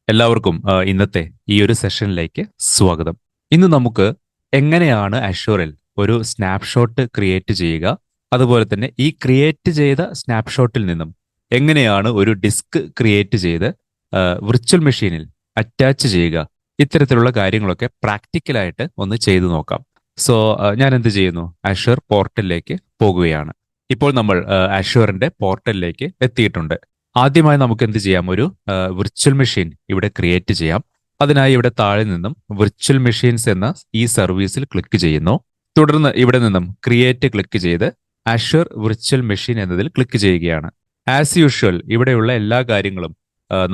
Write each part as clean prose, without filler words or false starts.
എല്ലാവർക്കും ഇന്നത്തെ ഈ ഒരു സെഷനിലേക്ക് സ്വാഗതം. ഇന്ന് നമുക്ക് എങ്ങനെയാണ് അഷ്യൂറിൽ ഒരു സ്നാപ്ഷോട്ട് ക്രിയേറ്റ് ചെയ്യുക, അതുപോലെ തന്നെ ഈ ക്രിയേറ്റ് ചെയ്ത സ്നാപ്ഷോട്ടിൽ നിന്നും എങ്ങനെയാണ് ഒരു ഡിസ്ക് ക്രിയേറ്റ് ചെയ്ത് വിർച്വൽ മെഷീനിൽ അറ്റാച്ച് ചെയ്യുക, ഇത്തരത്തിലുള്ള കാര്യങ്ങളൊക്കെ പ്രാക്ടിക്കലായിട്ട് ഒന്ന് ചെയ്തു നോക്കാം. സോ ഞാൻ എന്ത് ചെയ്യുന്നു, അഷ്യൂർ പോർട്ടലിലേക്ക് പോകുകയാണ്. ഇപ്പോൾ നമ്മൾ അഷ്യൂറിന്റെ പോർട്ടലിലേക്ക് എത്തിയിട്ടുണ്ട്. ആദ്യമായി നമുക്ക് എന്ത് ചെയ്യാം, ഒരു വിർച്വൽ മെഷീൻ ഇവിടെ ക്രിയേറ്റ് ചെയ്യാം. അതിനായി ഇവിടെ താഴെ നിന്നും വിർച്വൽ മെഷീൻസ് എന്ന ഈ സർവീസിൽ ക്ലിക്ക് ചെയ്യുന്നു. തുടർന്ന് ഇവിടെ നിന്നും ക്രിയേറ്റ് ക്ലിക്ക് ചെയ്ത് അഷ്യൂർ വിർച്വൽ മെഷീൻ എന്നതിൽ ക്ലിക്ക് ചെയ്യുകയാണ്. ആസ് യൂഷ്വൽ ഇവിടെയുള്ള എല്ലാ കാര്യങ്ങളും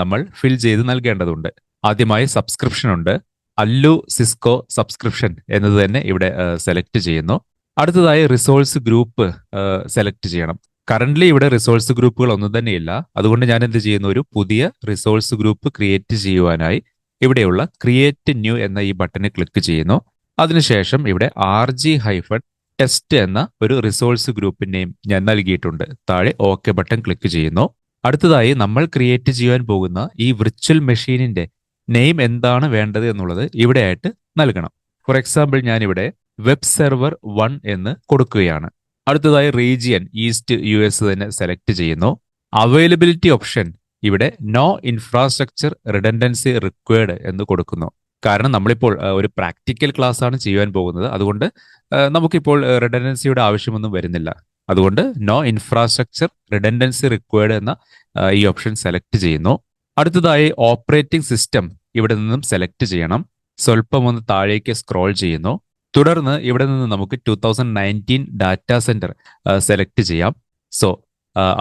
നമ്മൾ ഫിൽ ചെയ്ത് നൽകേണ്ടതുണ്ട്. ആദ്യമായി സബ്സ്ക്രിപ്ഷൻ ഉണ്ട്. അല്ലു സിസ്കോ സബ്സ്ക്രിപ്ഷൻ എന്നത് തന്നെ ഇവിടെ സെലക്ട് ചെയ്യുന്നു. അടുത്തതായി റിസോഴ്സ് ഗ്രൂപ്പ് സെലക്ട് ചെയ്യണം. കറന്റ്ലി ഇവിടെ റിസോഴ്സ് ഗ്രൂപ്പുകൾ ഒന്നും തന്നെയില്ല. അതുകൊണ്ട് ഞാൻ എന്ത് ചെയ്യുന്നു, ഒരു പുതിയ റിസോഴ്സ് ഗ്രൂപ്പ് ക്രിയേറ്റ് ചെയ്യുവാനായി ഇവിടെയുള്ള ക്രിയേറ്റ് ന്യൂ എന്ന ഈ ബട്ടണിൽ ക്ലിക്ക് ചെയ്യുന്നു. അതിനുശേഷം ഇവിടെ RG-ടെസ്റ്റ് എന്ന ഒരു റിസോഴ്സ് ഗ്രൂപ്പ് നെയിം ഞാൻ നൽകിയിട്ടുണ്ട്. താഴെ ഓക്കെ ബട്ടൺ ക്ലിക്ക് ചെയ്യുന്നു. അടുത്തതായി നമ്മൾ ക്രിയേറ്റ് ചെയ്യാൻ പോകുന്ന ഈ വിർച്വൽ മെഷീനിന്റെ നെയിം എന്താണ് വേണ്ടത് എന്നുള്ളത് ഇവിടെയായിട്ട് നൽകണം. ഫോർ എക്സാമ്പിൾ ഞാനിവിടെ വെബ് സെർവർ 1 എന്ന് കൊടുക്കുകയാണ്. അടുത്തതായി റീജിയൻ ഈസ്റ്റ് US തന്നെ സെലക്ട് ചെയ്യുന്നു. അവൈലബിലിറ്റി ഓപ്ഷൻ ഇവിടെ നോ ഇൻഫ്രാസ്ട്രക്ചർ റിഡൻഡൻസി റിക്വയർഡ് എന്ന് കൊടുക്കുന്നു. കാരണം നമ്മളിപ്പോൾ ഒരു പ്രാക്ടിക്കൽ ക്ലാസ് ആണ് ചെയ്യാൻ പോകുന്നത്. അതുകൊണ്ട് നമുക്കിപ്പോൾ റിഡൻഡൻസിയുടെ ആവശ്യമൊന്നും വരുന്നില്ല. അതുകൊണ്ട് നോ ഇൻഫ്രാസ്ട്രക്ചർ റിഡൻഡൻസി റിക്വയർഡ് എന്ന ഈ ഓപ്ഷൻ സെലക്ട് ചെയ്യുന്നു. അടുത്തതായി ഓപ്പറേറ്റിംഗ് സിസ്റ്റം ഇവിടെ നിന്നും സെലക്ട് ചെയ്യണം. സ്വല്പം ഒന്ന് താഴേക്ക് സ്ക്രോൾ ചെയ്യുന്നു. തുടർന്ന് ഇവിടെ നിന്ന് നമുക്ക് 2019 ഡാറ്റാ സെന്റർ സെലക്ട് ചെയ്യാം. സോ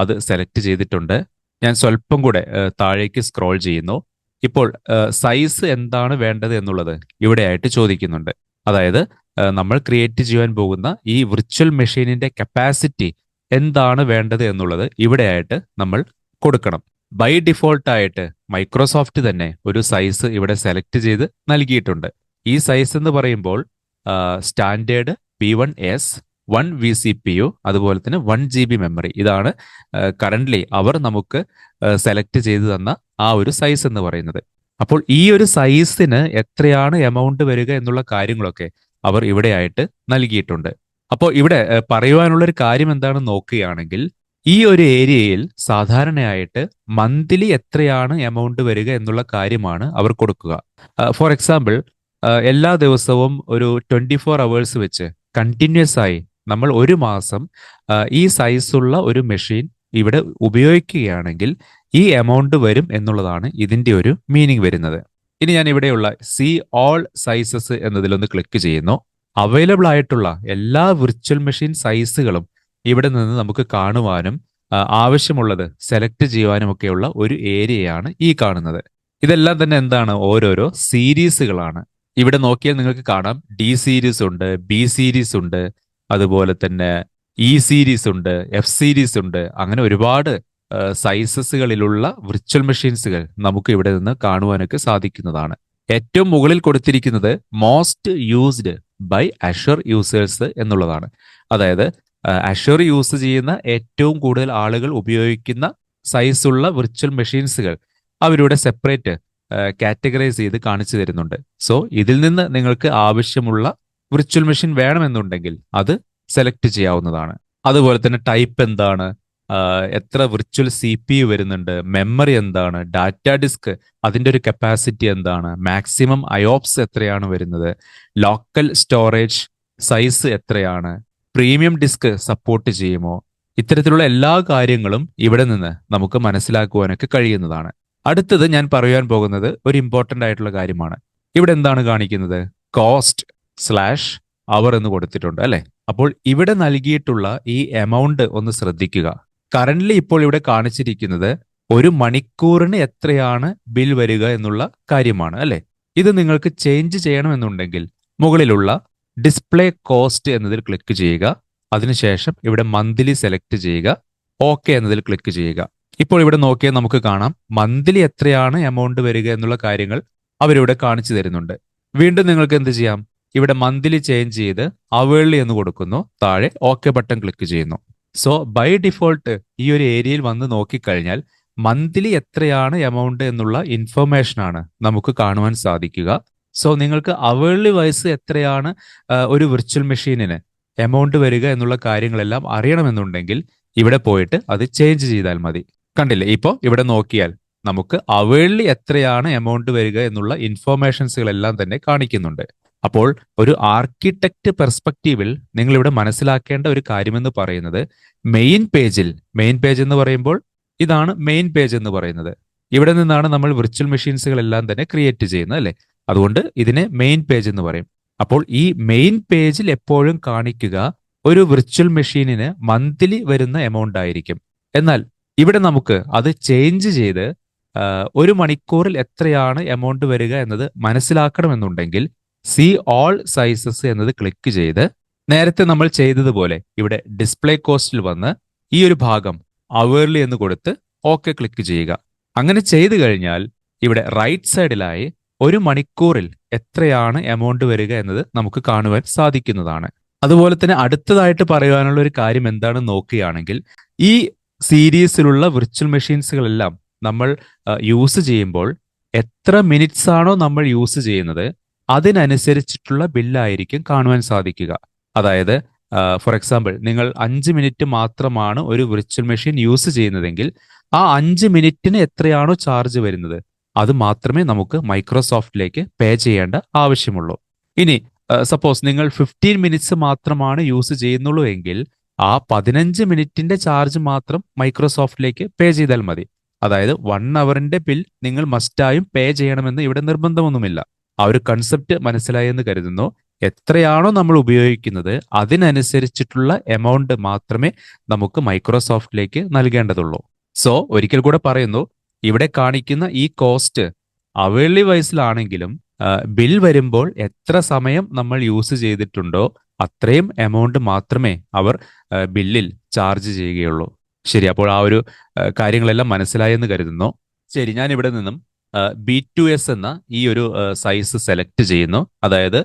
അത് സെലക്ട് ചെയ്തിട്ടുണ്ട്. ഞാൻ സ്വല്പം കൂടെ താഴേക്ക് സ്ക്രോൾ ചെയ്യുന്നു. ഇപ്പോൾ സൈസ് എന്താണ് വേണ്ടത് എന്നുള്ളത് ഇവിടെയായിട്ട് ചോദിക്കുന്നുണ്ട്. അതായത് നമ്മൾ ക്രിയേറ്റ് ചെയ്യാൻ പോകുന്ന ഈ വിർച്വൽ മെഷീനിന്റെ കപ്പാസിറ്റി എന്താണ് വേണ്ടത് എന്നുള്ളത് ഇവിടെയായിട്ട് നമ്മൾ കൊടുക്കണം. ബൈ ഡിഫോൾട്ട് ആയിട്ട് മൈക്രോസോഫ്റ്റ് തന്നെ ഒരു സൈസ് ഇവിടെ സെലക്ട് ചെയ്ത് നൽകിയിട്ടുണ്ട്. ഈ സൈസ് എന്ന് പറയുമ്പോൾ സ്റ്റാൻഡേർഡ് P1S 1 vCPU അതുപോലെ തന്നെ 1 GB മെമ്മറി, ഇതാണ് കറന്റ്ലി അവർ നമുക്ക് സെലക്ട് ചെയ്ത് തന്ന ആ ഒരു സൈസ് എന്ന് പറയുന്നത്. അപ്പോൾ ഈ ഒരു സൈസിന് എത്രയാണ് എമൗണ്ട് വരിക എന്നുള്ള കാര്യങ്ങളൊക്കെ അവർ ഇവിടെയായിട്ട് നൽകിയിട്ടുണ്ട്. അപ്പോൾ ഇവിടെ പറയുവാനുള്ളൊരു കാര്യം എന്താണെന്ന് നോക്കുകയാണെങ്കിൽ, ഈ ഒരു ഏരിയയിൽ സാധാരണയായിട്ട് മന്ത്ലി എത്രയാണ് എമൗണ്ട് വരിക എന്നുള്ള കാര്യമാണ് അവർ കൊടുക്കുക. ഫോർ എക്സാമ്പിൾ എല്ലാ ദിവസവും ഒരു 24 അവേഴ്സ് വെച്ച് കണ്ടിന്യൂസ് ആയി നമ്മൾ ഒരു മാസം ഈ സൈസുള്ള ഒരു മെഷീൻ ഇവിടെ ഉപയോഗിക്കുകയാണെങ്കിൽ ഈ എമൗണ്ട് വരും എന്നുള്ളതാണ് ഇതിന്റെ ഒരു മീനിങ് വരുന്നത്. ഇനി ഞാൻ ഇവിടെയുള്ള സി ഓൾ സൈസസ് എന്നതിലൊന്ന് ക്ലിക്ക് ചെയ്യുന്നു. അവൈലബിൾ ആയിട്ടുള്ള എല്ലാ വിർച്വൽ മെഷീൻ സൈസുകളും ഇവിടെ നിന്ന് നമുക്ക് കാണുവാനും ആവശ്യമുള്ളത് സെലക്ട് ചെയ്യുവാനുമൊക്കെയുള്ള ഒരു ഏരിയയാണ് ഈ കാണുന്നത്. ഇതെല്ലാം തന്നെ എന്താണ്, ഓരോരോ സീരീസുകളാണ്. ഇവിടെ നോക്കിയാൽ നിങ്ങൾക്ക് കാണാം D സീരീസ് ഉണ്ട്, B സീരീസ് ഉണ്ട്, അതുപോലെ തന്നെ E സീരീസ് ഉണ്ട്, F സീരീസ് ഉണ്ട്. അങ്ങനെ ഒരുപാട് സൈസസുകളിലുള്ള വിർച്വൽ മെഷീൻസുകൾ നമുക്ക് ഇവിടെ നിന്ന് കാണുവാനൊക്കെ സാധിക്കുന്നതാണ്. ഏറ്റവും മുകളിൽ കൊടുത്തിരിക്കുന്നത് most used by Azure users എന്നുള്ളതാണ്. അതായത് അഷ്യൂർ യൂസ് ചെയ്യുന്ന ഏറ്റവും കൂടുതൽ ആളുകൾ ഉപയോഗിക്കുന്ന സൈസുള്ള വിർച്വൽ മെഷീൻസുകൾ അവരുടെ സെപ്പറേറ്റ് കാറ്റഗറൈസ് ചെയ്ത് കാണിച്ചു തരുന്നുണ്ട്. സോ ഇതിൽ നിന്ന് നിങ്ങൾക്ക് ആവശ്യമുള്ള വിർച്വൽ മെഷീൻ വേണമെന്നുണ്ടെങ്കിൽ അത് സെലക്ട് ചെയ്യാവുന്നതാണ്. അതുപോലെ തന്നെ ടൈപ്പ് എന്താണ്, എത്ര വിർച്വൽ CPU വരുന്നുണ്ട്, മെമ്മറി എന്താണ്, ഡാറ്റ ഡിസ്ക് അതിൻ്റെ ഒരു കപ്പാസിറ്റി എന്താണ്, മാക്സിമം IOPS എത്രയാണ് വരുന്നത്, ലോക്കൽ സ്റ്റോറേജ് സൈസ് എത്രയാണ്, പ്രീമിയം ഡിസ്ക് സപ്പോർട്ട് ചെയ്യുമോ, ഇത്തരത്തിലുള്ള എല്ലാ കാര്യങ്ങളും ഇവിടെ നിന്ന് നമുക്ക് മനസ്സിലാക്കുവാനൊക്കെ കഴിയുന്നതാണ്. അടുത്തത് ഞാൻ പറയാൻ പോകുന്നത് ഒരു ഇമ്പോർട്ടന്റ് ആയിട്ടുള്ള കാര്യമാണ്. ഇവിടെ എന്താണ് കാണിക്കുന്നത്, cost/hour എന്ന് കൊടുത്തിട്ടുണ്ട് അല്ലെ. അപ്പോൾ ഇവിടെ നൽകിയിട്ടുള്ള ഈ എമൗണ്ട് ഒന്ന് ശ്രദ്ധിക്കുക. കറന്റ്ലി ഇപ്പോൾ ഇവിടെ കാണിച്ചിരിക്കുന്നത് ഒരു മണിക്കൂറിന് എത്രയാണ് ബിൽ വരിക എന്നുള്ള കാര്യമാണ് അല്ലെ. ഇത് നിങ്ങൾക്ക് ചേഞ്ച് ചെയ്യണമെന്നുണ്ടെങ്കിൽ മുകളിലുള്ള ഡിസ്പ്ലേ കോസ്റ്റ് എന്നതിൽ ക്ലിക്ക് ചെയ്യുക. അതിനുശേഷം ഇവിടെ മന്ത്ലി സെലക്ട് ചെയ്യുക, ഓക്കെ എന്നതിൽ ക്ലിക്ക് ചെയ്യുക. ഇപ്പോൾ ഇവിടെ നോക്കിയാൽ നമുക്ക് കാണാം മന്ത്ലി എത്രയാണ് എമൗണ്ട് വരിക എന്നുള്ള കാര്യങ്ങൾ അവരിവിടെ കാണിച്ചു തരുന്നുണ്ട്. വീണ്ടും നിങ്ങൾക്ക് എന്ത് ചെയ്യാം, ഇവിടെ മന്ത്ലി ചേഞ്ച് ചെയ്ത് അവേർലി എന്ന് കൊടുക്കുന്നു. താഴെ ഓക്കെ ബട്ടൺ ക്ലിക്ക് ചെയ്യുന്നു. സോ ബൈ ഡിഫോൾട്ട് ഈ ഒരു ഏരിയയിൽ വന്ന് നോക്കിക്കഴിഞ്ഞാൽ മന്ത്ലി എത്രയാണ് എമൗണ്ട് എന്നുള്ള ഇൻഫർമേഷനാണ് നമുക്ക് കാണുവാൻ സാധിക്കുക. സോ നിങ്ങൾക്ക് അവേർലി വൈസ് എത്രയാണ് ഒരു വിർച്വൽ മെഷീനിന് എമൗണ്ട് വരിക എന്നുള്ള കാര്യങ്ങളെല്ലാം അറിയണമെന്നുണ്ടെങ്കിൽ ഇവിടെ പോയിട്ട് അത് ചേഞ്ച് ചെയ്താൽ മതി. കണ്ടില്ലേ, ഇപ്പോൾ ഇവിടെ നോക്കിയാൽ നമുക്ക് അവേർലി എത്രയാണ് എമൗണ്ട് വരിക എന്നുള്ള ഇൻഫോർമേഷൻസുകളെല്ലാം തന്നെ കാണിക്കുന്നുണ്ട്. അപ്പോൾ ഒരു ആർക്കിടെക്റ്റ് പെർസ്പെക്റ്റീവിൽ നിങ്ങൾ ഇവിടെ മനസ്സിലാക്കേണ്ട ഒരു കാര്യമെന്ന് പറയുന്നത് മെയിൻ പേജ് എന്ന് പറയുമ്പോൾ ഇതാണ് മെയിൻ പേജ് എന്ന് പറയുന്നത്. ഇവിടെ നിന്നാണ് നമ്മൾ വിർച്വൽ മെഷീൻസുകളെല്ലാം തന്നെ ക്രിയേറ്റ് ചെയ്യുന്നത്, അല്ലേ? അതുകൊണ്ട് ഇതിനെ മെയിൻ പേജ് എന്ന് പറയും. അപ്പോൾ ഈ മെയിൻ പേജിൽ എപ്പോഴും കാണിക്കുക ഒരു വിർച്വൽ മെഷീനിന് മന്ത്ലി വരുന്ന എമൗണ്ട് ആയിരിക്കും. എന്നാൽ ഇവിടെ നമുക്ക് അത് ചേഞ്ച് ചെയ്ത് ഒരു മണിക്കൂറിൽ എത്രയാണ് എമൗണ്ട് വരിക എന്നത് മനസ്സിലാക്കണമെന്നുണ്ടെങ്കിൽ സി ഓൾ സൈസസ് എന്നത് ക്ലിക്ക് ചെയ്ത് നേരത്തെ നമ്മൾ ചെയ്തതുപോലെ ഇവിടെ ഡിസ്പ്ലേ കോസ്റ്റിൽ വന്ന് ഈ ഒരു ഭാഗം അവേർലി എന്ന് കൊടുത്ത് ഓക്കെ ക്ലിക്ക് ചെയ്യുക. അങ്ങനെ ചെയ്തു കഴിഞ്ഞാൽ ഇവിടെ റൈറ്റ് സൈഡിലായി ഒരു മണിക്കൂറിൽ എത്രയാണ് എമൗണ്ട് വരിക എന്നത് നമുക്ക് കാണുവാൻ സാധിക്കുന്നതാണ്. അതുപോലെ തന്നെ അടുത്തതായിട്ട് പറയുവാനുള്ള ഒരു കാര്യം എന്താണെന്ന് നോക്കുകയാണെങ്കിൽ ഈ സീരീസിലുള്ള വിർച്വൽ മെഷീൻസുകളെല്ലാം നമ്മൾ യൂസ് ചെയ്യുമ്പോൾ എത്ര മിനിറ്റ്സ് ആണോ നമ്മൾ യൂസ് ചെയ്യുന്നത് അതിനനുസരിച്ചിട്ടുള്ള ബില്ലായിരിക്കും കാണുവാൻ സാധിക്കുക. അതായത് ഫോർ എക്സാമ്പിൾ നിങ്ങൾ 5 മിനിറ്റ് മാത്രമാണ് ഒരു വിർച്വൽ മെഷീൻ യൂസ് ചെയ്യുന്നതെങ്കിൽ ആ 5 മിനിറ്റിന് എത്രയാണോ ചാർജ് വരുന്നത് അത് മാത്രമേ നമുക്ക് മൈക്രോസോഫ്റ്റിലേക്ക് പേ ചെയ്യേണ്ട ആവശ്യമുള്ളൂ. ഇനി സപ്പോസ് നിങ്ങൾ 15 മിനിറ്റ്സ് മാത്രമാണ് യൂസ് ചെയ്യുന്നുള്ളൂ എങ്കിൽ ആ 15 മിനിറ്റിന്റെ ചാർജ് മാത്രം മൈക്രോസോഫ്റ്റിലേക്ക് പേ ചെയ്താൽ മതി. അതായത് 1 അവറിന്റെ ബിൽ നിങ്ങൾ മസ്റ്റായും പേ ചെയ്യണമെന്ന് ഇവിടെ നിർബന്ധമൊന്നുമില്ല. ആ ഒരു കൺസെപ്റ്റ് മനസ്സിലായി എന്ന് കരുതുന്നു. എത്രയാണോ നമ്മൾ ഉപയോഗിക്കുന്നത് അതിനനുസരിച്ചിട്ടുള്ള എമൗണ്ട് മാത്രമേ നമുക്ക് മൈക്രോസോഫ്റ്റിലേക്ക് നൽകേണ്ടതുള്ളൂ. സോ ഒരിക്കൽ കൂടെ പറയുന്നു, ഇവിടെ കാണിക്കുന്ന ഈ കോസ്റ്റ് അവേർലി വൈസിലാണെങ്കിലും ബിൽ വരുമ്പോൾ എത്ര സമയം നമ്മൾ യൂസ് ചെയ്തിട്ടുണ്ടോ അത്രയും എമൗണ്ട് മാത്രമേ അവർ ബില്ലിൽ ചാർജ് ചെയ്യുകയുള്ളൂ. ശരി, അപ്പോൾ ആ ഒരു കാര്യങ്ങളെല്ലാം മനസ്സിലായെന്ന് കരുതുന്നു. ശരി, ഞാൻ ഇവിടെ നിന്നും B2S എന്ന ഈ ഒരു സൈസ് സെലക്ട് ചെയ്യുന്നു. അതായത്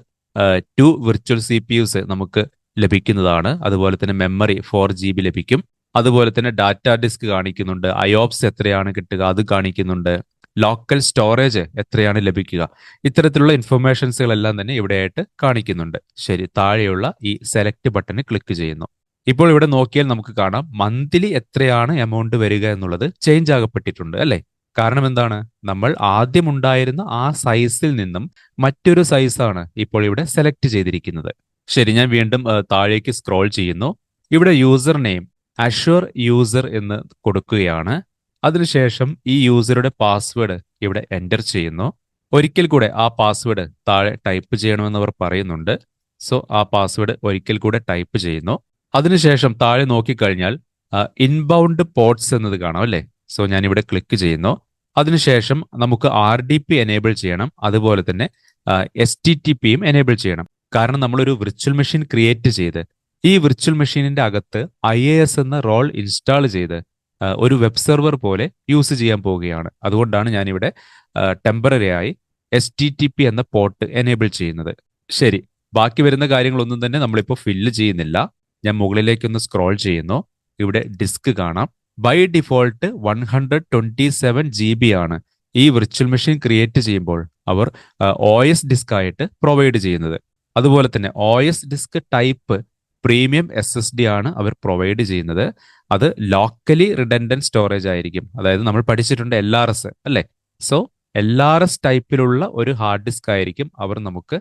2 വിർച്വൽ CPUs നമുക്ക് ലഭിക്കുന്നതാണ്. അതുപോലെ തന്നെ മെമ്മറി 4 GB ലഭിക്കും. അതുപോലെ തന്നെ ഡാറ്റ ഡിസ്ക് കാണിക്കുന്നുണ്ട്. IOPS എത്രയാണ് കിട്ടുക അത് കാണിക്കുന്നുണ്ട്. ലോക്കൽ സ്റ്റോറേജ് എത്രയാണ് ലഭിക്കുക. ഇത്തരത്തിലുള്ള ഇൻഫർമേഷൻസുകളെല്ലാം തന്നെ ഇവിടെയായിട്ട് കാണിക്കുന്നുണ്ട്. ശരി, താഴെയുള്ള ഈ സെലക്ട് ബട്ടണിൽ ക്ലിക്ക് ചെയ്യുന്നു. ഇപ്പോൾ ഇവിടെ നോക്കിയാൽ നമുക്ക് കാണാം മന്ത്ലി എത്രയാണ് എമൗണ്ട് വരിക എന്നുള്ളത് ചേഞ്ച് ആകപ്പെട്ടിട്ടുണ്ട്, അല്ലേ? കാരണം എന്താണ്, നമ്മൾ ആദ്യം ഉണ്ടായിരുന്ന ആ സൈസിൽ നിന്നും മറ്റൊരു സൈസാണ് ഇപ്പോൾ ഇവിടെ സെലക്ട് ചെയ്തിരിക്കുന്നത്. ശരി, ഞാൻ വീണ്ടും താഴേക്ക് സ്ക്രോൾ ചെയ്യുന്നു. ഇവിടെ യൂസർ നെയിം അഷ്വർ യൂസർ എന്ന് കൊടുക്കുകയാണ്. അതിനുശേഷം ഈ യൂസറുടെ പാസ്വേഡ് ഇവിടെ എൻ്റർ ചെയ്യുന്നു. ഒരിക്കൽ കൂടെ ആ പാസ്വേഡ് താഴെ ടൈപ്പ് ചെയ്യണമെന്ന് അവർ പറയുന്നുണ്ട്. സോ ആ പാസ്വേഡ് ഒരിക്കൽ കൂടെ ടൈപ്പ് ചെയ്യുന്നു. അതിനുശേഷം താഴെ നോക്കിക്കഴിഞ്ഞാൽ ഇൻബൗണ്ട് പോർട്സ് എന്നത് കാണാം, അല്ലേ? സോ ഞാനിവിടെ ക്ലിക്ക് ചെയ്യുന്നു. അതിനുശേഷം നമുക്ക് RDP എനേബിൾ ചെയ്യണം. അതുപോലെ തന്നെ STTPയും എനേബിൾ ചെയ്യണം. കാരണം നമ്മളൊരു വിർച്വൽ മെഷീൻ ക്രിയേറ്റ് ചെയ്ത് ഈ വിർച്വൽ മെഷീനിന്റെ അകത്ത് IAS എന്ന റോൾ ഇൻസ്റ്റാൾ ചെയ്ത് ഒരു വെബ് സെർവർ പോലെ യൂസ് ചെയ്യാൻ പോവുകയാണ്. അതുകൊണ്ടാണ് ഞാനിവിടെ ടെമ്പററി ആയി STTP എന്ന പോർട്ട് എനേബിൾ ചെയ്യുന്നത്. ശരി, ബാക്കി വരുന്ന കാര്യങ്ങളൊന്നും തന്നെ നമ്മളിപ്പോൾ ഫില്ല് ചെയ്യുന്നില്ല. ഞാൻ മുകളിലേക്കൊന്ന് സ്ക്രോൾ ചെയ്യുന്നു. ഇവിടെ ഡിസ്ക് കാണാം. ബൈ ഡിഫോൾട്ട് 127 GB ആണ് ഈ വിർച്വൽ മെഷീൻ ക്രിയേറ്റ് ചെയ്യുമ്പോൾ അവർ OS ഡിസ്ക് ആയിട്ട് പ്രൊവൈഡ് ചെയ്യുന്നത്. അതുപോലെ തന്നെ OS disk type premium SSD ആണ് അവർ പ്രൊവൈഡ് ചെയ്യുന്നത്. അത് ലോക്കലി റിഡൻഡന്റ് സ്റ്റോറേജ് ആയിരിക്കും. അതായത് നമ്മൾ പഠിച്ചിട്ടുണ്ട് LRS, അല്ലേ? സോ LRS ടൈപ്പിലുള്ള ഒരു ഹാർഡ് ഡിസ്ക് ആയിരിക്കും അവർ നമുക്ക്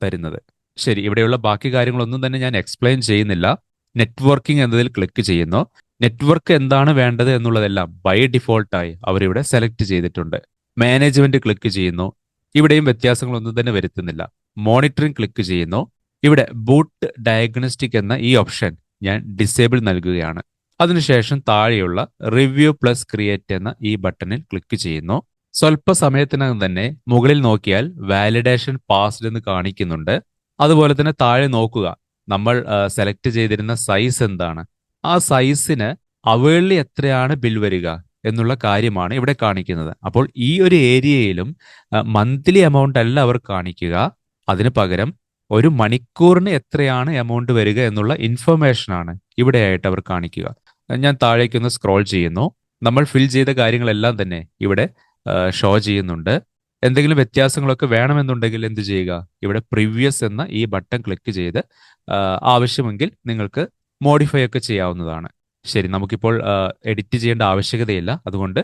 തരുന്നത്. ശരി, ഇവിടെയുള്ള ബാക്കി കാര്യങ്ങളൊന്നും തന്നെ ഞാൻ എക്സ്പ്ലെയിൻ ചെയ്യുന്നില്ല. നെറ്റ്വർക്കിംഗ് എന്നതിൽ ക്ലിക്ക് ചെയ്യുന്നു. നെറ്റ്വർക്ക് എന്താണ് വേണ്ടത് എന്നുള്ളതെല്ലാം ബൈ ഡിഫോൾട്ടായി അവരിവിടെ സെലക്ട് ചെയ്തിട്ടുണ്ട്. മാനേജ്മെന്റ് ക്ലിക്ക് ചെയ്യുന്നു. ഇവിടെയും വ്യത്യാസങ്ങളൊന്നും തന്നെ വരുത്തുന്നില്ല. മോണിറ്ററിംഗ് ക്ലിക്ക് ചെയ്യുന്നു. ഇവിടെ ബൂട്ട് ഡയഗ്നോസ്റ്റിക് എന്ന ഈ ഓപ്ഷൻ ഞാൻ ഡിസേബിൾ നൽകുകയാണ്. അതിനുശേഷം താഴെയുള്ള റിവ്യൂ പ്ലസ് ക്രിയേറ്റ് എന്ന ഈ ബട്ടണിൽ ക്ലിക്ക് ചെയ്യുന്നു. സ്വല്പ സമയത്തിനകം തന്നെ മുകളിൽ നോക്കിയാൽ വാലിഡേഷൻ പാസ്ഡ് എന്ന് കാണിക്കുന്നുണ്ട്. അതുപോലെ തന്നെ താഴെ നോക്കുക, നമ്മൾ സെലക്ട് ചെയ്തിരുന്ന സൈസ് എന്താണ്, ആ സൈസിന് അവേർലി എത്രയാണ് ബിൽ വരിക എന്നുള്ള കാര്യമാണ് ഇവിടെ കാണിക്കുന്നത്. അപ്പോൾ ഈ ഒരു ഏരിയയിലും മന്ത്ലി എമൗണ്ട് അല്ല അവർ കാണിക്കുക. അതിന് പകരം ഒരു മണിക്കൂറിന് എത്രയാണ് എമൗണ്ട് വരിക എന്നുള്ള ഇൻഫർമേഷനാണ് ഇവിടെയായിട്ട് അവർ കാണിക്കുക. ഞാൻ താഴേക്കൊന്ന് സ്ക്രോൾ ചെയ്യുന്നു. നമ്മൾ ഫിൽ ചെയ്ത കാര്യങ്ങളെല്ലാം തന്നെ ഇവിടെ ഷോ ചെയ്യുന്നുണ്ട്. എന്തെങ്കിലും വ്യത്യാസങ്ങളൊക്കെ വേണമെന്നുണ്ടെങ്കിൽ എന്ത് ചെയ്യുക, ഇവിടെ പ്രീവിയസ് എന്ന ഈ ബട്ടൺ ക്ലിക്ക് ചെയ്ത് ആവശ്യമെങ്കിൽ നിങ്ങൾക്ക് മോഡിഫൈ ഒക്കെ ചെയ്യാവുന്നതാണ്. ശരി, നമുക്കിപ്പോൾ എഡിറ്റ് ചെയ്യേണ്ട ആവശ്യകതയില്ല. അതുകൊണ്ട്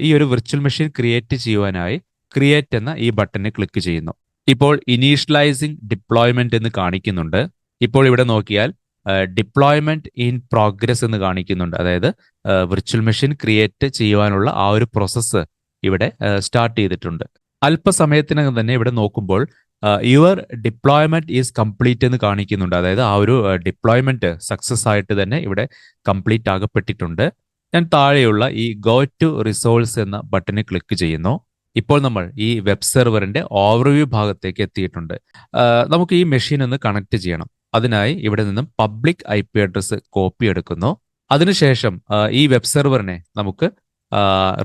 ഈ ഒരു വിർച്വൽ മെഷീൻ ക്രിയേറ്റ് ചെയ്യുവാനായി ക്രിയേറ്റ് എന്ന ഈ ബട്ടണിൽ ക്ലിക്ക് ചെയ്യുന്നു. ഇപ്പോൾ ഇനീഷ്യലൈസിംഗ് ഡിപ്ലോയ്മെന്റ് എന്ന് കാണിക്കുന്നുണ്ട്. ഇപ്പോൾ ഇവിടെ നോക്കിയാൽ ഡിപ്ലോയ്മെന്റ് ഇൻ പ്രോഗ്രസ് എന്ന് കാണിക്കുന്നുണ്ട്. അതായത് വിർച്വൽ മെഷീൻ ക്രിയേറ്റ് ചെയ്യുവാനുള്ള ആ ഒരു പ്രോസസ്സ് ഇവിടെ സ്റ്റാർട്ട് ചെയ്തിട്ടുണ്ട്. അല്പസമയത്തിനകം തന്നെ ഇവിടെ നോക്കുമ്പോൾ യുവർ ഡിപ്ലോയ്മെന്റ് ഈസ് കംപ്ലീറ്റ് എന്ന് കാണിക്കുന്നുണ്ട്. അതായത് ആ ഒരു ഡിപ്ലോയ്മെന്റ് സക്സസ് ആയിട്ട് തന്നെ ഇവിടെ കംപ്ലീറ്റ് ആകപ്പെട്ടിട്ടുണ്ട്. ഞാൻ താഴെയുള്ള ഈ ഗോ ടു റിസോഴ്സ് എന്ന ബട്ടണിൽ ക്ലിക്ക് ചെയ്യുന്നു. ഇപ്പോൾ നമ്മൾ ഈ വെബ് സെർവറിന്റെ ഓവർവ്യൂ ഭാഗത്തേക്ക് എത്തിയിട്ടുണ്ട്. നമുക്ക് ഈ മെഷീൻ ഒന്ന് കണക്ട് ചെയ്യണം. അതിനായി ഇവിടെ നിന്നും പബ്ലിക് IP അഡ്രസ്സ് കോപ്പി എടുക്കുന്നു. അതിനുശേഷം ഈ വെബ് സെർവറിനെ നമുക്ക്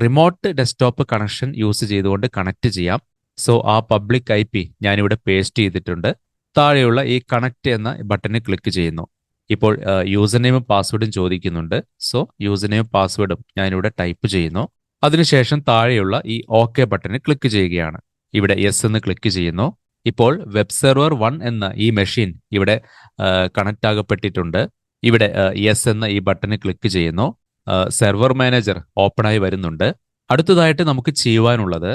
റിമോട്ട് ഡെസ്ക്ടോപ്പ് കണക്ഷൻ യൂസ് ചെയ്തുകൊണ്ട് കണക്ട് ചെയ്യാം. സോ ആ പബ്ലിക് IP ഞാനിവിടെ പേസ്റ്റ് ചെയ്തിട്ടുണ്ട്. താഴെയുള്ള ഈ കണക്ട് എന്ന ബട്ടണിൽ ക്ലിക്ക് ചെയ്യുന്നു. ഇപ്പോൾ യൂസർ നെയിമും പാസ്വേഡും ചോദിക്കുന്നുണ്ട്. സോ യൂസർ നെയിമും പാസ്വേഡും ഞാനിവിടെ ടൈപ്പ് ചെയ്യുന്നു. അതിനുശേഷം താഴെയുള്ള ഈ OK ബട്ടണിൽ ക്ലിക്ക് ചെയ്യുകയാണ്. ഇവിടെ യെസ് എന്ന് ക്ലിക്ക് ചെയ്യുന്നു. ഇപ്പോൾ വെബ് സെർവർ 1 എന്ന ഈ മെഷീൻ ഇവിടെ കണക്ട് ആകപ്പെട്ടിട്ടുണ്ട്. ഇവിടെ യെസ് എന്ന ഈ ബട്ടണിൽ ക്ലിക്ക് ചെയ്യുന്നു. സെർവർ മാനേജർ ഓപ്പണായി വരുന്നുണ്ട്. അടുത്തതായിട്ട് നമുക്ക് ചെയ്യുവാനുള്ളത്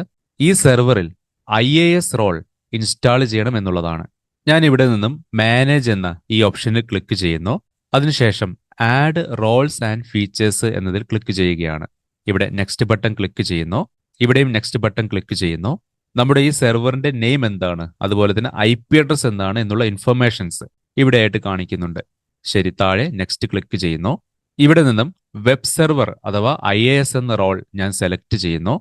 ഈ സെർവറിൽ IAS റോൾ ഇൻസ്റ്റാൾ ചെയ്യണം എന്നുള്ളതാണ്. ഞാൻ ഇവിടെ നിന്നും മാനേജ് എന്ന ഈ ഓപ്ഷനിൽ ക്ലിക്ക് ചെയ്യുന്നു. അതിനുശേഷം ആഡ് റോൾസ് ആൻഡ് ഫീച്ചേഴ്സ് എന്നതിൽ ക്ലിക്ക് ചെയ്യുകയാണ്. ഇവിടെ നെക്സ്റ്റ് ബട്ടൺ ക്ലിക്ക് ചെയ്യുന്നു. ഇവിടെയും നെക്സ്റ്റ് ബട്ടൺ ക്ലിക്ക് ചെയ്യുന്നു. നമ്മുടെ ഈ സെർവറിന്റെ നെയിം എന്താണ്, അതുപോലെ തന്നെ IP അഡ്രസ് എന്താണ് എന്നുള്ള ഇൻഫർമേഷൻസ് ഇവിടെയായിട്ട് കാണിക്കുന്നുണ്ട്. ശരി, താഴെ നെക്സ്റ്റ് ക്ലിക്ക് ചെയ്യുന്നു. ഇവിടെ നിന്നും വെബ് സെർവർ അഥവാ IAS എന്ന റോൾ ഞാൻ സെലക്ട് ചെയ്യുന്നു.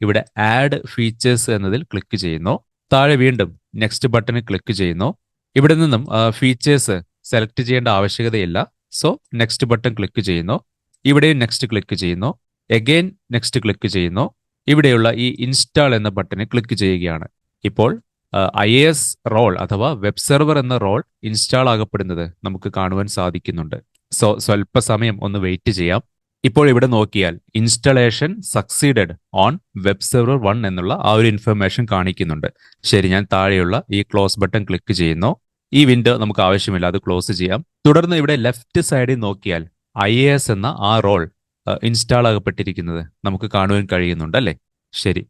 ഇവിടെ ആഡ് ഫീച്ചേഴ്സ് എന്നതിൽ ക്ലിക്ക് ചെയ്യുന്നു. താഴെ വീണ്ടും നെക്സ്റ്റ് ബട്ടണിൽ ക്ലിക്ക് ചെയ്യുന്നു. ഇവിടെ നിന്നും ഫീച്ചേഴ്സ് സെലക്ട് ചെയ്യേണ്ട ആവശ്യകതയില്ല. സോ നെക്സ്റ്റ് ബട്ടൺ ക്ലിക്ക് ചെയ്യുന്നു. ഇവിടെയും നെക്സ്റ്റ് ക്ലിക്ക് ചെയ്യുന്നു. എഗെയിൻ നെക്സ്റ്റ് ക്ലിക്ക് ചെയ്യുന്നു. ഇവിടെയുള്ള ഈ ഇൻസ്റ്റാൾ എന്ന ബട്ടണിൽ ക്ലിക്ക് ചെയ്യുകയാണ്. ഇപ്പോൾ IAS റോൾ അഥവാ വെബ് സെർവർ എന്ന റോൾ ഇൻസ്റ്റാൾ ആകപ്പെടുന്നത് നമുക്ക് കാണുവാൻ സാധിക്കുന്നുണ്ട്. സോ സ്വല്പസമയം ഒന്ന് വെയിറ്റ് ചെയ്യാം. ഇപ്പോൾ ഇവിടെ നോക്കിയാൽ installation succeeded on web server 1 എന്നുള്ള ആ ഒരു ഇൻഫർമേഷൻ കാണിക്കുന്നുണ്ട്. ശരി, ഞാൻ താഴെയുള്ള ഈ ക്ലോസ് ബട്ടൺ ക്ലിക്ക് ചെയ്യുന്നു. ഈ വിൻഡോ നമുക്ക് ആവശ്യമില്ല, അത് ക്ലോസ് ചെയ്യാം. തുടർന്ന് ഇവിടെ ലെഫ്റ്റ് സൈഡിൽ നോക്കിയാൽ IAS എന്ന ആ റോൾ ഇൻസ്റ്റാൾ ആകപ്പെട്ടിരിക്കുന്നത് നമുക്ക് കാണുവാൻ കഴിയുന്നുണ്ട് അല്ലേ? ശരി,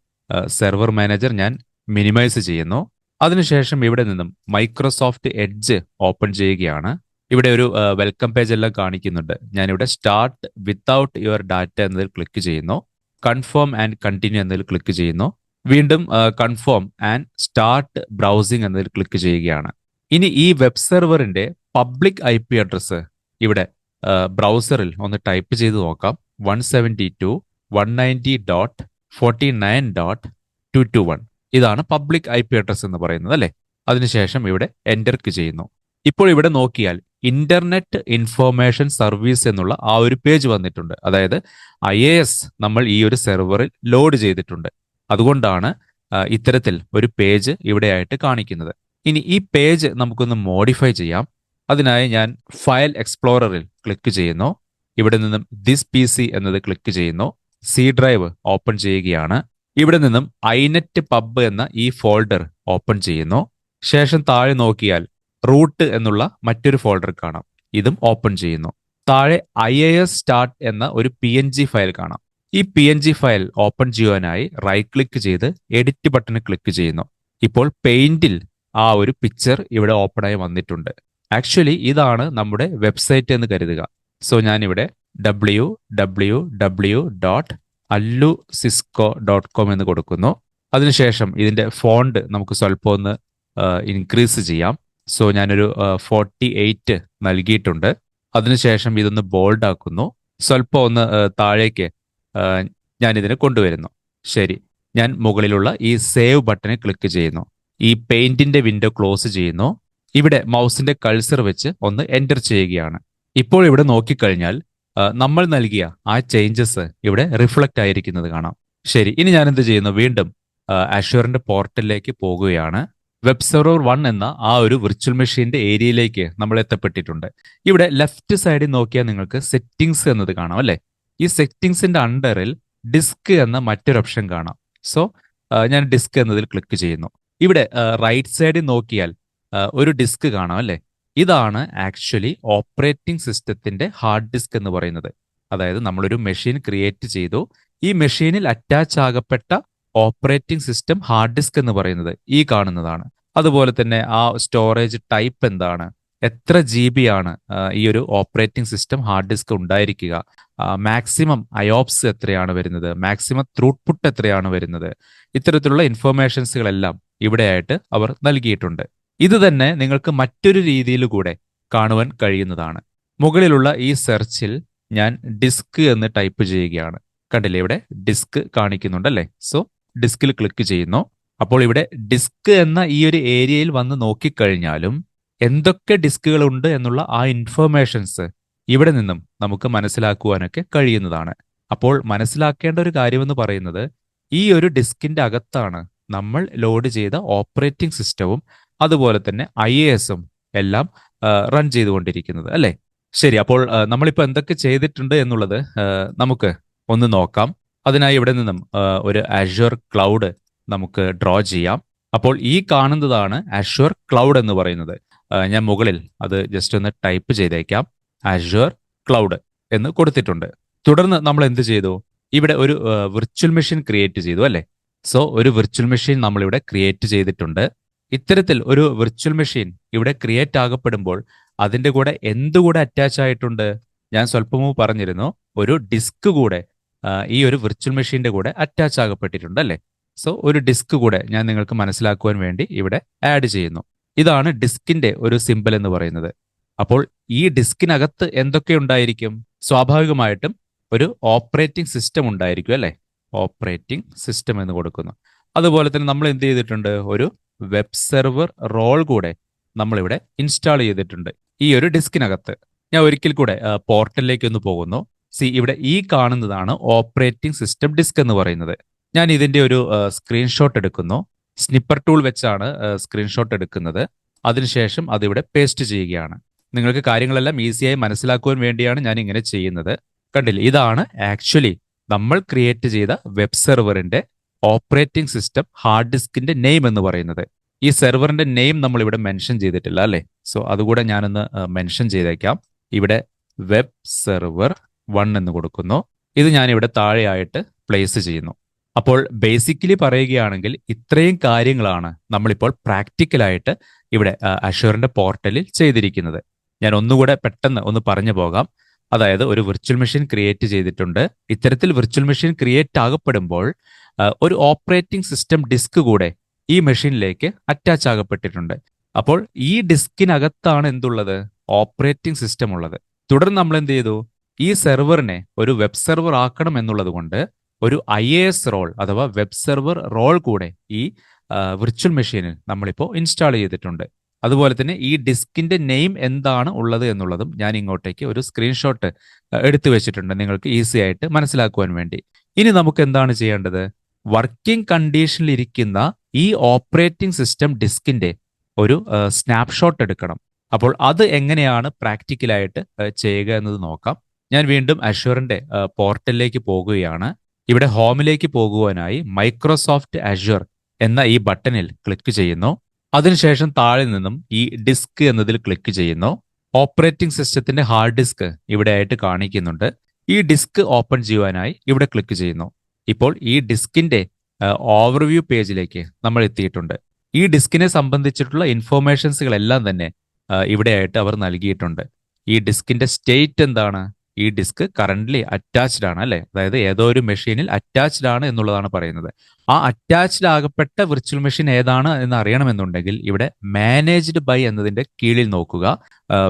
സെർവർ മാനേജർ ഞാൻ മിനിമൈസ് ചെയ്യുന്നു. അതിനുശേഷം ഇവിടെ നിന്നും മൈക്രോസോഫ്റ്റ് എഡ്ജ് ഓപ്പൺ ചെയ്യുകയാണ്. ഇവിടെ ഒരു വെൽക്കം പേജ് എല്ലാം കാണിക്കുന്നുണ്ട്. ഞാനിവിടെ സ്റ്റാർട്ട് വിത്തൗട്ട് യുവർ ഡാറ്റ എന്നതിൽ ക്ലിക്ക് ചെയ്യുന്നു. കൺഫേം ആൻഡ് കണ്ടിന്യൂ എന്നതിൽ ക്ലിക്ക് ചെയ്യുന്നു. വീണ്ടും കൺഫേം ആൻഡ് സ്റ്റാർട്ട് ബ്രൗസിംഗ് എന്നതിൽ ക്ലിക്ക് ചെയ്യുകയാണ്. ഇനി ഈ വെബ് സെർവറിന്റെ പബ്ലിക് IP അഡ്രസ്സ് ഇവിടെ ബ്രൗസറിൽ ഒന്ന് ടൈപ്പ് ചെയ്ത് നോക്കാം. 172.190.49.221 ഇതാണ് പബ്ലിക് IP അഡ്രസ് എന്ന് പറയുന്നത് അല്ലേ? അതിനുശേഷം ഇവിടെ എൻ്റർ ചെയ്യുന്നു. ഇപ്പോൾ ഇവിടെ നോക്കിയാൽ ഇന്റർനെറ്റ് ഇൻഫോർമേഷൻ സർവീസ് എന്നുള്ള ആ ഒരു പേജ് വന്നിട്ടുണ്ട്. അതായത് IAS നമ്മൾ ഈ ഒരു സെർവറിൽ ലോഡ് ചെയ്തിട്ടുണ്ട്. അതുകൊണ്ടാണ് ഇത്തരത്തിൽ ഒരു പേജ് ഇവിടെയായിട്ട് കാണിക്കുന്നത്. ഇനി ഈ പേജ് നമുക്കൊന്ന് മോഡിഫൈ ചെയ്യാം. അതിനായി ഞാൻ ഫയൽ എക്സ്പ്ലോററിൽ ക്ലിക്ക് ചെയ്യുന്നു. ഇവിടെ നിന്നും ദിസ് PC എന്നത് ക്ലിക്ക് ചെയ്യുന്നു. C ഡ്രൈവ് ഓപ്പൺ ചെയ്യുകയാണ്. ഇവിടെ നിന്നും iNet pub എന്ന ഈ ഫോൾഡർ ഓപ്പൺ ചെയ്യുന്നു. ശേഷം താഴെ നോക്കിയാൽ റൂട്ട് എന്നുള്ള മറ്റൊരു ഫോൾഡർ കാണാം. ഇതും ഓപ്പൺ ചെയ്യുന്നു. താഴെ IAS സ്റ്റാർട്ട് എന്ന ഒരു PNG ഫയൽ കാണാം. ഈ PNG ഫയൽ ഓപ്പൺ ചെയ്യുവാനായി റൈറ്റ് ക്ലിക്ക് ചെയ്ത് എഡിറ്റ് ബട്ടണിൽ ക്ലിക്ക് ചെയ്യുന്നു. ഇപ്പോൾ പെയിന്റിൽ ആ ഒരു പിക്ചർ ഇവിടെ ഓപ്പണായി വന്നിട്ടുണ്ട്. ആക്ച്വലി ഇതാണ് നമ്മുടെ വെബ്സൈറ്റ് എന്ന് കരുതുക. സോ ഞാനിവിടെ www.allucisco.com എന്ന് കൊടുക്കുന്നു. അതിനുശേഷം ഇതിന്റെ ഫോണ്ട് നമുക്ക് സ്വല്പം ഒന്ന് ഇൻക്രീസ് ചെയ്യാം. സോ ഞാനൊരു 48 നൽകിയിട്ടുണ്ട്. അതിനുശേഷം ഇതൊന്ന് ബോൾഡ് ആക്കുന്നു. സ്വല്പം ഒന്ന് താഴേക്ക് ഞാനിതിനെ കൊണ്ടുവരുന്നു. ശരി, ഞാൻ മുകളിലുള്ള ഈ സേവ് ബട്ടണിൽ ക്ലിക്ക് ചെയ്യുന്നു. ഈ പെയിന്റിന്റെ വിൻഡോ ക്ലോസ് ചെയ്യുന്നു. ഇവിടെ മൗസിന്റെ കഴ്സർ വെച്ച് ഒന്ന് എൻ്റർ ചെയ്യുകയാണ്. ഇപ്പോൾ ഇവിടെ നോക്കിക്കഴിഞ്ഞാൽ നമ്മൾ നൽകിയ ആ ചേഞ്ചസ് ഇവിടെ റിഫ്ലക്റ്റ് ആയിരിക്കുന്നത് കാണാം. ശരി, ഇനി ഞാൻ എന്ത് ചെയ്യുന്നു? വീണ്ടും അഷ്യൂറിന്റെ പോർട്ടലിലേക്ക് പോകുകയാണ്. വെബ് സെർവർ 1 എന്ന ആ ഒരു വിർച്വൽ മെഷീന്റെ ഏരിയയിലേക്ക് നമ്മൾ എത്തപ്പെട്ടിട്ടുണ്ട്. ഇവിടെ ലെഫ്റ്റ് സൈഡിൽ നോക്കിയാൽ നിങ്ങൾക്ക് സെറ്റിംഗ്സ് എന്നത് കാണാം അല്ലേ? ഈ സെറ്റിംഗ്സിന്റെ അണ്ടറിൽ ഡിസ്ക് എന്ന മറ്റൊരു ഓപ്ഷൻ കാണാം. സോ ഞാൻ ഡിസ്ക് എന്നതിൽ ക്ലിക്ക് ചെയ്യുന്നു. ഇവിടെ റൈറ്റ് സൈഡിൽ നോക്കിയാൽ ഒരു ഡിസ്ക് കാണാം അല്ലേ? ഇതാണ് ആക്ച്വലി ഓപ്പറേറ്റിംഗ് സിസ്റ്റത്തിന്റെ ഹാർഡ് ഡിസ്ക് എന്ന് പറയുന്നത്. അതായത് നമ്മളൊരു മെഷീൻ ക്രിയേറ്റ് ചെയ്തു, ഈ മെഷീനിൽ അറ്റാച്ച് ആകപ്പെട്ട ഓപ്പറേറ്റിംഗ് സിസ്റ്റം ഹാർഡ് ഡിസ്ക് എന്ന് പറയുന്നത് ഈ കാണുന്നതാണ്. അതുപോലെ തന്നെ ആ സ്റ്റോറേജ് ടൈപ്പ് എന്താണ്, എത്ര GB ആണ് ഈ ഒരു ഓപ്പറേറ്റിംഗ് സിസ്റ്റം ഹാർഡ് ഡിസ്ക് ഉണ്ടായിരിക്കുക, മാക്സിമം അയോപ്സ് എത്രയാണ് വരുന്നത്, മാക്സിമം ത്രൂട്ട്പുട്ട് എത്രയാണ് വരുന്നത്, ഇത്തരത്തിലുള്ള ഇൻഫർമേഷൻസുകളെല്ലാം ഇവിടെയായിട്ട് അവർ നൽകിയിട്ടുണ്ട്. ഇത് തന്നെ നിങ്ങൾക്ക് മറ്റൊരു രീതിയിൽ കൂടെ കാണുവാൻ കഴിയുന്നതാണ്. മുകളിലുള്ള ഈ സെർച്ചിൽ ഞാൻ ഡിസ്ക് എന്ന് ടൈപ്പ് ചെയ്യുകയാണ്. കണ്ടില്ലേ, ഇവിടെ ഡിസ്ക് കാണിക്കുന്നുണ്ടല്ലേ? സോ ഡിസ്കിൽ ക്ലിക്ക് ചെയ്യുന്നു. അപ്പോൾ ഇവിടെ ഡിസ്ക് എന്ന ഈ ഒരു ഏരിയയിൽ വന്ന് നോക്കിക്കഴിഞ്ഞാലും എന്തൊക്കെ ഡിസ്കുകൾ ഉണ്ട് എന്നുള്ള ആ ഇൻഫർമേഷൻസ് ഇവിടെ നിന്നും നമുക്ക് മനസ്സിലാക്കുവാനൊക്കെ കഴിയുന്നതാണ്. അപ്പോൾ മനസ്സിലാക്കേണ്ട ഒരു കാര്യമെന്ന് പറയുന്നത്, ഈ ഒരു ഡിസ്കിന്റെ അകത്താണ് നമ്മൾ ലോഡ് ചെയ്ത ഓപ്പറേറ്റിംഗ് സിസ്റ്റവും അതുപോലെ തന്നെ IASഉം എല്ലാം റൺ ചെയ്തുകൊണ്ടിരിക്കുന്നത് അല്ലേ? ശരി, അപ്പോൾ നമ്മളിപ്പോൾ എന്തൊക്കെ ചെയ്തിട്ടുണ്ട് എന്നുള്ളത് നമുക്ക് ഒന്ന് നോക്കാം. അതിനായി ഇവിടെ നിന്നും ഒരു ആഷ്വർ ക്ലൗഡ് നമുക്ക് ഡ്രോ ചെയ്യാം. അപ്പോൾ ഈ കാണുന്നതാണ് ആഷ്വർ ക്ലൗഡ് എന്ന് പറയുന്നത്. ഞാൻ മുകളിൽ അത് ജസ്റ്റ് ഒന്ന് ടൈപ്പ് ചെയ്തേക്കാം. ആഷ്വർ ക്ലൗഡ് എന്ന് കൊടുത്തിട്ടുണ്ട്. തുടർന്ന് നമ്മൾ എന്ത് ചെയ്തു? ഇവിടെ ഒരു വിർച്വൽ മെഷീൻ ക്രിയേറ്റ് ചെയ്തു അല്ലേ? സോ ഒരു വിർച്വൽ മെഷീൻ നമ്മളിവിടെ ക്രിയേറ്റ് ചെയ്തിട്ടുണ്ട്. ഇത്തരത്തിൽ ഒരു വിർച്വൽ മെഷീൻ ഇവിടെ ക്രിയേറ്റ് ആകപ്പെടുമ്പോൾ അതിന്റെ കൂടെ എന്തുകൂടെ അറ്റാച്ച് ആയിട്ടുണ്ട്? ഞാൻ സ്വല്പം മുമ്പ് പറഞ്ഞിരുന്നു, ഒരു ഡിസ്ക് കൂടെ ഈ ഒരു വിർച്വൽ മെഷീന്റെ കൂടെ അറ്റാച്ച് ആകപ്പെട്ടിട്ടുണ്ട് അല്ലേ? സോ ഒരു ഡിസ്ക് കൂടെ ഞാൻ നിങ്ങൾക്ക് മനസ്സിലാക്കുവാൻ വേണ്ടി ഇവിടെ ആഡ് ചെയ്യുന്നു. ഇതാണ് ഡിസ്കിന്റെ ഒരു സിമ്പൽ എന്ന് പറയുന്നത്. അപ്പോൾ ഈ ഡിസ്കിനകത്ത് എന്തൊക്കെ ഉണ്ടായിരിക്കും? സ്വാഭാവികമായിട്ടും ഒരു ഓപ്പറേറ്റിംഗ് സിസ്റ്റം ഉണ്ടായിരിക്കും അല്ലേ? ഓപ്പറേറ്റിംഗ് സിസ്റ്റം എന്ന് കൊടുക്കുന്നു. അതുപോലെ തന്നെ നമ്മൾ എന്ത് ചെയ്തിട്ടുണ്ട്? ഒരു വെബ് സെർവർ റോൾ കൂടെ നമ്മളിവിടെ ഇൻസ്റ്റാൾ ചെയ്തിട്ടുണ്ട് ഈ ഒരു ഡിസ്കിനകത്ത്. ഞാൻ ഒരിക്കൽ കൂടെ പോർട്ടലിലേക്ക് ഒന്ന് പോകുന്നു. ഇവിടെ ഈ കാണുന്നതാണ് ഓപ്പറേറ്റിംഗ് സിസ്റ്റം ഡിസ്ക് എന്ന് പറയുന്നത്. ഞാൻ ഇതിന്റെ ഒരു സ്ക്രീൻഷോട്ട് എടുക്കുന്നു. സ്നിപ്പർ ടൂൾ വെച്ചാണ് സ്ക്രീൻഷോട്ട് എടുക്കുന്നത്. അതിനുശേഷം അതിവിടെ പേസ്റ്റ് ചെയ്യുകയാണ്. നിങ്ങൾക്ക് കാര്യങ്ങളെല്ലാം ഈസിയായി മനസ്സിലാക്കുവാൻ വേണ്ടിയാണ് ഞാൻ ഇങ്ങനെ ചെയ്യുന്നത്. കണ്ടില്ലേ, ഇതാണ് ആക്ച്വലി നമ്മൾ ക്രിയേറ്റ് ചെയ്ത വെബ് സെർവറിന്റെ ഓപ്പറേറ്റിംഗ് സിസ്റ്റം ഹാർഡ് ഡിസ്കിന്റെ നെയിം എന്ന് പറയുന്നത്. ഈ സെർവറിന്റെ നെയിം നമ്മൾ ഇവിടെ മെൻഷൻ ചെയ്തിട്ടില്ല അല്ലേ? സോ അതുകൂടെ ഞാനൊന്ന് മെൻഷൻ ചെയ്തേക്കാം. ഇവിടെ വെബ് സെർവർ 1 എന്ന് കൊടുക്കുന്നു. ഇത് ഞാനിവിടെ താഴെയായിട്ട് പ്ലേസ് ചെയ്യുന്നു. അപ്പോൾ ബേസിക്കലി പറയുകയാണെങ്കിൽ ഇത്രയും കാര്യങ്ങളാണ് നമ്മളിപ്പോൾ പ്രാക്ടിക്കലായിട്ട് ഇവിടെ അഷ്വറിന്റെ പോർട്ടലിൽ ചെയ്തിരിക്കുന്നത്. ഞാൻ ഒന്നുകൂടെ പെട്ടെന്ന് ഒന്ന് പറഞ്ഞു പോകാം. അതായത് ഒരു വിർച്വൽ മെഷീൻ ക്രിയേറ്റ് ചെയ്തിട്ടുണ്ട്. ഇത്തരത്തിൽ വിർച്വൽ മെഷീൻ ക്രിയേറ്റ് ആകപ്പെടുമ്പോൾ ഒരു ഓപ്പറേറ്റിംഗ് സിസ്റ്റം ഡിസ്ക് കൂടെ ഈ മെഷീനിലേക്ക് അറ്റാച്ച് ആകപ്പെട്ടിട്ടുണ്ട്. അപ്പോൾ ഈ ഡിസ്കിനകത്താണ് എന്തുള്ളത്? ഓപ്പറേറ്റിംഗ് സിസ്റ്റം ഉള്ളത്. തുടർന്ന് നമ്മൾ എന്ത് ചെയ്തു? ഈ സെർവറിനെ ഒരു വെബ് സെർവർ ആക്കണം എന്നുള്ളത് കൊണ്ട് ഒരു IAS റോൾ അഥവാ വെബ് സെർവർ റോൾ കൂടെ ഈ വിർച്വൽ മെഷീനിൽ നമ്മളിപ്പോൾ ഇൻസ്റ്റാൾ ചെയ്തിട്ടുണ്ട്. അതുപോലെ തന്നെ ഈ ഡിസ്കിന്റെ നെയിം എന്താണ് ഉള്ളത് എന്നുള്ളതും ഞാൻ ഇങ്ങോട്ടേക്ക് ഒരു സ്ക്രീൻഷോട്ട് എടുത്തു വെച്ചിട്ടുണ്ട് നിങ്ങൾക്ക് ഈസി ആയിട്ട് മനസ്സിലാക്കുവാൻ വേണ്ടി. ഇനി നമുക്ക് എന്താണ് ചെയ്യേണ്ടത്? വർക്കിംഗ് കണ്ടീഷനിൽ ഇരിക്കുന്ന ഈ ഓപ്പറേറ്റിംഗ് സിസ്റ്റം ഡിസ്കിന്റെ ഒരു സ്നാപ്ഷോട്ട് എടുക്കണം. അപ്പോൾ അത് എങ്ങനെയാണ് പ്രാക്ടിക്കലായിട്ട് ചെയ്യുക എന്നത് നോക്കാം. ഞാൻ വീണ്ടും അഷ്വറിന്റെ പോർട്ടലിലേക്ക് പോകുകയാണ്. ഇവിടെ ഹോമിലേക്ക് പോകുവാനായി മൈക്രോസോഫ്റ്റ് അഷ്വർ എന്ന ഈ ബട്ടണിൽ ക്ലിക്ക് ചെയ്യുന്നു. അതിനുശേഷം താഴെ നിന്നും ഈ ഡിസ്ക് എന്നതിൽ ക്ലിക്ക് ചെയ്യുന്നു. ഓപ്പറേറ്റിംഗ് സിസ്റ്റത്തിന്റെ ഹാർഡ് ഡിസ്ക് ഇവിടെ ആയിട്ട് കാണിക്കുന്നുണ്ട്. ഈ ഡിസ്ക് ഓപ്പൺ ചെയ്യുവാനായി ഇവിടെ ക്ലിക്ക് ചെയ്യുന്നു. ഇപ്പോൾ ഈ ഡിസ്കിന്റെ ഓവർവ്യൂ പേജിലേക്ക് നമ്മൾ എത്തിയിട്ടുണ്ട്. ഈ ഡിസ്കിനെ സംബന്ധിച്ചിട്ടുള്ള ഇൻഫോർമേഷൻസുകളെല്ലാം തന്നെ ഇവിടെയായിട്ട് അവർ നൽകിയിട്ടുണ്ട്. ഈ ഡിസ്കിന്റെ സ്റ്റേറ്റ് എന്താണ്? ഈ ഡിസ്ക് കറന്റ്ലി അറ്റാച്ച്ഡ് ആണ് അല്ലെ? അതായത് ഏതോ ഒരു മെഷീനിൽ അറ്റാച്ച്ഡ് ആണ് എന്നുള്ളതാണ് പറയുന്നത്. ആ അറ്റാച്ച്ഡ് ആകപ്പെട്ട വിർച്വൽ മെഷീൻ ഏതാണ് എന്ന് അറിയണമെന്നുണ്ടെങ്കിൽ ഇവിടെ മാനേജ്ഡ് ബൈ എന്നതിന്റെ കീഴിൽ നോക്കുക.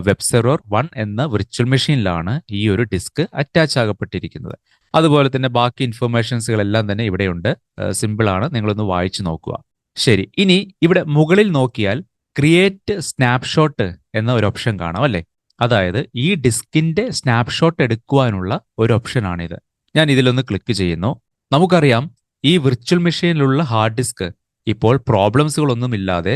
വെബ് സെർവർ 1 എന്ന വിർച്വൽ മെഷീനിലാണ് ഈ ഒരു ഡിസ്ക് അറ്റാച്ച് ആകപ്പെട്ടിരിക്കുന്നത്. അതുപോലെ തന്നെ ബാക്കി ഇൻഫർമേഷൻസുകളെല്ലാം തന്നെ ഇവിടെയുണ്ട്. സിമ്പിൾ ആണ്, നിങ്ങളൊന്ന് വായിച്ചു നോക്കുക. ശരി, ഇനി ഇവിടെ മുകളിൽ നോക്കിയാൽ ക്രിയേറ്റ് സ്നാപ്ഷോട്ട് എന്ന ഒരു ഓപ്ഷൻ കാണാം അല്ലേ? അതായത് ഈ ഡിസ്കിന്റെ സ്നാപ്ഷോട്ട് എടുക്കുവാനുള്ള ഒരു ഓപ്ഷനാണിത്. ഞാൻ ഇതിലൊന്ന് ക്ലിക്ക് ചെയ്യുന്നു. നമുക്കറിയാം ഈ വിർച്വൽ മെഷീനിലുള്ള ഹാർഡ് ഡിസ്ക് ഇപ്പോൾ പ്രോബ്ലംസുകളൊന്നുമില്ലാതെ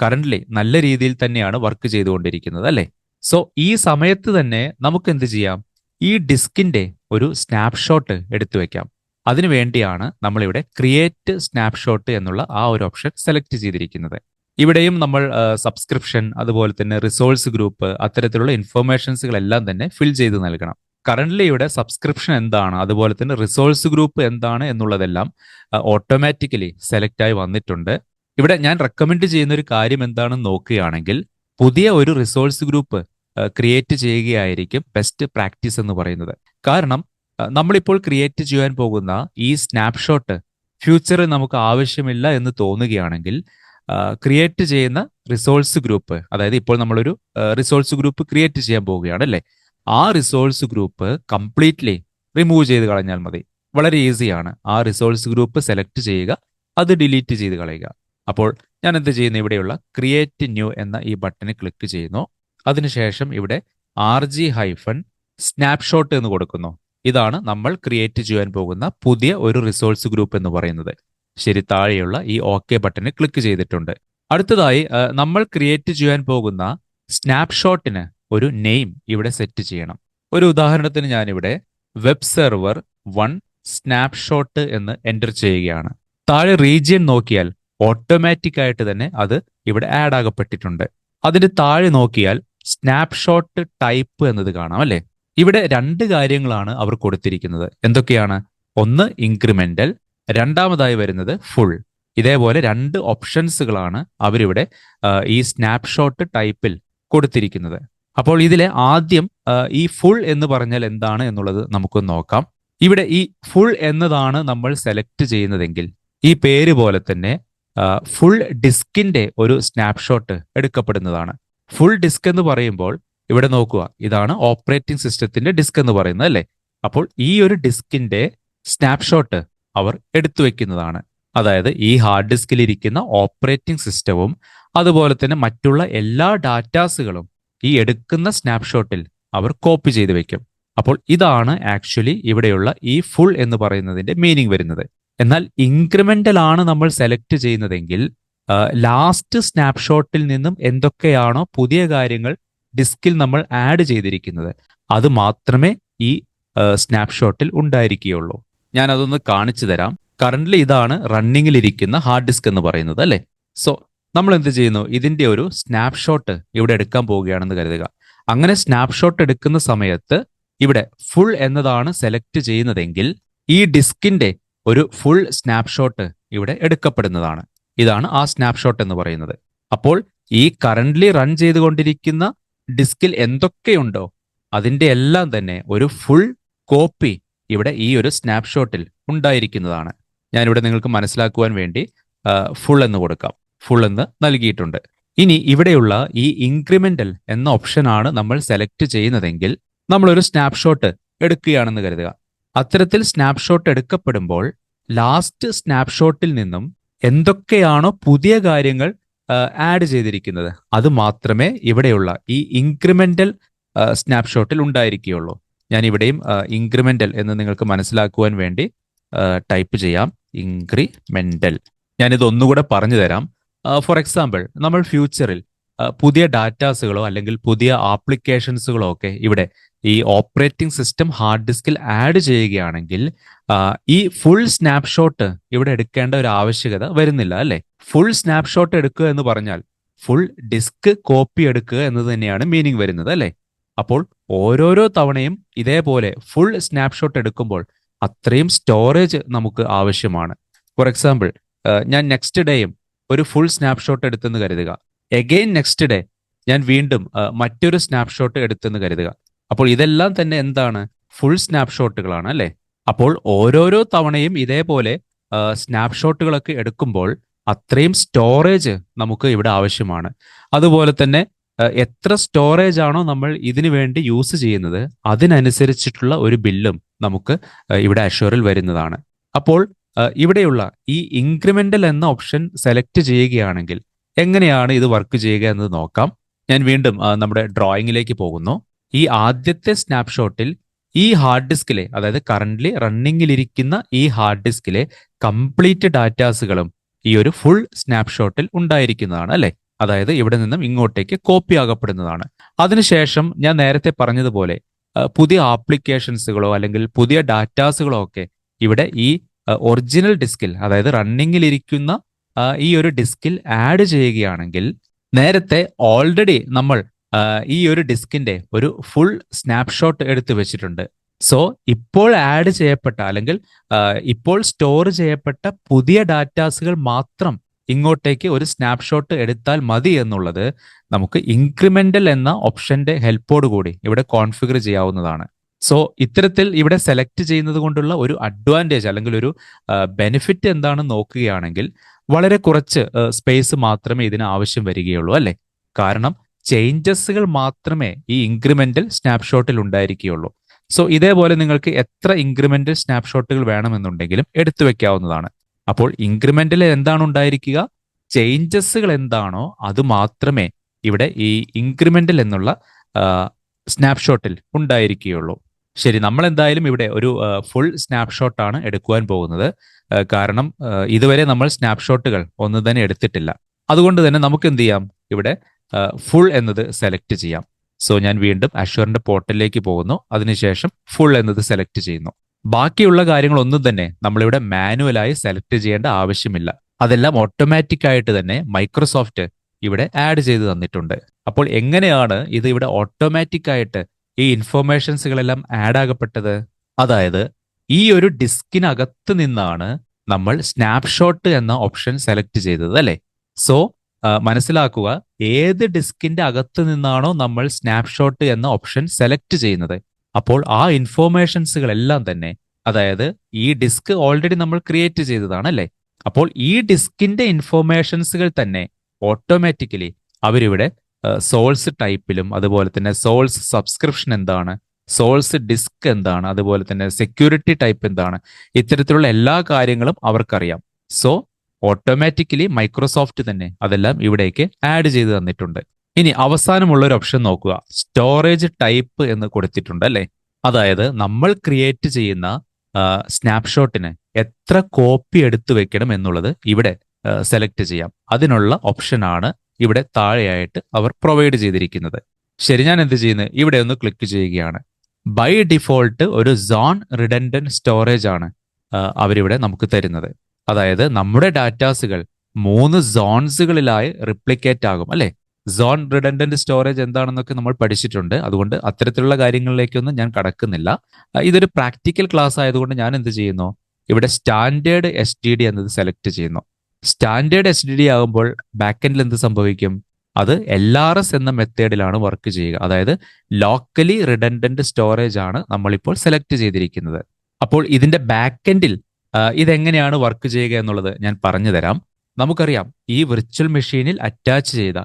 കറന്റ്ലി നല്ല രീതിയിൽ തന്നെയാണ് വർക്ക് ചെയ്തുകൊണ്ടിരിക്കുന്നത് അല്ലേ? സോ ഈ സമയത്ത് തന്നെ നമുക്ക് എന്ത് ചെയ്യാം? ഈ ഡിസ്കിന്റെ ഒരു സ്നാപ്ഷോട്ട് എടുത്തു വെക്കാം. അതിനു വേണ്ടിയാണ് നമ്മളിവിടെ ക്രിയേറ്റ് സ്നാപ്ഷോട്ട് എന്നുള്ള ആ ഒരു ഓപ്ഷൻ സെലക്ട് ചെയ്തിരിക്കുന്നത്. ഇവിടെയും നമ്മൾ സബ്സ്ക്രിപ്ഷൻ, അതുപോലെ തന്നെ റിസോഴ്സ് ഗ്രൂപ്പ്, അത്തരത്തിലുള്ള ഇൻഫർമേഷൻസുകളെല്ലാം തന്നെ ഫിൽ ചെയ്ത് നൽകണം. കറന്റ്ലി ഇവിടെ സബ്സ്ക്രിപ്ഷൻ എന്താണ്, അതുപോലെ തന്നെ റിസോഴ്സ് ഗ്രൂപ്പ് എന്താണ് എന്നുള്ളതെല്ലാം ഓട്ടോമാറ്റിക്കലി സെലക്ട് ആയി വന്നിട്ടുണ്ട്. ഇവിടെ ഞാൻ റെക്കമെൻഡ് ചെയ്യുന്ന ഒരു കാര്യം എന്താണെന്ന് നോക്കുകയാണെങ്കിൽ, പുതിയ ഒരു റിസോഴ്സ് ഗ്രൂപ്പ് ക്രിയേറ്റ് ചെയ്യുകയായിരിക്കും ബെസ്റ്റ് പ്രാക്ടീസ് എന്ന് പറയുന്നത്. കാരണം നമ്മളിപ്പോൾ ക്രിയേറ്റ് ചെയ്യാൻ പോകുന്ന ഈ സ്നാപ്ഷോട്ട് ഫ്യൂച്ചറിൽ നമുക്ക് ആവശ്യമില്ല എന്ന് തോന്നുകയാണെങ്കിൽ, ക്രിയേറ്റ് ചെയ്യുന്ന റിസോഴ്സ് ഗ്രൂപ്പ്, അതായത് ഇപ്പോൾ നമ്മളൊരു റിസോഴ്സ് ഗ്രൂപ്പ് ക്രിയേറ്റ് ചെയ്യാൻ പോവുകയാണ് അല്ലേ, ആ റിസോഴ്സ് ഗ്രൂപ്പ് കംപ്ലീറ്റ്ലി റിമൂവ് ചെയ്ത് കളഞ്ഞാൽ മതി. വളരെ ഈസിയാണ്. ആ റിസോഴ്സ് ഗ്രൂപ്പ് സെലക്ട് ചെയ്യുക, അത് ഡിലീറ്റ് ചെയ്ത് കളയുക. അപ്പോൾ ഞാൻ എന്ത് ചെയ്യുന്നു, ഇവിടെയുള്ള ക്രിയേറ്റ് ന്യൂ എന്ന ഈ ബട്ടണിൽ ക്ലിക്ക് ചെയ്യുന്നു. അതിനുശേഷം ഇവിടെ RG- സ്നാപ്ഷോട്ട് എന്ന് കൊടുക്കുന്നു. ഇതാണ് നമ്മൾ ക്രിയേറ്റ് ചെയ്യാൻ പോകുന്ന പുതിയ ഒരു റിസോഴ്സ് ഗ്രൂപ്പ് എന്ന് പറയുന്നത്. ശരി, താഴെയുള്ള ഈ OK ബട്ടണിൽ ക്ലിക്ക് ചെയ്തിട്ടുണ്ട്. അടുത്തതായി നമ്മൾ ക്രിയേറ്റ് ചെയ്യാൻ പോകുന്ന സ്നാപ്ഷോട്ടിന് ഒരു നെയിം ഇവിടെ സെറ്റ് ചെയ്യണം. ഒരു ഉദാഹരണത്തിന് ഞാനിവിടെ വെബ് സെർവർ 1 സ്നാപ്ഷോട്ട് എന്ന് എൻ്റർ ചെയ്യുകയാണ്. താഴെ റീജിയൻ നോക്കിയാൽ ഓട്ടോമാറ്റിക് ആയിട്ട് തന്നെ അത് ഇവിടെ ആഡ് ആകപ്പെട്ടിട്ടുണ്ട്. അതിന്റെ താഴെ നോക്കിയാൽ സ്നാപ്ഷോട്ട് ടൈപ്പ് എന്നത് കാണാം അല്ലെ. ഇവിടെ 2 കാര്യങ്ങളാണ് അവർ കൊടുത്തിരിക്കുന്നത്. എന്തൊക്കെയാണ്? ഒന്ന് ഇൻക്രിമെന്റൽ, രണ്ടാമതായി വരുന്നത് ഫുൾ. ഇതേപോലെ 2 ഓപ്ഷൻസുകളാണ് അവരിവിടെ ഈ സ്നാപ്ഷോട്ട് ടൈപ്പിൽ കൊടുത്തിരിക്കുന്നത്. അപ്പോൾ ഇതിലെ ആദ്യം ഈ ഫുൾ എന്ന് പറഞ്ഞാൽ എന്താണ് എന്നുള്ളത് നമുക്കൊന്ന് നോക്കാം. ഇവിടെ ഈ ഫുൾ എന്നതാണ് നമ്മൾ സെലക്ട് ചെയ്യുന്നതെങ്കിൽ, ഈ പേര് പോലെ തന്നെ ഫുൾ ഡിസ്കിന്റെ ഒരു സ്നാപ്ഷോട്ട് എടുക്കപ്പെടുന്നതാണ്. ഫുൾ ഡിസ്ക് എന്ന് പറയുമ്പോൾ ഇവിടെ നോക്കുക, ഇതാണ് ഓപ്പറേറ്റിംഗ് സിസ്റ്റത്തിന്റെ ഡിസ്ക് എന്ന് പറയുന്നത് അല്ലേ. അപ്പോൾ ഈ ഒരു ഡിസ്കിന്റെ സ്നാപ്ഷോട്ട് അവർ എടുത്തു വെക്കുന്നതാണ്. അതായത് ഈ ഹാർഡ് ഡിസ്കിൽ ഇരിക്കുന്ന ഓപ്പറേറ്റിംഗ് സിസ്റ്റവും അതുപോലെ തന്നെ മറ്റുള്ള എല്ലാ ഡാറ്റാസുകളും ഈ എടുക്കുന്ന സ്നാപ്ഷോട്ടിൽ അവർ കോപ്പി ചെയ്ത് വെക്കും. അപ്പോൾ ഇതാണ് ആക്ച്വലി ഇവിടെയുള്ള ഈ ഫുൾ എന്ന് പറയുന്നതിന്റെ മീനിങ് വരുന്നത്. എന്നാൽ ഇൻക്രിമെന്റൽ ആണ് നമ്മൾ സെലക്ട് ചെയ്യുന്നതെങ്കിൽ, ലാസ്റ്റ് സ്നാപ്ഷോട്ടിൽ നിന്നും എന്തൊക്കെയാണോ പുതിയ കാര്യങ്ങൾ ഡിസ്കിൽ നമ്മൾ ആഡ് ചെയ്തിരിക്കുന്നത് അത് മാത്രമേ ഈ സ്നാപ്ഷോട്ടിൽ ഉണ്ടായിരിക്കുകയുള്ളൂ. ഞാൻ അതൊന്ന് കാണിച്ചു തരാം. കറന്റ്ലി ഇതാണ് റണ്ണിങ്ങിലിരിക്കുന്ന ഹാർഡ് ഡിസ്ക് എന്ന് പറയുന്നത് അല്ലേ. സോ നമ്മൾ എന്ത് ചെയ്യുന്നു, ഇതിന്റെ ഒരു സ്നാപ്ഷോട്ട് ഇവിടെ എടുക്കാൻ പോവുകയാണെന്ന് കരുതുക. അങ്ങനെ സ്നാപ്ഷോട്ട് എടുക്കുന്ന സമയത്ത് ഇവിടെ ഫുൾ എന്നതാണ് സെലക്ട് ചെയ്യുന്നതെങ്കിൽ, ഈ ഡിസ്കിന്റെ ഒരു ഫുൾ സ്നാപ്ഷോട്ട് ഇവിടെ എടുക്കപ്പെടുന്നതാണ്. ഇതാണ് ആ സ്നാപ്ഷോട്ട് എന്ന് പറയുന്നത്. അപ്പോൾ ഈ കറന്റ്ലി റൺ ചെയ്തുകൊണ്ടിരിക്കുന്ന ഡിസ്കിൽ എന്തൊക്കെയുണ്ടോ അതിന്റെ എല്ലാം തന്നെ ഒരു ഫുൾ കോപ്പി ഇവിടെ ഈ ഒരു സ്നാപ്ഷോട്ടിൽ ഉണ്ടായിരിക്കുന്നതാണ്. ഞാനിവിടെ നിങ്ങൾക്ക് മനസ്സിലാക്കുവാൻ വേണ്ടി ഫുൾ എന്ന് കൊടുക്കാം. ഫുൾ എന്ന് നൽകിയിട്ടുണ്ട്. ഇനി ഇവിടെയുള്ള ഈ ഇൻക്രിമെന്റൽ എന്ന ഓപ്ഷനാണ് നമ്മൾ സെലക്ട് ചെയ്യുന്നതെങ്കിൽ, നമ്മളൊരു സ്നാപ്ഷോട്ട് എടുക്കുകയാണെന്ന് കരുതുക. അത്തരത്തിൽ സ്നാപ്ഷോട്ട് എടുക്കപ്പെടുമ്പോൾ ലാസ്റ്റ് സ്നാപ്ഷോട്ടിൽ നിന്നും എന്തൊക്കെയാണോ പുതിയ കാര്യങ്ങൾ ആഡ് ചെയ്തിരിക്കുന്നത് അത് മാത്രമേ ഇവിടെയുള്ള ഈ ഇൻക്രിമെന്റൽ സ്നാപ്ഷോട്ടിൽ ഉണ്ടായിരിക്കുകയുള്ളൂ. ഞാൻ ഇവിടെയും ഇൻക്രിമെന്റൽ എന്ന് നിങ്ങൾക്ക് മനസ്സിലാക്കുവാൻ വേണ്ടി ടൈപ്പ് ചെയ്യാം, ഇൻക്രിമെന്റൽ. ഞാനിത് ഒന്നുകൂടെ പറഞ്ഞു തരാം. ഫോർ എക്സാമ്പിൾ, നമ്മൾ ഫ്യൂച്ചറിൽ പുതിയ ഡാറ്റാസുകളോ അല്ലെങ്കിൽ പുതിയ ആപ്ലിക്കേഷൻസുകളോ ഒക്കെ ഇവിടെ ഈ ഓപ്പറേറ്റിംഗ് സിസ്റ്റം ഹാർഡ് ഡിസ്കിൽ ആഡ് ചെയ്യുകയാണെങ്കിൽ, ഈ ഫുൾ സ്നാപ്ഷോട്ട് ഇവിടെ എടുക്കേണ്ട ഒരു ആവശ്യകത വരുന്നില്ല അല്ലെ. ഫുൾ സ്നാപ്ഷോട്ട് എടുക്കുക എന്ന് പറഞ്ഞാൽ ഫുൾ ഡിസ്ക് കോപ്പി എടുക്കുക എന്നത് തന്നെയാണ് മീനിങ് വരുന്നത് അല്ലെ. അപ്പോൾ ഓരോരോ തവണയും ഇതേപോലെ ഫുൾ സ്നാപ്ഷോട്ട് എടുക്കുമ്പോൾ അത്രയും സ്റ്റോറേജ് നമുക്ക് ആവശ്യമാണ്. ഫോർ എക്സാമ്പിൾ, ഞാൻ നെക്സ്റ്റ് ഡേയും ഒരു ഫുൾ സ്നാപ്ഷോട്ട് എടുത്തെന്ന് കരുതുക. എഗെയിൻ നെക്സ്റ്റ് ഡേ ഞാൻ വീണ്ടും മറ്റൊരു സ്നാപ്ഷോട്ട് എടുത്തെന്ന് കരുതുക. അപ്പോൾ ഇതെല്ലാം തന്നെ എന്താണ്? ഫുൾ സ്നാപ്ഷോട്ടുകളാണ് അല്ലെ. അപ്പോൾ ഓരോരോ തവണയും ഇതേപോലെ സ്നാപ്ഷോട്ടുകളൊക്കെ എടുക്കുമ്പോൾ അത്രയും സ്റ്റോറേജ് നമുക്ക് ഇവിടെ ആവശ്യമാണ്. അതുപോലെ തന്നെ എത്ര സ്റ്റോറേജ് ആണോ നമ്മൾ ഇതിനു വേണ്ടി യൂസ് ചെയ്യുന്നത് അതിനനുസരിച്ചിട്ടുള്ള ഒരു ബില്ലും നമുക്ക് ഇവിടെ അഷ്യൂറിൽ വരുന്നതാണ്. അപ്പോൾ ഇവിടെയുള്ള ഈ ഇൻക്രിമെന്റൽ എന്ന ഓപ്ഷൻ സെലക്ട് ചെയ്യുകയാണെങ്കിൽ എങ്ങനെയാണ് ഇത് വർക്ക് ചെയ്യുക എന്ന് നോക്കാം. ഞാൻ വീണ്ടും നമ്മുടെ ഡ്രോയിങ്ങിലേക്ക് പോകുന്നു. ഈ ആദ്യത്തെ സ്നാപ്ഷോട്ടിൽ ഈ ഹാർഡ് ഡിസ്കിലെ, അതായത് കറന്റ്ലി റണ്ണിങ്ങിലിരിക്കുന്ന ഈ ഹാർഡ് ഡിസ്കിലെ കംപ്ലീറ്റ് ഡാറ്റാസുകളും ഈ ഒരു ഫുൾ സ്നാപ്ഷോട്ടിൽ ഉണ്ടായിരിക്കുന്നതാണ് അല്ലെ. അതായത് ഇവിടെ നിന്നും ഇങ്ങോട്ടേക്ക് കോപ്പി ആകപ്പെടുന്നതാണ്. അതിനുശേഷം ഞാൻ നേരത്തെ പറഞ്ഞതുപോലെ പുതിയ ആപ്ലിക്കേഷൻസുകളോ അല്ലെങ്കിൽ പുതിയ ഡാറ്റാസുകളോ ഒക്കെ ഇവിടെ ഈ ഒറിജിനൽ ഡിസ്കിൽ, അതായത് റണ്ണിങ്ങിലിരിക്കുന്ന ഈ ഒരു ഡിസ്കിൽ ആഡ് ചെയ്യുകയാണെങ്കിൽ, നേരത്തെ ഓൾറെഡി നമ്മൾ ഈ ഒരു ഡിസ്കിന്റെ ഒരു ഫുൾ സ്നാപ്ഷോട്ട് എടുത്തു വെച്ചിട്ടുണ്ട്. സോ ഇപ്പോൾ ആഡ് ചെയ്യപ്പെട്ട അല്ലെങ്കിൽ ഇപ്പോൾ സ്റ്റോർ ചെയ്യപ്പെട്ട പുതിയ ഡാറ്റാസുകൾ മാത്രം ഇങ്ങോട്ടേക്ക് ഒരു സ്നാപ്ഷോട്ട് എടുത്താൽ മതി എന്നുള്ളത് നമുക്ക് ഇൻക്രിമെന്റൽ എന്ന ഓപ്ഷന്റെ ഹെൽപ്പോട് കൂടി ഇവിടെ കോൺഫിഗർ ചെയ്യാവുന്നതാണ്. സോ ഇത്തരത്തിൽ ഇവിടെ സെലക്ട് ചെയ്യുന്നത് കൊണ്ടുള്ള ഒരു അഡ്വാൻറ്റേജ് അല്ലെങ്കിൽ ഒരു ബെനിഫിറ്റ് എന്താണെന്ന് നോക്കുകയാണെങ്കിൽ, വളരെ കുറച്ച് സ്പേസ് മാത്രമേ ഇതിന് ആവശ്യം വരികയുള്ളൂ അല്ലേ? കാരണം ചേഞ്ചസുകൾ മാത്രമേ ഈ ഇൻക്രിമെന്റൽ സ്നാപ്ഷോട്ടിൽ ഉണ്ടായിരിക്കുകയുള്ളൂ. സോ ഇതേപോലെ നിങ്ങൾക്ക് എത്ര ഇൻക്രിമെന്റൽ സ്നാപ്ഷോട്ടുകൾ വേണമെന്നുണ്ടെങ്കിലും എടുത്തു വെക്കാവുന്നതാണ്. അപ്പോൾ ഇൻക്രിമെന്റിൽ എന്താണ് ഉണ്ടായിരിക്കുക? ചേഞ്ചസുകൾ എന്താണോ അത് മാത്രമേ ഇവിടെ ഈ ഇൻക്രിമെന്റൽ എന്നുള്ള സ്നാപ്ഷോട്ടിൽ ഉണ്ടായിരിക്കുകയുള്ളൂ. ശരി, നമ്മൾ എന്തായാലും ഇവിടെ ഒരു ഫുൾ സ്നാപ്ഷോട്ടാണ് എടുക്കുവാൻ പോകുന്നത്. കാരണം ഇതുവരെ നമ്മൾ സ്നാപ്ഷോട്ടുകൾ ഒന്നും തന്നെ എടുത്തിട്ടില്ല. അതുകൊണ്ട് തന്നെ നമുക്ക് എന്ത് ചെയ്യാം, ഇവിടെ ഫുൾ എന്നത് സെലക്ട് ചെയ്യാം. സോ ഞാൻ വീണ്ടും അഷ്വറിന്റെ പോർട്ടലിലേക്ക് പോകുന്നു. അതിനുശേഷം ഫുൾ എന്നത് സെലക്ട് ചെയ്യുന്നു. ബാക്കിയുള്ള കാര്യങ്ങളൊന്നും തന്നെ നമ്മളിവിടെ മാനുവലായി സെലക്ട് ചെയ്യേണ്ട ആവശ്യമില്ല. അതെല്ലാം ഓട്ടോമാറ്റിക് ആയിട്ട് തന്നെ മൈക്രോസോഫ്റ്റ് ഇവിടെ ആഡ് ചെയ്ത് തന്നിട്ടുണ്ട്. അപ്പോൾ എങ്ങനെയാണ് ഇത് ഇവിടെ ഓട്ടോമാറ്റിക് ആയിട്ട് ഈ ഇൻഫോർമേഷൻസുകളെല്ലാം ആഡ് ആകപ്പെട്ടത്? അതായത് ഈ ഒരു ഡിസ്കിനകത്ത് നിന്നാണ് നമ്മൾ സ്നാപ്ഷോട്ട് എന്ന ഓപ്ഷൻ സെലക്ട് ചെയ്തത് അല്ലേ? സോ മനസ്സിലാക്കുക, ഏത് ഡിസ്കിന്റെ അകത്ത് നിന്നാണോ നമ്മൾ സ്നാപ്ഷോട്ട് എന്ന ഓപ്ഷൻ സെലക്ട് ചെയ്യുന്നത്, അപ്പോൾ ആ ഇൻഫോർമേഷൻസുകളെല്ലാം തന്നെ, അതായത് ഈ ഡിസ്ക് ഓൾറെഡി നമ്മൾ ക്രിയേറ്റ് ചെയ്തതാണ് അല്ലേ? അപ്പോൾ ഈ ഡിസ്കിന്റെ ഇൻഫോർമേഷൻസുകൾ തന്നെ ഓട്ടോമാറ്റിക്കലി അവരിവിടെ സോഴ്സ് ടൈപ്പിലും, അതുപോലെ തന്നെ സോഴ്സ് സബ്സ്ക്രിപ്ഷൻ എന്താണ്, സോഴ്സ് ഡിസ്ക് എന്താണ്, അതുപോലെ തന്നെ സെക്യൂരിറ്റി ടൈപ്പ് എന്താണ്, ഇത്തരത്തിലുള്ള എല്ലാ കാര്യങ്ങളും അവർക്കറിയാം. സോ ഓട്ടോമാറ്റിക്കലി മൈക്രോസോഫ്റ്റ് തന്നെ അതെല്ലാം ഇവിടേക്ക് ആഡ് ചെയ്ത് തന്നിട്ടുണ്ട്. ഇനി അവസാനമുള്ള ഒരു ഓപ്ഷൻ നോക്കുക, സ്റ്റോറേജ് ടൈപ്പ് എന്ന് കൊടുത്തിട്ടുണ്ട് അല്ലേ? അതായത് നമ്മൾ ക്രിയേറ്റ് ചെയ്യുന്ന സ്നാപ്ഷോട്ടിന് എത്ര കോപ്പി എടുത്തു വെക്കണം എന്നുള്ളത് ഇവിടെ സെലക്ട് ചെയ്യാം. അതിനുള്ള ഓപ്ഷനാണ് ഇവിടെ താഴെയായിട്ട് അവർ പ്രൊവൈഡ് ചെയ്തിരിക്കുന്നത്. ശരി, ഞാൻ എന്ത് ചെയ്യുന്നത്, ഇവിടെ ഒന്ന് ക്ലിക്ക് ചെയ്യുകയാണ്. ബൈ ഡിഫോൾട്ട് ഒരു സോൺ റിഡൻഡന്റ് സ്റ്റോറേജ് ആണ് അവരിവിടെ നമുക്ക് തരുന്നത്. അതായത് നമ്മുടെ ഡാറ്റാസുകൾ 3 സോൺസുകളിലായി റിപ്ലിക്കേറ്റ് ആകും അല്ലെ? സോൺ റിഡൻഡന്റ് സ്റ്റോറേജ് എന്താണെന്നൊക്കെ നമ്മൾ പഠിച്ചിട്ടുണ്ട്. അതുകൊണ്ട് അത്തരത്തിലുള്ള കാര്യങ്ങളിലേക്കൊന്നും ഞാൻ കടക്കുന്നില്ല. ഇതൊരു പ്രാക്ടിക്കൽ ക്ലാസ് ആയതുകൊണ്ട് ഞാൻ എന്ത് ചെയ്യുന്നു, ഇവിടെ സ്റ്റാൻഡേർഡ് STD എന്നത് സെലക്ട് ചെയ്യുന്നു. സ്റ്റാൻഡേർഡ് STD ആകുമ്പോൾ ബാക്കെൻഡിൽ എന്ത് സംഭവിക്കും? അത് LRS എന്ന മെത്തേഡിലാണ് വർക്ക് ചെയ്യുക. അതായത് ലോക്കലി റിഡൻഡന്റ് സ്റ്റോറേജ് ആണ് നമ്മളിപ്പോൾ സെലക്ട് ചെയ്തിരിക്കുന്നത്. അപ്പോൾ ഇതിന്റെ ബാക്കെൻഡിൽ ഇതെങ്ങനെയാണ് വർക്ക് ചെയ്യുക എന്നുള്ളത് ഞാൻ പറഞ്ഞു തരാം. നമുക്കറിയാം, ഈ വിർച്വൽ മെഷീനിൽ അറ്റാച്ച് ചെയ്ത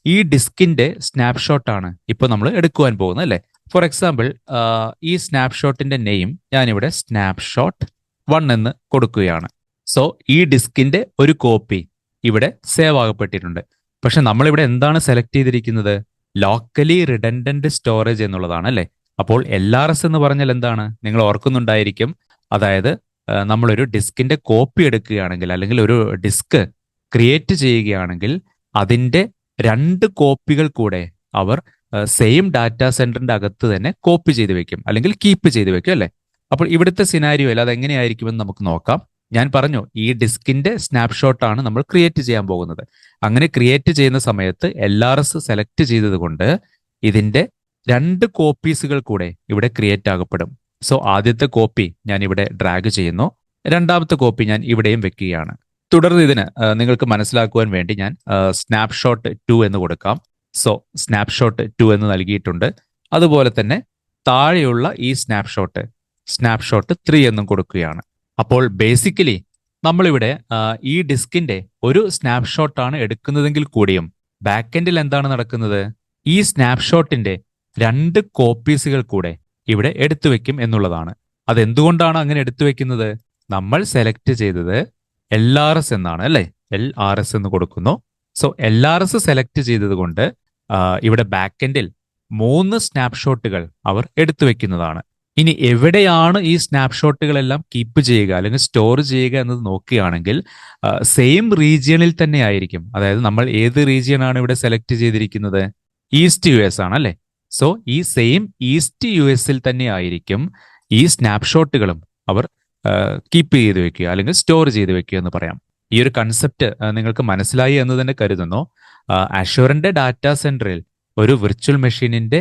ഈ ഡിസ്കിന്റെ സ്നാപ്ഷോട്ടാണ് ഇപ്പൊ നമ്മൾ എടുക്കുവാൻ പോകുന്നത് അല്ലെ? ഫോർ എക്സാമ്പിൾ, ഈ സ്നാപ്ഷോട്ടിന്റെ നെയിം ഞാനിവിടെ സ്നാപ്ഷോട്ട് 1 എന്ന് കൊടുക്കുകയാണ്. സോ ഈ ഡിസ്കിന്റെ ഒരു കോപ്പി ഇവിടെ സേവ് ആകപ്പെട്ടിട്ടുണ്ട്. പക്ഷെ നമ്മളിവിടെ എന്താണ് സെലക്ട് ചെയ്തിരിക്കുന്നത്? ലോക്കലി റിഡൻഡന്റ് സ്റ്റോറേജ് എന്നുള്ളതാണ് അല്ലെ? അപ്പോൾ LRS എന്ന് പറഞ്ഞാൽ എന്താണ്? നിങ്ങൾ ഓർക്കുന്നുണ്ടായിരിക്കും. അതായത് നമ്മളൊരു ഡിസ്കിന്റെ കോപ്പി എടുക്കുകയാണെങ്കിൽ, അല്ലെങ്കിൽ ഒരു ഡിസ്ക് ക്രിയേറ്റ് ചെയ്യുകയാണെങ്കിൽ, അതിന്റെ 2 കോപ്പികൾ കൂടെ അവർ സെയിം ഡാറ്റാ സെന്ററിന്റെ അകത്ത് തന്നെ കോപ്പി ചെയ്ത് വെക്കും, അല്ലെങ്കിൽ കീപ്പ് ചെയ്ത് വെക്കും അല്ലെ? അപ്പോൾ ഇവിടുത്തെ സിനാരിയോയിൽ അത് എങ്ങനെയായിരിക്കുമെന്ന് നമുക്ക് നോക്കാം. ഞാൻ പറഞ്ഞു, ഈ ഡിസ്കിന്റെ സ്നാപ്ഷോട്ടാണ് നമ്മൾ ക്രിയേറ്റ് ചെയ്യാൻ പോകുന്നത്. അങ്ങനെ ക്രിയേറ്റ് ചെയ്യുന്ന സമയത്ത് LRS സെലക്ട് ചെയ്തത് കൊണ്ട് ഇതിന്റെ 2 കോപ്പീസുകൾ കൂടെ ഇവിടെ ക്രിയേറ്റ് ആകപ്പെടും. സോ ആദ്യത്തെ കോപ്പി ഞാൻ ഇവിടെ ഡ്രാഗ് ചെയ്യുന്നു, രണ്ടാമത്തെ കോപ്പി ഞാൻ ഇവിടെയും വെക്കുകയാണ്. തുടർന്ന് ഇതിന് നിങ്ങൾക്ക് മനസ്സിലാക്കുവാൻ വേണ്ടി ഞാൻ സ്നാപ്ഷോട്ട് 2 എന്ന് കൊടുക്കാം. സോ സ്നാപ്ഷോട്ട് 2 എന്ന് നൽകിയിട്ടുണ്ട്. അതുപോലെ തന്നെ താഴെയുള്ള ഈ സ്നാപ്ഷോട്ട് 3 എന്നും കൊടുക്കുകയാണ്. അപ്പോൾ ബേസിക്കലി നമ്മളിവിടെ ഈ ഡിസ്കിന്റെ ഒരു സ്നാപ്ഷോട്ടാണ് എടുക്കുന്നതെങ്കിൽ കൂടിയും ബാക്കെൻഡിൽ എന്താണ് നടക്കുന്നത്? ഈ സ്നാപ്ഷോട്ടിന്റെ 2 കോപ്പീസുകൾ കൂടെ ഇവിടെ എടുത്തു വെക്കും എന്നുള്ളതാണ്. അതെന്തുകൊണ്ടാണ് അങ്ങനെ എടുത്തു വെക്കുന്നത്? നമ്മൾ സെലക്ട് ചെയ്തത് LRS എന്നാണ് അല്ലെ? LRS എന്ന് കൊടുക്കുന്നു. സോ LRS സെലക്ട് ചെയ്തത് കൊണ്ട് ഇവിടെ ബാക്കെൻഡിൽ 3 സ്നാപ്ഷോട്ടുകൾ അവർ എടുത്തു വെക്കുന്നതാണ്. ഇനി എവിടെയാണ് ഈ സ്നാപ്ഷോട്ടുകളെല്ലാം കീപ്പ് ചെയ്യുക അല്ലെങ്കിൽ സ്റ്റോർ ചെയ്യുക എന്നത് നോക്കുകയാണെങ്കിൽ സെയിം റീജിയണിൽ തന്നെ ആയിരിക്കും. അതായത് നമ്മൾ ഏത് റീജിയനാണ് ഇവിടെ സെലക്ട് ചെയ്തിരിക്കുന്നത്? ഈസ്റ്റ് US ആണ് അല്ലെ? സോ ഈ സെയിം ഈസ്റ്റ് യു എസിൽ തന്നെ ആയിരിക്കും ഈ സ്നാപ്ഷോട്ടുകളും അവർ കീപ്പ് ചെയ്ത് വെക്കുക അല്ലെങ്കിൽ സ്റ്റോർ ചെയ്ത് വെക്കുക എന്ന് പറയാം. ഈ ഒരു കൺസെപ്റ്റ് നിങ്ങൾക്ക് മനസ്സിലായി എന്ന് തന്നെ കരുതുന്നു. അഷ്യൂറിന്റെ ഡാറ്റാ സെന്ററിൽ ഒരു വിർച്വൽ മെഷീനിന്റെ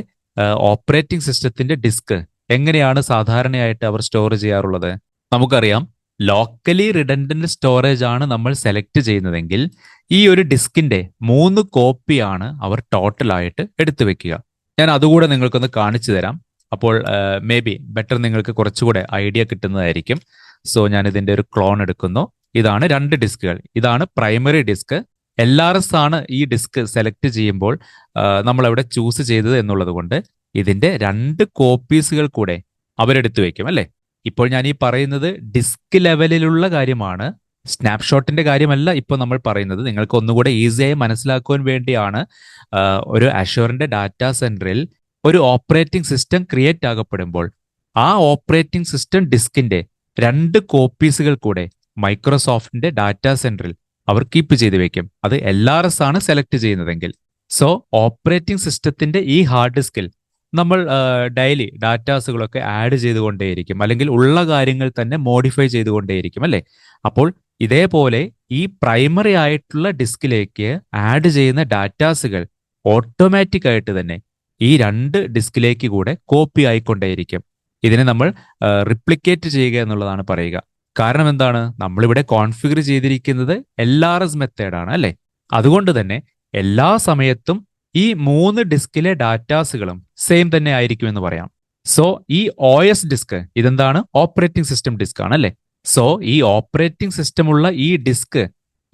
ഓപ്പറേറ്റിംഗ് സിസ്റ്റത്തിന്റെ ഡിസ്ക് എങ്ങനെയാണ് സാധാരണയായിട്ട് അവർ സ്റ്റോർ ചെയ്യാറുള്ളത്? നമുക്കറിയാം, ലോക്കലി റിഡൻഡന്റ് സ്റ്റോറേജ് ആണ് നമ്മൾ സെലക്ട് ചെയ്യുന്നതെങ്കിൽ ഈ ഒരു ഡിസ്കിന്റെ 3 കോപ്പിയാണ് അവർ ടോട്ടലായിട്ട് എടുത്തു വെക്കുക. ഞാൻ അതുകൂടെ നിങ്ങൾക്കൊന്ന് കാണിച്ചു തരാം. അപ്പോൾ മേ ബി ബെറ്റർ നിങ്ങൾക്ക് കുറച്ചുകൂടെ ഐഡിയ കിട്ടുന്നതായിരിക്കും. സോ ഞാൻ ഇതിന്റെ ഒരു ക്ലോൺ എടുക്കുന്നു. ഇതാണ് 2 ഡിസ്കുകൾ. ഇതാണ് പ്രൈമറി ഡിസ്ക്. LRS ആണ് ഈ ഡിസ്ക് സെലക്ട് ചെയ്യുമ്പോൾ നമ്മൾ അവിടെ ചൂസ് ചെയ്തത് എന്നുള്ളത് കൊണ്ട് ഇതിന്റെ 2 കോപ്പീസുകൾ കൂടെ അവരെടുത്തു വെക്കും അല്ലേ. ഇപ്പോൾ ഞാൻ ഈ പറയുന്നത് ഡിസ്ക് ലെവലിലുള്ള കാര്യമാണ്, സ്നാപ്ഷോട്ടിന്റെ കാര്യമല്ല ഇപ്പോൾ നമ്മൾ പറയുന്നത്. നിങ്ങൾക്ക് ഒന്നുകൂടെ ഈസിയായി മനസ്സിലാക്കുവാൻ വേണ്ടിയാണ് ഒരു അഷ്യൂറിന്റെ ഡാറ്റാ സെന്ററിൽ ഒരു ഓപ്പറേറ്റിംഗ് സിസ്റ്റം ക്രിയേറ്റ് ആകപ്പെടുമ്പോൾ ആ ഓപ്പറേറ്റിംഗ് സിസ്റ്റം ഡിസ്കിന്റെ 2 കോപ്പീസുകൾ കൂടെ മൈക്രോസോഫ്റ്റിന്റെ ഡാറ്റാ സെന്ററിൽ അവർ കീപ്പ് ചെയ്ത് വെക്കും. അത് LRS ആണ് സെലക്ട് ചെയ്യുന്നതെങ്കിൽ. സോ ഓപ്പറേറ്റിംഗ് സിസ്റ്റത്തിന്റെ ഈ ഹാർഡ് ഡിസ്കിൽ നമ്മൾ ഡെയിലി ഡാറ്റാസുകളൊക്കെ ആഡ് ചെയ്തുകൊണ്ടേയിരിക്കും, അല്ലെങ്കിൽ ഉള്ള കാര്യങ്ങൾ തന്നെ മോഡിഫൈ ചെയ്തുകൊണ്ടേയിരിക്കും അല്ലേ. അപ്പോൾ ഇതേപോലെ ഈ പ്രൈമറി ആയിട്ടുള്ള ഡിസ്കിലേക്ക് ആഡ് ചെയ്യുന്ന ഡാറ്റാസുകൾ ഓട്ടോമാറ്റിക് ആയിട്ട് തന്നെ ഈ 2 ഡിസ്കിലേക്ക് കൂടെ കോപ്പി ആയിക്കൊണ്ടേയിരിക്കും. ഇതിനെ നമ്മൾ റിപ്ലിക്കേറ്റ് ചെയ്യുക എന്നുള്ളതാണ് പറയുക. കാരണം എന്താണ്? നമ്മളിവിടെ കോൺഫിഗർ ചെയ്തിരിക്കുന്നത് LRS മെത്തേഡാണ് അല്ലേ. അതുകൊണ്ട് തന്നെ എല്ലാ സമയത്തും ഈ 3 ഡിസ്കിലെ ഡാറ്റാസുകളും സെയിം തന്നെ ആയിരിക്കുമെന്ന് പറയാം. സോ ഈ OS ഡിസ്ക് ഇതെന്താണ്? ഓപ്പറേറ്റിംഗ് സിസ്റ്റം ഡിസ്ക് ആണ് അല്ലേ. സോ ഈ ഓപ്പറേറ്റിംഗ് സിസ്റ്റം ഉള്ള ഈ ഡിസ്ക്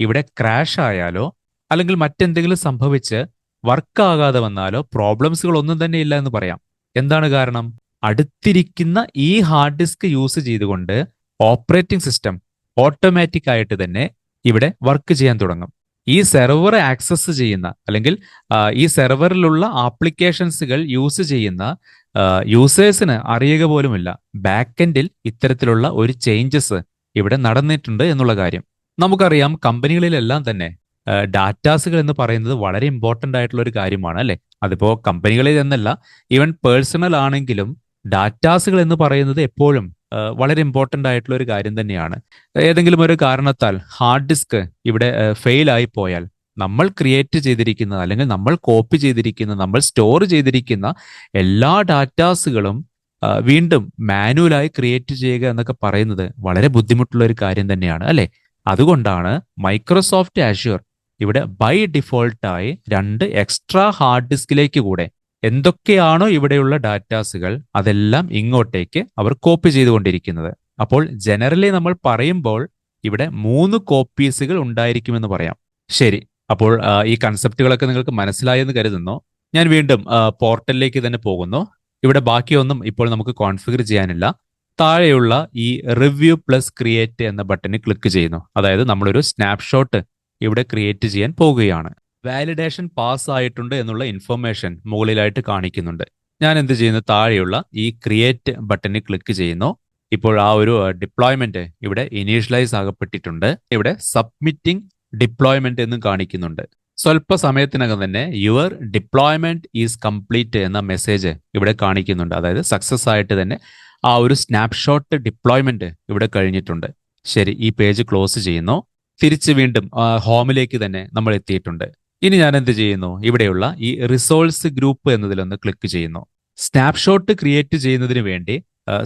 ഇവിടെ ക്രാഷ് ആയാലോ അല്ലെങ്കിൽ മറ്റെന്തെങ്കിലും സംഭവിച്ച് വർക്ക് ആകാതെ വന്നാലോ പ്രോബ്ലംസുകൾ ഒന്നും തന്നെ ഇല്ല എന്ന് പറയാം. എന്താണ് കാരണം? അടുത്തിരിക്കുന്ന ഈ ഹാർഡ് ഡിസ്ക് യൂസ് ചെയ്തുകൊണ്ട് ഓപ്പറേറ്റിംഗ് സിസ്റ്റം ഓട്ടോമാറ്റിക് ആയിട്ട് തന്നെ ഇവിടെ വർക്ക് ചെയ്യാൻ തുടങ്ങും. ഈ സെർവർ ആക്സസ് ചെയ്യുന്ന അല്ലെങ്കിൽ ഈ സെർവറിലുള്ള ആപ്ലിക്കേഷൻസുകൾ യൂസ് ചെയ്യുന്ന യൂസേഴ്സിന് അറിയുക പോലുമില്ല ബാക്ക് എൻഡിൽ ഇത്തരത്തിലുള്ള ഒരു ചേഞ്ചസ് ഇവിടെ നടന്നിട്ടുണ്ട് എന്നുള്ള കാര്യം. നമുക്കറിയാം, കമ്പനികളിലെല്ലാം തന്നെ ഡാറ്റാസുകൾ എന്ന് പറയുന്നത് വളരെ ഇമ്പോർട്ടൻ്റ് ആയിട്ടുള്ള ഒരു കാര്യമാണ് അല്ലെ. അതിപ്പോ കമ്പനികളിൽ എന്നല്ല, ഈവൻ പേഴ്സണൽ ആണെങ്കിലും ഡാറ്റാസുകൾ എന്ന് പറയുന്നത് എപ്പോഴും വളരെ ഇമ്പോർട്ടൻ്റ് ആയിട്ടുള്ള ഒരു കാര്യം തന്നെയാണ്. ഏതെങ്കിലും ഒരു കാരണത്താൽ ഹാർഡ് ഡിസ്ക് ഇവിടെ ഫെയിൽ ആയി പോയാൽ നമ്മൾ ക്രിയേറ്റ് ചെയ്തിരിക്കുന്ന അല്ലെങ്കിൽ നമ്മൾ കോപ്പി ചെയ്തിരിക്കുന്ന, നമ്മൾ സ്റ്റോർ ചെയ്തിരിക്കുന്ന എല്ലാ ഡാറ്റാസുകളും വീണ്ടും മാനുവലായി ക്രിയേറ്റ് ചെയ്യുക എന്നൊക്കെ പറയുന്നത് വളരെ ബുദ്ധിമുട്ടുള്ള ഒരു കാര്യം തന്നെയാണ് അല്ലെ. അതുകൊണ്ടാണ് മൈക്രോസോഫ്റ്റ് അഷ്യൂർ ഇവിടെ ബൈ ഡിഫോൾട്ടായി 2 എക്സ്ട്രാ ഹാർഡ് ഡിസ്കിലേക്ക് കൂടെ എന്തൊക്കെയാണോ ഇവിടെയുള്ള ഡാറ്റാസുകൾ അതെല്ലാം ഇങ്ങോട്ടേക്ക് അവർ കോപ്പി ചെയ്തുകൊണ്ടിരിക്കുന്നത്. അപ്പോൾ ജനറലി നമ്മൾ പറയുമ്പോൾ ഇവിടെ 3 കോപ്പീസുകൾ ഉണ്ടായിരിക്കുമെന്ന് പറയാം. ശരി, അപ്പോൾ ഈ കൺസെപ്റ്റുകളൊക്കെ നിങ്ങൾക്ക് മനസ്സിലായെന്ന് കരുതുന്നു. ഞാൻ വീണ്ടും പോർട്ടലിലേക്ക് തന്നെ പോകുന്നു. ഇവിടെ ബാക്കിയൊന്നും ഇപ്പോൾ നമുക്ക് കോൺഫിഗർ ചെയ്യാനില്ല. താഴെയുള്ള ഈ റിവ്യൂ പ്ലസ് ക്രിയേറ്റ് എന്ന ബട്ടണിൽ ക്ലിക്ക് ചെയ്യുന്നു. അതായത് നമ്മളൊരു സ്നാപ്ഷോട്ട് ഇവിടെ ക്രിയേറ്റ് ചെയ്യാൻ പോകുകയാണ്. വാലിഡേഷൻ പാസ് ആയിട്ടുണ്ട് എന്നുള്ള ഇൻഫർമേഷൻ മുകളിലായിട്ട് കാണിക്കുന്നുണ്ട്. ഞാൻ എന്ത് ചെയ്യുന്നു? താഴെയുള്ള ഈ ക്രിയേറ്റ് ബട്ടണിൽ ക്ലിക്ക് ചെയ്യുന്നു. ഇപ്പോൾ ആ ഒരു ഡിപ്ലോയ്മെന്റ് ഇവിടെ ഇനീഷ്യലൈസ് ആകപ്പെട്ടിട്ടുണ്ട്. ഇവിടെ സബ്മിറ്റിംഗ് ഡിപ്ലോയ്മെന്റ് എന്നും കാണിക്കുന്നുണ്ട്. സ്വല്പ സമയത്തിനകം തന്നെ യുവർ ഡിപ്ലോയ്മെന്റ് ഈസ് കംപ്ലീറ്റ് എന്ന മെസ്സേജ് ഇവിടെ കാണിക്കുന്നുണ്ട്. അതായത് സക്സസ് ആയിട്ട് തന്നെ ആ ഒരു സ്നാപ്ഷോട്ട് ഡിപ്ലോയ്മെന്റ് ഇവിടെ കഴിഞ്ഞിട്ടുണ്ട്. ശരി, ഈ പേജ് ക്ലോസ് ചെയ്യുന്നു. തിരിച്ച് വീണ്ടും ഹോമിലേക്ക് തന്നെ നമ്മൾ എത്തിയിട്ടുണ്ട്. ഇനി ഞാൻ എന്ത് ചെയ്യുന്നു? ഇവിടെയുള്ള ഈ റിസോഴ്സ് ഗ്രൂപ്പ് എന്നതിലൊന്ന് ക്ലിക്ക് ചെയ്യുന്നു. സ്നാപ്ഷോട്ട് ക്രിയേറ്റ് ചെയ്യുന്നതിന് വേണ്ടി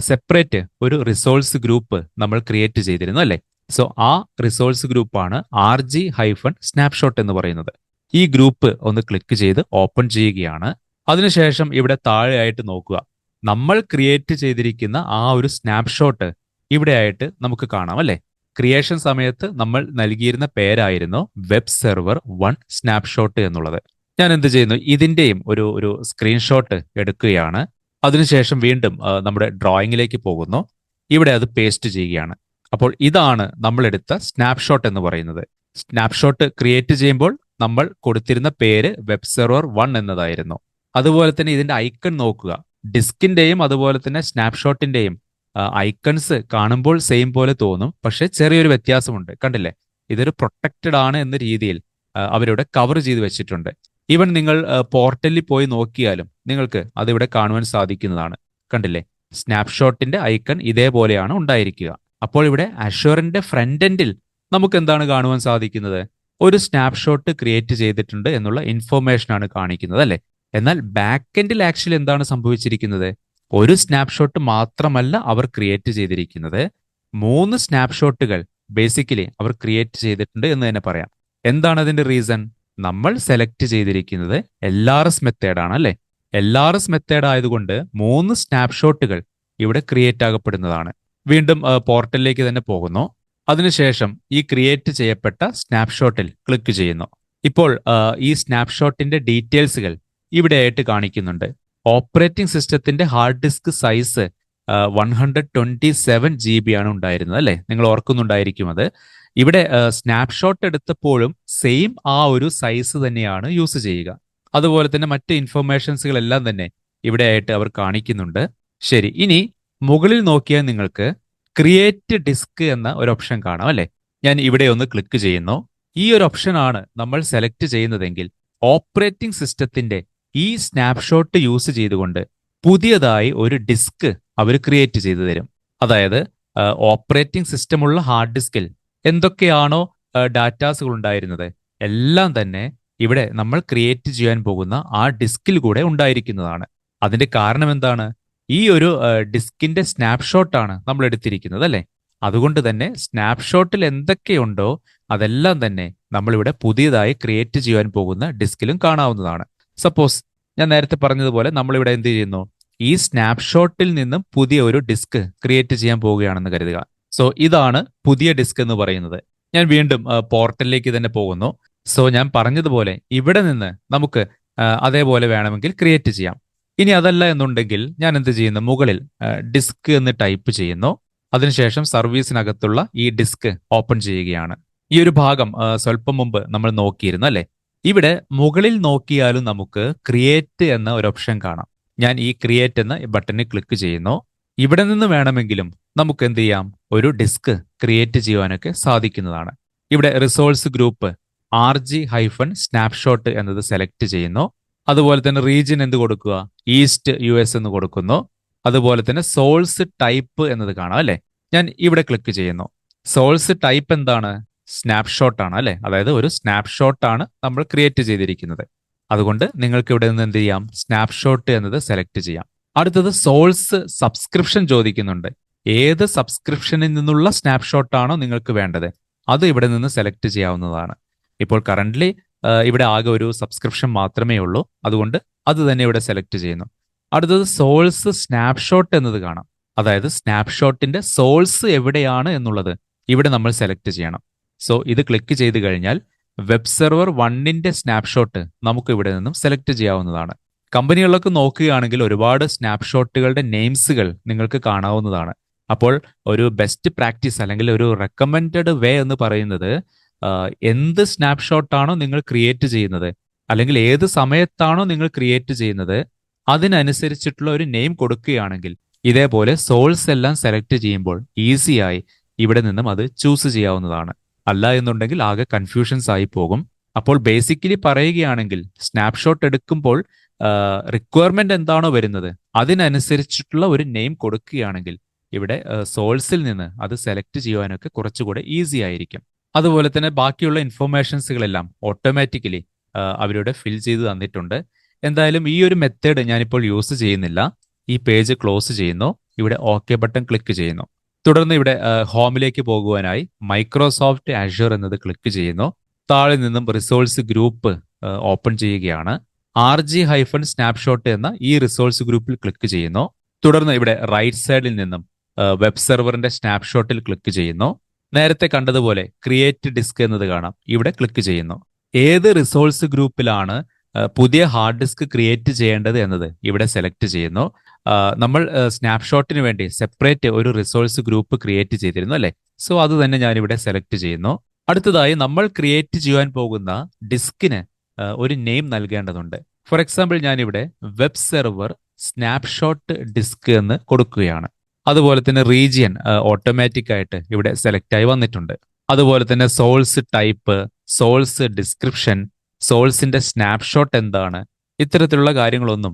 സെപ്പറേറ്റ് ഒരു റിസോഴ്സ് ഗ്രൂപ്പ് നമ്മൾ ക്രിയേറ്റ് ചെയ്തിരുന്നു അല്ലേ. സോ ആ റിസോഴ്സ് ഗ്രൂപ്പാണ് RG-സ്നാപ്ഷോട്ട് എന്ന് പറയുന്നത്. ഈ ഗ്രൂപ്പ് ഒന്ന് ക്ലിക്ക് ചെയ്ത് ഓപ്പൺ ചെയ്യുകയാണ്. അതിനുശേഷം ഇവിടെ താഴെയായിട്ട് നോക്കുക, നമ്മൾ ക്രിയേറ്റ് ചെയ്തിരിക്കുന്ന ആ ഒരു സ്നാപ്ഷോട്ട് ഇവിടെയായിട്ട് നമുക്ക് കാണാം അല്ലേ. ക്രിയേഷൻ സമയത്ത് നമ്മൾ നൽകിയിരുന്ന പേരായിരുന്നു വെബ് സെർവർ 1 സ്നാപ്ഷോട്ട് എന്നുള്ളത്. ഞാൻ എന്ത് ചെയ്യുന്നു? ഇതിന്റെയും ഒരു സ്ക്രീൻഷോട്ട് എടുക്കുകയാണ്. അതിനുശേഷം വീണ്ടും നമ്മുടെ ഡ്രോയിങ്ങിലേക്ക് പോകുന്നു. ഇവിടെ അത് പേസ്റ്റ് ചെയ്യുകയാണ്. അപ്പോൾ ഇതാണ് നമ്മൾ എടുത്ത സ്നാപ്ഷോട്ട് എന്ന് പറയുന്നത്. സ്നാപ്ഷോട്ട് ക്രിയേറ്റ് ചെയ്യുമ്പോൾ നമ്മൾ കൊടുത്തിരുന്ന പേര് വെബ് സെർവർ 1 എന്നതായിരുന്നു. അതുപോലെ തന്നെ ഇതിന്റെ ഐക്കൺ നോക്കുക. ഡിസ്കിന്റെയും അതുപോലെ തന്നെ സ്നാപ്ഷോട്ടിന്റെയും ഐക്കൺസ് കാണുമ്പോൾ സെയിം പോലെ തോന്നും, പക്ഷെ ചെറിയൊരു വ്യത്യാസമുണ്ട്. കണ്ടില്ലേ? ഇതൊരു പ്രൊട്ടക്റ്റഡ് ആണ് എന്ന രീതിയിൽ അവരിവിടെ കവർ ചെയ്ത് വെച്ചിട്ടുണ്ട്. ഈവൻ നിങ്ങൾ പോർട്ടലിൽ പോയി നോക്കിയാലും നിങ്ങൾക്ക് അതിവിടെ കാണുവാൻ സാധിക്കുന്നതാണ്. കണ്ടില്ലേ? സ്നാപ്ഷോട്ടിന്റെ ഐക്കൺ ഇതേപോലെയാണ് ഉണ്ടായിരിക്കുക. അപ്പോൾ ഇവിടെ അഷ്വറിന്റെ ഫ്രണ്ട് എൻഡിൽ നമുക്ക് എന്താണ് കാണുവാൻ സാധിക്കുന്നത്? ഒരു സ്നാപ്ഷോട്ട് ക്രിയേറ്റ് ചെയ്തിട്ടുണ്ട് എന്നുള്ള ഇൻഫോർമേഷൻ ആണ് കാണിക്കുന്നത്, അല്ലേ? എന്നാൽ ബാക്ക് എൻഡിൽ ആക്ച്വലി എന്താണ് സംഭവിച്ചിരിക്കുന്നത്? ഒരു സ്നാപ്ഷോട്ട് മാത്രമല്ല അവർ ക്രിയേറ്റ് ചെയ്തിരിക്കുന്നത്, 3 സ്നാപ്ഷോട്ടുകൾ ബേസിക്കലി അവർ ക്രിയേറ്റ് ചെയ്തിട്ടുണ്ട് എന്ന് തന്നെ പറയാം. എന്താണ് അതിന്റെ റീസൺ? നമ്മൾ സെലക്ട് ചെയ്തിരിക്കുന്നത് LRS മെത്തേഡാണ്, അല്ലേ? LRS മെത്തേഡ് ആയതുകൊണ്ട് 3 സ്നാപ്ഷോട്ടുകൾ ഇവിടെ ക്രിയേറ്റ് ആകപ്പെടുന്നതാണ്. വീണ്ടും പോർട്ടലിലേക്ക് തന്നെ പോകുന്നു. അതിനുശേഷം ഈ ക്രിയേറ്റ് ചെയ്യപ്പെട്ട സ്നാപ്ഷോട്ടിൽ ക്ലിക്ക് ചെയ്യുന്നു. ഇപ്പോൾ ഈ സ്നാപ്ഷോട്ടിന്റെ ഡീറ്റെയിൽസുകൾ ഇവിടെയായിട്ട് കാണിക്കുന്നുണ്ട്. ഓപ്പറേറ്റിംഗ് സിസ്റ്റത്തിന്റെ ഹാർഡ് ഡിസ്ക് സൈസ് 127 GB ആണ് ഉണ്ടായിരുന്നത്, അല്ലേ? നിങ്ങൾ ഓർക്കുന്നുണ്ടായിരിക്കും അത്. ഇവിടെ സ്നാപ്ഷോട്ട് എടുത്തപ്പോഴും സെയിം ആ ഒരു സൈസ് തന്നെയാണ് യൂസ് ചെയ്യുക. അതുപോലെ തന്നെ മറ്റ് ഇൻഫർമേഷൻസുകളെല്ലാം തന്നെ ഇവിടെയായിട്ട് അവർ കാണിക്കുന്നുണ്ട്. ശരി, ഇനി മുകളിൽ നോക്കിയാൽ നിങ്ങൾക്ക് ക്രിയേറ്റ് ഡിസ്ക് എന്ന ഒരു ഓപ്ഷൻ കാണാം, അല്ലേ? ഞാൻ ഇവിടെ ഒന്ന് ക്ലിക്ക് ചെയ്യുന്നു. ഈ ഒരു ഓപ്ഷനാണ് നമ്മൾ സെലക്ട് ചെയ്യുന്നതെങ്കിൽ ഓപ്പറേറ്റിംഗ് സിസ്റ്റത്തിന്റെ ഈ സ്നാപ്ഷോട്ട് യൂസ് ചെയ്തുകൊണ്ട് പുതിയതായി ഒരു ഡിസ്ക് അവർ ക്രിയേറ്റ് ചെയ്തു തരും. അതായത് ഓപ്പറേറ്റിംഗ് സിസ്റ്റമുള്ള ഹാർഡ് ഡിസ്കിൽ എന്തൊക്കെയാണോ ഡാറ്റാസുകൾ ഉണ്ടായിരുന്നത് എല്ലാം തന്നെ ഇവിടെ നമ്മൾ ക്രിയേറ്റ് ചെയ്യാൻ പോകുന്ന ആ ഡിസ്കിൽ കൂടെ ഉണ്ടായിരിക്കുന്നതാണ്. അതിന്റെ കാരണം എന്താണ്? ഈ ഒരു ഡിസ്കിന്റെ സ്നാപ്ഷോട്ടാണ് നമ്മൾ എടുത്തിരിക്കുന്നത്, അല്ലേ? അതുകൊണ്ട് തന്നെ സ്നാപ്ഷോട്ടിൽ എന്തൊക്കെയുണ്ടോ അതെല്ലാം തന്നെ നമ്മളിവിടെ പുതിയതായി ക്രിയേറ്റ് ചെയ്യാൻ പോകുന്ന ഡിസ്കിലും കാണാവുന്നതാണ്. സപ്പോസ് ഞാൻ നേരത്തെ പറഞ്ഞതുപോലെ നമ്മളിവിടെ എന്ത് ചെയ്യുന്നു? ഈ സ്നാപ്ഷോട്ടിൽ നിന്നും പുതിയ ഒരു ഡിസ്ക് ക്രിയേറ്റ് ചെയ്യാൻ പോവുകയാണെന്ന് കരുതുക. സോ ഇതാണ് പുതിയ ഡിസ്ക് എന്ന് പറയുന്നത്. ഞാൻ വീണ്ടും പോർട്ടലിലേക്ക് തന്നെ പോകുന്നു. സോ ഞാൻ പറഞ്ഞതുപോലെ ഇവിടെ നിന്ന് നമുക്ക് അതേപോലെ വേണമെങ്കിൽ ക്രിയേറ്റ് ചെയ്യാം. ഇനി അതല്ല എന്നുണ്ടെങ്കിൽ ഞാൻ എന്ത് ചെയ്യുന്നു? മുകളിൽ ഡിസ്ക് എന്ന് ടൈപ്പ് ചെയ്യുന്നു. അതിനുശേഷം സർവീസിനകത്തുള്ള ഈ ഡിസ്ക് ഓപ്പൺ ചെയ്യുകയാണ്. ഈ ഒരു ഭാഗം സ്വല്പം മുമ്പ് നമ്മൾ നോക്കിയിരുന്നു, അല്ലേ? ഇവിടെ മുകളിൽ നോക്കിയാലും നമുക്ക് ക്രിയേറ്റ് എന്ന ഒരു ഓപ്ഷൻ കാണാം. ഞാൻ ഈ ക്രിയേറ്റ് എന്ന ബട്ടണിൽ ക്ലിക്ക് ചെയ്യുന്നു. ഇവിടെ നിന്ന് വേണമെങ്കിലും നമുക്ക് എന്ത് ചെയ്യാം? ഒരു ഡിസ്ക് ക്രിയേറ്റ് ചെയ്യുവാനൊക്കെ സാധിക്കുന്നതാണ്. ഇവിടെ റിസോഴ്സ് ഗ്രൂപ്പ് RG-സ്നാപ്ഷോട്ട് എന്നത് സെലക്ട് ചെയ്യുന്നു. അതുപോലെ തന്നെ റീജിയൻ എന്ത് കൊടുക്കുക? ഈസ്റ്റ് US എന്ന് കൊടുക്കുന്നു. അതുപോലെ തന്നെ സോഴ്സ് ടൈപ്പ് എന്നത് കാണാം, അല്ലെ? ഞാൻ ഇവിടെ ക്ലിക്ക് ചെയ്യുന്നു. സോഴ്സ് ടൈപ്പ് എന്താണ്? സ്നാപ്ഷോട്ട് ആണ്, അല്ലെ? അതായത് ഒരു സ്നാപ്ഷോട്ടാണ് നമ്മൾ ക്രിയേറ്റ് ചെയ്തിരിക്കുന്നത്. അതുകൊണ്ട് നിങ്ങൾക്ക് ഇവിടെ നിന്ന് എന്ത് ചെയ്യാം? സ്നാപ്ഷോട്ട് എന്നത് സെലക്ട് ചെയ്യാം. അടുത്തത് സോഴ്സ് സബ്സ്ക്രിപ്ഷൻ ചോദിക്കുന്നുണ്ട്. ഏത് സബ്സ്ക്രിപ്ഷനിൽ നിന്നുള്ള സ്നാപ്ഷോട്ടാണോ നിങ്ങൾക്ക് വേണ്ടത് അത് ഇവിടെ നിന്ന് സെലക്ട് ചെയ്യാവുന്നതാണ്. ഇപ്പോൾ കറന്റ്ലി ഇവിടെ ആകെ ഒരു സബ്സ്ക്രിപ്ഷൻ മാത്രമേ ഉള്ളൂ. അതുകൊണ്ട് അത് തന്നെ ഇവിടെ സെലക്ട് ചെയ്യുന്നു. അടുത്തത് സോഴ്സ് സ്നാപ്ഷോട്ട് എന്നത് കാണാം. അതായത് സ്നാപ്ഷോട്ടിന്റെ സോഴ്സ് എവിടെയാണ് എന്നുള്ളത് ഇവിടെ നമ്മൾ സെലക്ട് ചെയ്യണം. സോ ഇത് ക്ലിക്ക് ചെയ്ത് കഴിഞ്ഞാൽ വെബ് സെർവർ 1ന്റെ സ്നാപ്ഷോട്ട് നമുക്ക് ഇവിടെ നിന്നും സെലക്ട് ചെയ്യാവുന്നതാണ്. കമ്പനികളിലൊക്കെ നോക്കുകയാണെങ്കിൽ ഒരുപാട് സ്നാപ്ഷോട്ടുകളുടെ നെയിംസുകൾ നിങ്ങൾക്ക് കാണാവുന്നതാണ്. അപ്പോൾ ഒരു ബെസ്റ്റ് പ്രാക്ടീസ് അല്ലെങ്കിൽ ഒരു റെക്കമെൻഡഡ് വേ എന്ന് പറയുന്നത് എന്ത് സ്നാപ്ഷോട്ടാണോ നിങ്ങൾ ക്രിയേറ്റ് ചെയ്യുന്നത് അല്ലെങ്കിൽ ഏത് സമയത്താണോ നിങ്ങൾ ക്രിയേറ്റ് ചെയ്യുന്നത് അതിനനുസരിച്ചിട്ടുള്ള ഒരു നെയിം കൊടുക്കുകയാണെങ്കിൽ ഇതേപോലെ സോഴ്സ് എല്ലാം സെലക്ട് ചെയ്യുമ്പോൾ ഈസിയായി ഇവിടെ നിന്നും അത് ചൂസ് ചെയ്യാവുന്നതാണ്. അല്ല എന്നുണ്ടെങ്കിൽ ആകെ കൺഫ്യൂഷൻസ് ആയി പോകും. അപ്പോൾ ബേസിക്കലി പറയുകയാണെങ്കിൽ സ്നാപ്ഷോട്ട് എടുക്കുമ്പോൾ റിക്വയർമെന്റ് എന്താണോ വരുന്നത് അതിനനുസരിച്ചിട്ടുള്ള ഒരു നെയിം കൊടുക്കുകയാണെങ്കിൽ ഇവിടെ സോഴ്സിൽ നിന്ന് അത് സെലക്ട് ചെയ്യുവാനൊക്കെ കുറച്ചുകൂടെ ഈസി ആയിരിക്കും. അതുപോലെ തന്നെ ബാക്കിയുള്ള ഇൻഫോർമേഷൻസുകളെല്ലാം ഓട്ടോമാറ്റിക്കലി അവരുടെ ഫിൽ ചെയ്ത് തന്നിട്ടുണ്ട്. എന്തായാലും ഈ ഒരു മെത്തേഡ് ഞാനിപ്പോൾ യൂസ് ചെയ്യുന്നില്ല. ഈ പേജ് ക്ലോസ് ചെയ്യുന്നു. ഇവിടെ ഓക്കെ ബട്ടൺ ക്ലിക്ക് ചെയ്യുന്നു. തുടർന്ന് ഇവിടെ ഹോമിലേക്ക് പോകുവാനായി മൈക്രോസോഫ്റ്റ് ആഷ്വർ എന്നത് ക്ലിക്ക് ചെയ്യുന്നു. താഴെ നിന്നും റിസോഴ്സ് ഗ്രൂപ്പ് ഓപ്പൺ ചെയ്യുകയാണ്. RG-സ്നാപ്ഷോട്ട് എന്ന ഈ റിസോഴ്സ് ഗ്രൂപ്പിൽ ക്ലിക്ക് ചെയ്യുന്നു. തുടർന്ന് ഇവിടെ റൈറ്റ് സൈഡിൽ നിന്നും വെബ് സെർവറിന്റെ സ്നാപ്ഷോട്ടിൽ ക്ലിക്ക് ചെയ്യുന്നു. നേരത്തെ കണ്ടതുപോലെ ക്രിയേറ്റ് ഡിസ്ക് എന്നത് കാണാം. ഇവിടെ ക്ലിക്ക് ചെയ്യുന്നു. ഏത് റിസോഴ്സ് ഗ്രൂപ്പിലാണ് പുതിയ ഹാർഡ് ഡിസ്ക് ക്രിയേറ്റ് ചെയ്യേണ്ടത് എന്നത് ഇവിടെ സെലക്ട് ചെയ്യുന്നു. നമ്മൾ സ്നാപ്ഷോട്ടിന് വേണ്ടി സെപ്പറേറ്റ് ഒരു റിസോഴ്സ് ഗ്രൂപ്പ് ക്രിയേറ്റ് ചെയ്തിരുന്നു, അല്ലെ? സോ അത് തന്നെ ഞാനിവിടെ സെലക്ട് ചെയ്യുന്നു. അടുത്തതായി നമ്മൾ ക്രിയേറ്റ് ചെയ്യാൻ പോകുന്ന ഡിസ്കിന് ഒരു നെയിം നൽകേണ്ടതുണ്ട്. ഫോർ എക്സാമ്പിൾ ഞാനിവിടെ വെബ് സെർവർ സ്നാപ്ഷോട്ട് ഡിസ്ക് എന്ന് കൊടുക്കുകയാണ്. അതുപോലെ തന്നെ റീജിയൻ ഓട്ടോമാറ്റിക് ആയിട്ട് ഇവിടെ സെലക്ട് ആയി വന്നിട്ടുണ്ട്. അതുപോലെ തന്നെ സോഴ്സ് ടൈപ്പ്, സോഴ്സ് ഡിസ്ക്രിപ്ഷൻ, സോഴ്സിന്റെ സ്നാപ്ഷോട്ട് എന്താണ്, ഇത്തരത്തിലുള്ള കാര്യങ്ങളൊന്നും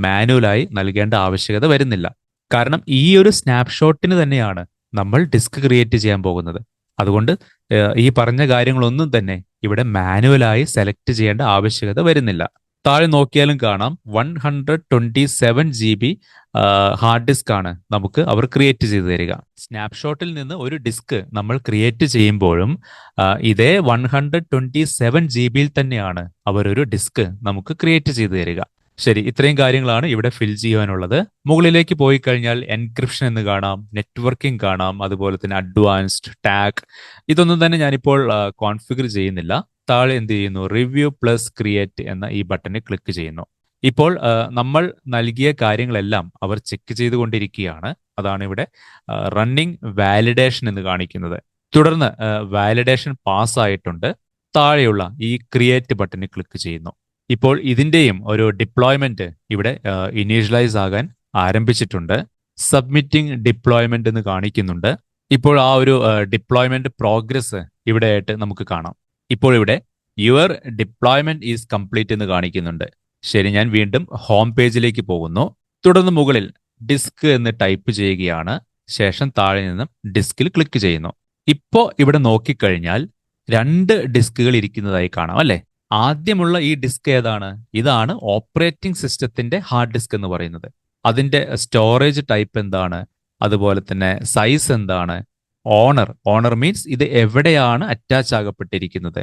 മാനുവലായി നൽകേണ്ട ആവശ്യകത വരുന്നില്ല. കാരണം ഈ ഒരു സ്നാപ്ഷോട്ടിന് തന്നെയാണ് നമ്മൾ ഡിസ്ക് ക്രിയേറ്റ് ചെയ്യാൻ പോകുന്നത്. അതുകൊണ്ട് ഈ പറഞ്ഞ കാര്യങ്ങളൊന്നും തന്നെ ഇവിടെ മാനുവലായി സെലക്ട് ചെയ്യേണ്ട ആവശ്യകത വരുന്നില്ല. താഴെ നോക്കിയാലും കാണാം 127 GB ഹാർഡ് ഡിസ്ക് ആണ് നമുക്ക് അവർ ക്രിയേറ്റ് ചെയ്ത് തരിക. സ്നാപ്ഷോട്ടിൽ നിന്ന് ഒരു ഡിസ്ക് നമ്മൾ ക്രിയേറ്റ് ചെയ്യുമ്പോഴും ഇതേ 127 GB തന്നെയാണ് അവരൊരു ഡിസ്ക് നമുക്ക് ക്രിയേറ്റ് ചെയ്ത് തരിക. ശരി, ഇത്രയും കാര്യങ്ങളാണ് ഇവിടെ ഫിൽ ചെയ്യാനുള്ളത്. മുകളിലേക്ക് പോയി കഴിഞ്ഞാൽ എൻക്രിപ്ഷൻ എന്ന് കാണാം, നെറ്റ്വർക്കിംഗ് കാണാം, അതുപോലെ തന്നെ അഡ്വാൻസ്ഡ് ടാഗ്. ഇതൊന്നും തന്നെ ഞാനിപ്പോൾ കോൺഫിഗർ ചെയ്യുന്നില്ല. താഴെ എന്ത് ചെയ്യുന്നു, റിവ്യൂ പ്ലസ് ക്രിയേറ്റ് എന്ന ഈ ബട്ടണിൽ ക്ലിക്ക് ചെയ്യുന്നു. ഇപ്പോൾ നമ്മൾ നൽകിയ കാര്യങ്ങളെല്ലാം അവർ ചെക്ക് ചെയ്തുകൊണ്ടിരിക്കുകയാണ്. അതാണ് ഇവിടെ റണ്ണിംഗ് വാലിഡേഷൻ എന്ന് കാണിക്കുന്നത്. തുടർന്ന് വാലിഡേഷൻ പാസ് ആയിട്ടുണ്ട്. താഴെയുള്ള ഈ ക്രിയേറ്റ് ബട്ടണിൽ ക്ലിക്ക് ചെയ്യുന്നു. ഇപ്പോൾ ഇതിന്റെയും ഒരു ഡിപ്ലോയ്മെന്റ് ഇവിടെ ഇനീഷ്യലൈസ് ആകാൻ ആരംഭിച്ചിട്ടുണ്ട്. സബ്മിറ്റിംഗ് ഡിപ്ലോയ്മെന്റ് എന്ന് കാണിക്കുന്നുണ്ട്. ഇപ്പോൾ ആ ഒരു ഡിപ്ലോയ്മെന്റ് പ്രോഗ്രസ് ഇവിടെയായിട്ട് നമുക്ക് കാണാം. ഇപ്പോൾ ഇവിടെ യുവർ ഡിപ്ലോയ്മെന്റ് ഈസ് കംപ്ലീറ്റ് എന്ന് കാണിക്കുന്നുണ്ട്. ശരി, ഞാൻ വീണ്ടും ഹോം പേജിലേക്ക് പോകുന്നു. തുടർന്ന് മുകളിൽ ഡിസ്ക് എന്ന് ടൈപ്പ് ചെയ്യുകയാണ്. ശേഷം താഴെ നിന്നും ഡിസ്കിൽ ക്ലിക്ക് ചെയ്യുന്നു. ഇപ്പോൾ ഇവിടെ നോക്കിക്കഴിഞ്ഞാൽ 2 ഡിസ്കുകൾ ഇരിക്കുന്നതായി കാണാം അല്ലെ. ആദ്യമുള്ള ഈ ഡിസ്ക് ഏതാണ്? ഇതാണ് ഓപ്പറേറ്റിംഗ് സിസ്റ്റത്തിന്റെ ഹാർഡ് ഡിസ്ക് എന്ന് പറയുന്നത്. അതിന്റെ സ്റ്റോറേജ് ടൈപ്പ് എന്താണ്, അതുപോലെ തന്നെ സൈസ് എന്താണ്, ഓണർ മീൻസ് ഇത് എവിടെയാണ് അറ്റാച്ച് ആകപ്പെട്ടിരിക്കുന്നത്,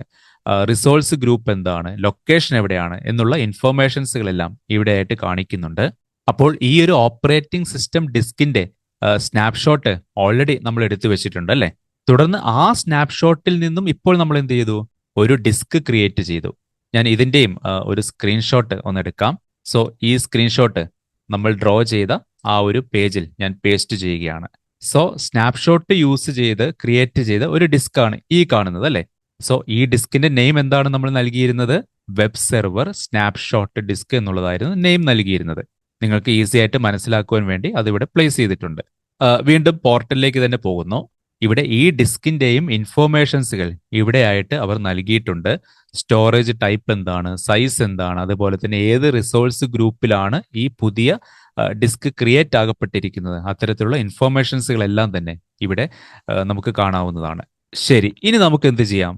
റിസോഴ്സ് ഗ്രൂപ്പ് എന്താണ്, ലൊക്കേഷൻ എവിടെയാണ് എന്നുള്ള ഇൻഫോർമേഷൻസുകളെല്ലാം ഇവിടെയായിട്ട് കാണിക്കുന്നുണ്ട്. അപ്പോൾ ഈ ഒരു ഓപ്പറേറ്റിംഗ് സിസ്റ്റം ഡിസ്കിന്റെ സ്നാപ്ഷോട്ട് ഓൾറെഡി നമ്മൾ എടുത്തു വെച്ചിട്ടുണ്ട് അല്ലെ. തുടർന്ന് ആ സ്നാപ്ഷോട്ടിൽ നിന്നും ഇപ്പോൾ നമ്മൾ എന്ത് ചെയ്തു, ഒരു ഡിസ്ക് ക്രിയേറ്റ് ചെയ്തു. ഞാൻ ഇതിന്റെയും ഒരു സ്ക്രീൻഷോട്ട് ഒന്ന് എടുക്കാം. സോ ഈ സ്ക്രീൻഷോട്ട് നമ്മൾ ഡ്രോ ചെയ്ത ആ ഒരു പേജിൽ ഞാൻ പേസ്റ്റ് ചെയ്യുകയാണ്. സോ സ്നാപ്ഷോട്ട് യൂസ് ചെയ്ത് ക്രിയേറ്റ് ചെയ്ത ഒരു ഡിസ്ക് ആണ് ഈ കാണുന്നത് അല്ലെ. സോ ഈ ഡിസ്കിന്റെ നെയിം എന്താണ് നമ്മൾ നൽകിയിരുന്നത്? വെബ് സെർവർ സ്നാപ്ഷോട്ട് ഡിസ്ക് എന്നുള്ളതായിരുന്നു നെയിം നൽകിയിരുന്നത്. നിങ്ങൾക്ക് ഈസി ആയിട്ട് മനസ്സിലാക്കുവാൻ വേണ്ടി അതിവിടെ പ്ലേസ് ചെയ്തിട്ടുണ്ട്. വീണ്ടും പോർട്ടലിലേക്ക് തന്നെ പോകുന്നു. ഇവിടെ ഈ ഡിസ്കിന്റെയും ഇൻഫോർമേഷൻസുകൾ ഇവിടെയായിട്ട് അവർ നൽകിയിട്ടുണ്ട്. സ്റ്റോറേജ് ടൈപ്പ് എന്താണ്, സൈസ് എന്താണ്, അതുപോലെ തന്നെ ഏത് റിസോഴ്സ് ഗ്രൂപ്പിലാണ് ഈ പുതിയ ഡിസ്ക് ക്രിയേറ്റ് ആകപ്പെട്ടിരിക്കുന്നത്, അത്തരത്തിലുള്ള ഇൻഫോർമേഷൻസുകളെല്ലാം തന്നെ ഇവിടെ നമുക്ക് കാണാവുന്നതാണ്. ശരി, ഇനി നമുക്ക് എന്ത് ചെയ്യാം,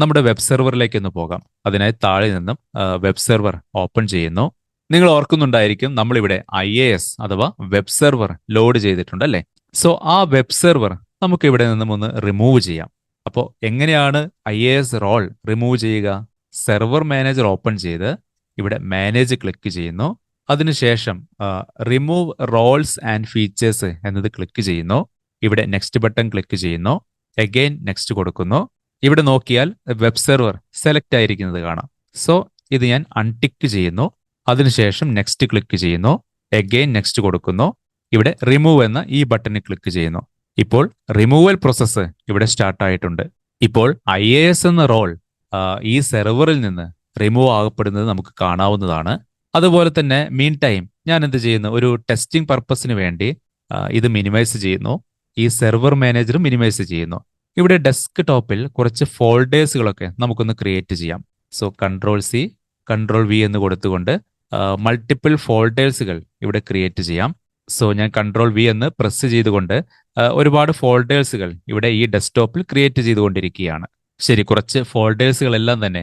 നമ്മുടെ വെബ് സെർവറിലേക്ക് ഒന്ന് പോകാം. അതിനായി താഴെ നിന്നും വെബ് സെർവർ ഓപ്പൺ ചെയ്യുന്നു. നിങ്ങൾ ഓർക്കുന്നുണ്ടായിരിക്കും നമ്മളിവിടെ IAS അഥവാ വെബ് സെർവർ ലോഡ് ചെയ്തിട്ടുണ്ട് അല്ലേ. സോ ആ വെബ് സെർവർ നമുക്ക് ഇവിടെ നിന്നും ഒന്ന് റിമൂവ് ചെയ്യാം. അപ്പോൾ എങ്ങനെയാണ് IAS റോൾ റിമൂവ് ചെയ്യുക? സെർവർ മാനേജർ ഓപ്പൺ ചെയ്ത് ഇവിടെ മാനേജ് ക്ലിക്ക് ചെയ്യുന്നു. അതിനുശേഷം റിമൂവ് റോൾസ് ആൻഡ് ഫീച്ചേഴ്സ് എന്നത് ക്ലിക്ക് ചെയ്യുന്നു. ഇവിടെ നെക്സ്റ്റ് ബട്ടൺ ക്ലിക്ക് ചെയ്യുന്നു. അഗെയിൻ നെക്സ്റ്റ് കൊടുക്കുന്നു. ഇവിടെ നോക്കിയാൽ വെബ് സെർവർ സെലക്ട് ആയിരിക്കുന്നത് കാണാം. സോ ഇത് ഞാൻ അൺടിക്ക് ചെയ്യുന്നു. അതിനുശേഷം നെക്സ്റ്റ് ക്ലിക്ക് ചെയ്യുന്നു. അഗെയിൻ നെക്സ്റ്റ് കൊടുക്കുന്നു. ഇവിടെ റിമൂവ് എന്ന ഈ ബട്ടണിൽ ക്ലിക്ക് ചെയ്യുന്നു. ഇപ്പോൾ റിമൂവൽ പ്രോസസ്സ് ഇവിടെ സ്റ്റാർട്ട് ആയിട്ടുണ്ട്. ഇപ്പോൾ IAS എന്ന റോൾ ഈ സെർവറിൽ നിന്ന് റിമൂവ് ആകപ്പെടുന്നത് നമുക്ക് കാണാവുന്നതാണ്. അതുപോലെ തന്നെ മീൻ ടൈം ഞാൻ എന്ത് ചെയ്യുന്നു, ഒരു ടെസ്റ്റിംഗ് പർപ്പസിന് വേണ്ടി ഇത് മിനിമൈസ് ചെയ്യുന്നു. ഈ സെർവർ മാനേജർ മിനിമൈസ് ചെയ്യുന്നു. ഇവിടെ ഡെസ്ക് ടോപ്പിൽ കുറച്ച് ഫോൾഡേഴ്സുകളൊക്കെ നമുക്കൊന്ന് ക്രിയേറ്റ് ചെയ്യാം. സോ Ctrl+C Ctrl+V എന്ന് കൊടുത്തുകൊണ്ട് മൾട്ടിപ്പിൾ ഫോൾഡേഴ്സുകൾ ഇവിടെ ക്രിയേറ്റ് ചെയ്യാം. സോ ഞാൻ Ctrl+V എന്ന് പ്രസ് ചെയ്തുകൊണ്ട് ഒരുപാട് ഫോൾഡേഴ്സുകൾ ഇവിടെ ഈ ഡെസ്ക്ടോപ്പിൽ ക്രിയേറ്റ് ചെയ്തുകൊണ്ടിരിക്കുകയാണ്. ശരി, കുറച്ച് ഫോൾഡേഴ്സുകളെല്ലാം തന്നെ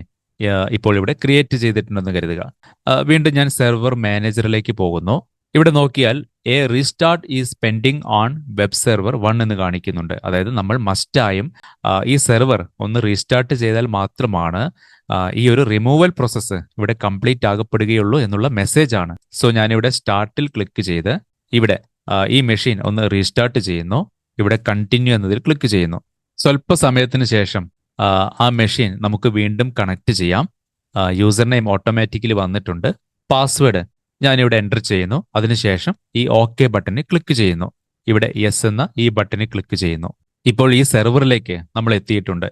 ഇപ്പോൾ ഇവിടെ ക്രിയേറ്റ് ചെയ്തിട്ടുണ്ടെന്ന് കരുതുക. വീണ്ടും ഞാൻ സെർവർ മാനേജറിലേക്ക് പോകുന്നു. ഇവിടെ നോക്കിയാൽ A restart is pending on web server 1 എന്ന് കാണിക്കുന്നുണ്ട്. അതായത് നമ്മൾ മസ്റ്റായും ഈ സെർവർ ഒന്ന് റീസ്റ്റാർട്ട് ചെയ്താൽ മാത്രമാണ് ഈ ഒരു റിമൂവൽ പ്രോസസ്സ് ഇവിടെ കംപ്ലീറ്റ് ആകപ്പെടുകയുള്ളൂ എന്നുള്ള മെസ്സേജ് ആണ്. സോ ഞാനിവിടെ സ്റ്റാർട്ടിൽ ക്ലിക്ക് ചെയ്ത് ഇവിടെ ഈ മെഷീൻ ഒന്ന് റീസ്റ്റാർട്ട് ചെയ്യുന്നു. ഇവിടെ കണ്ടിന്യൂ എന്നതിൽ ക്ലിക്ക് ചെയ്യുന്നു. സ്വല്പ സമയത്തിന് ശേഷം ആ മെഷീൻ നമുക്ക് വീണ്ടും കണക്ട് ചെയ്യാം. യൂസർ നെയിം ഓട്ടോമാറ്റിക്കലി വന്നിട്ടുണ്ട്. പാസ്വേഡ് ഞാനിവിടെ എൻ്റർ ചെയ്യുന്നു. അതിനുശേഷം ഈ OK ബട്ടണിൽ ക്ലിക്ക് ചെയ്യുന്നു. ഇവിടെ യെസ് എന്ന ഈ ബട്ടണിൽ ക്ലിക്ക് ചെയ്യുന്നു. ഇപ്പോൾ ഈ സെർവറിലേക്ക് നമ്മൾ എത്തിയിട്ടുണ്ട്.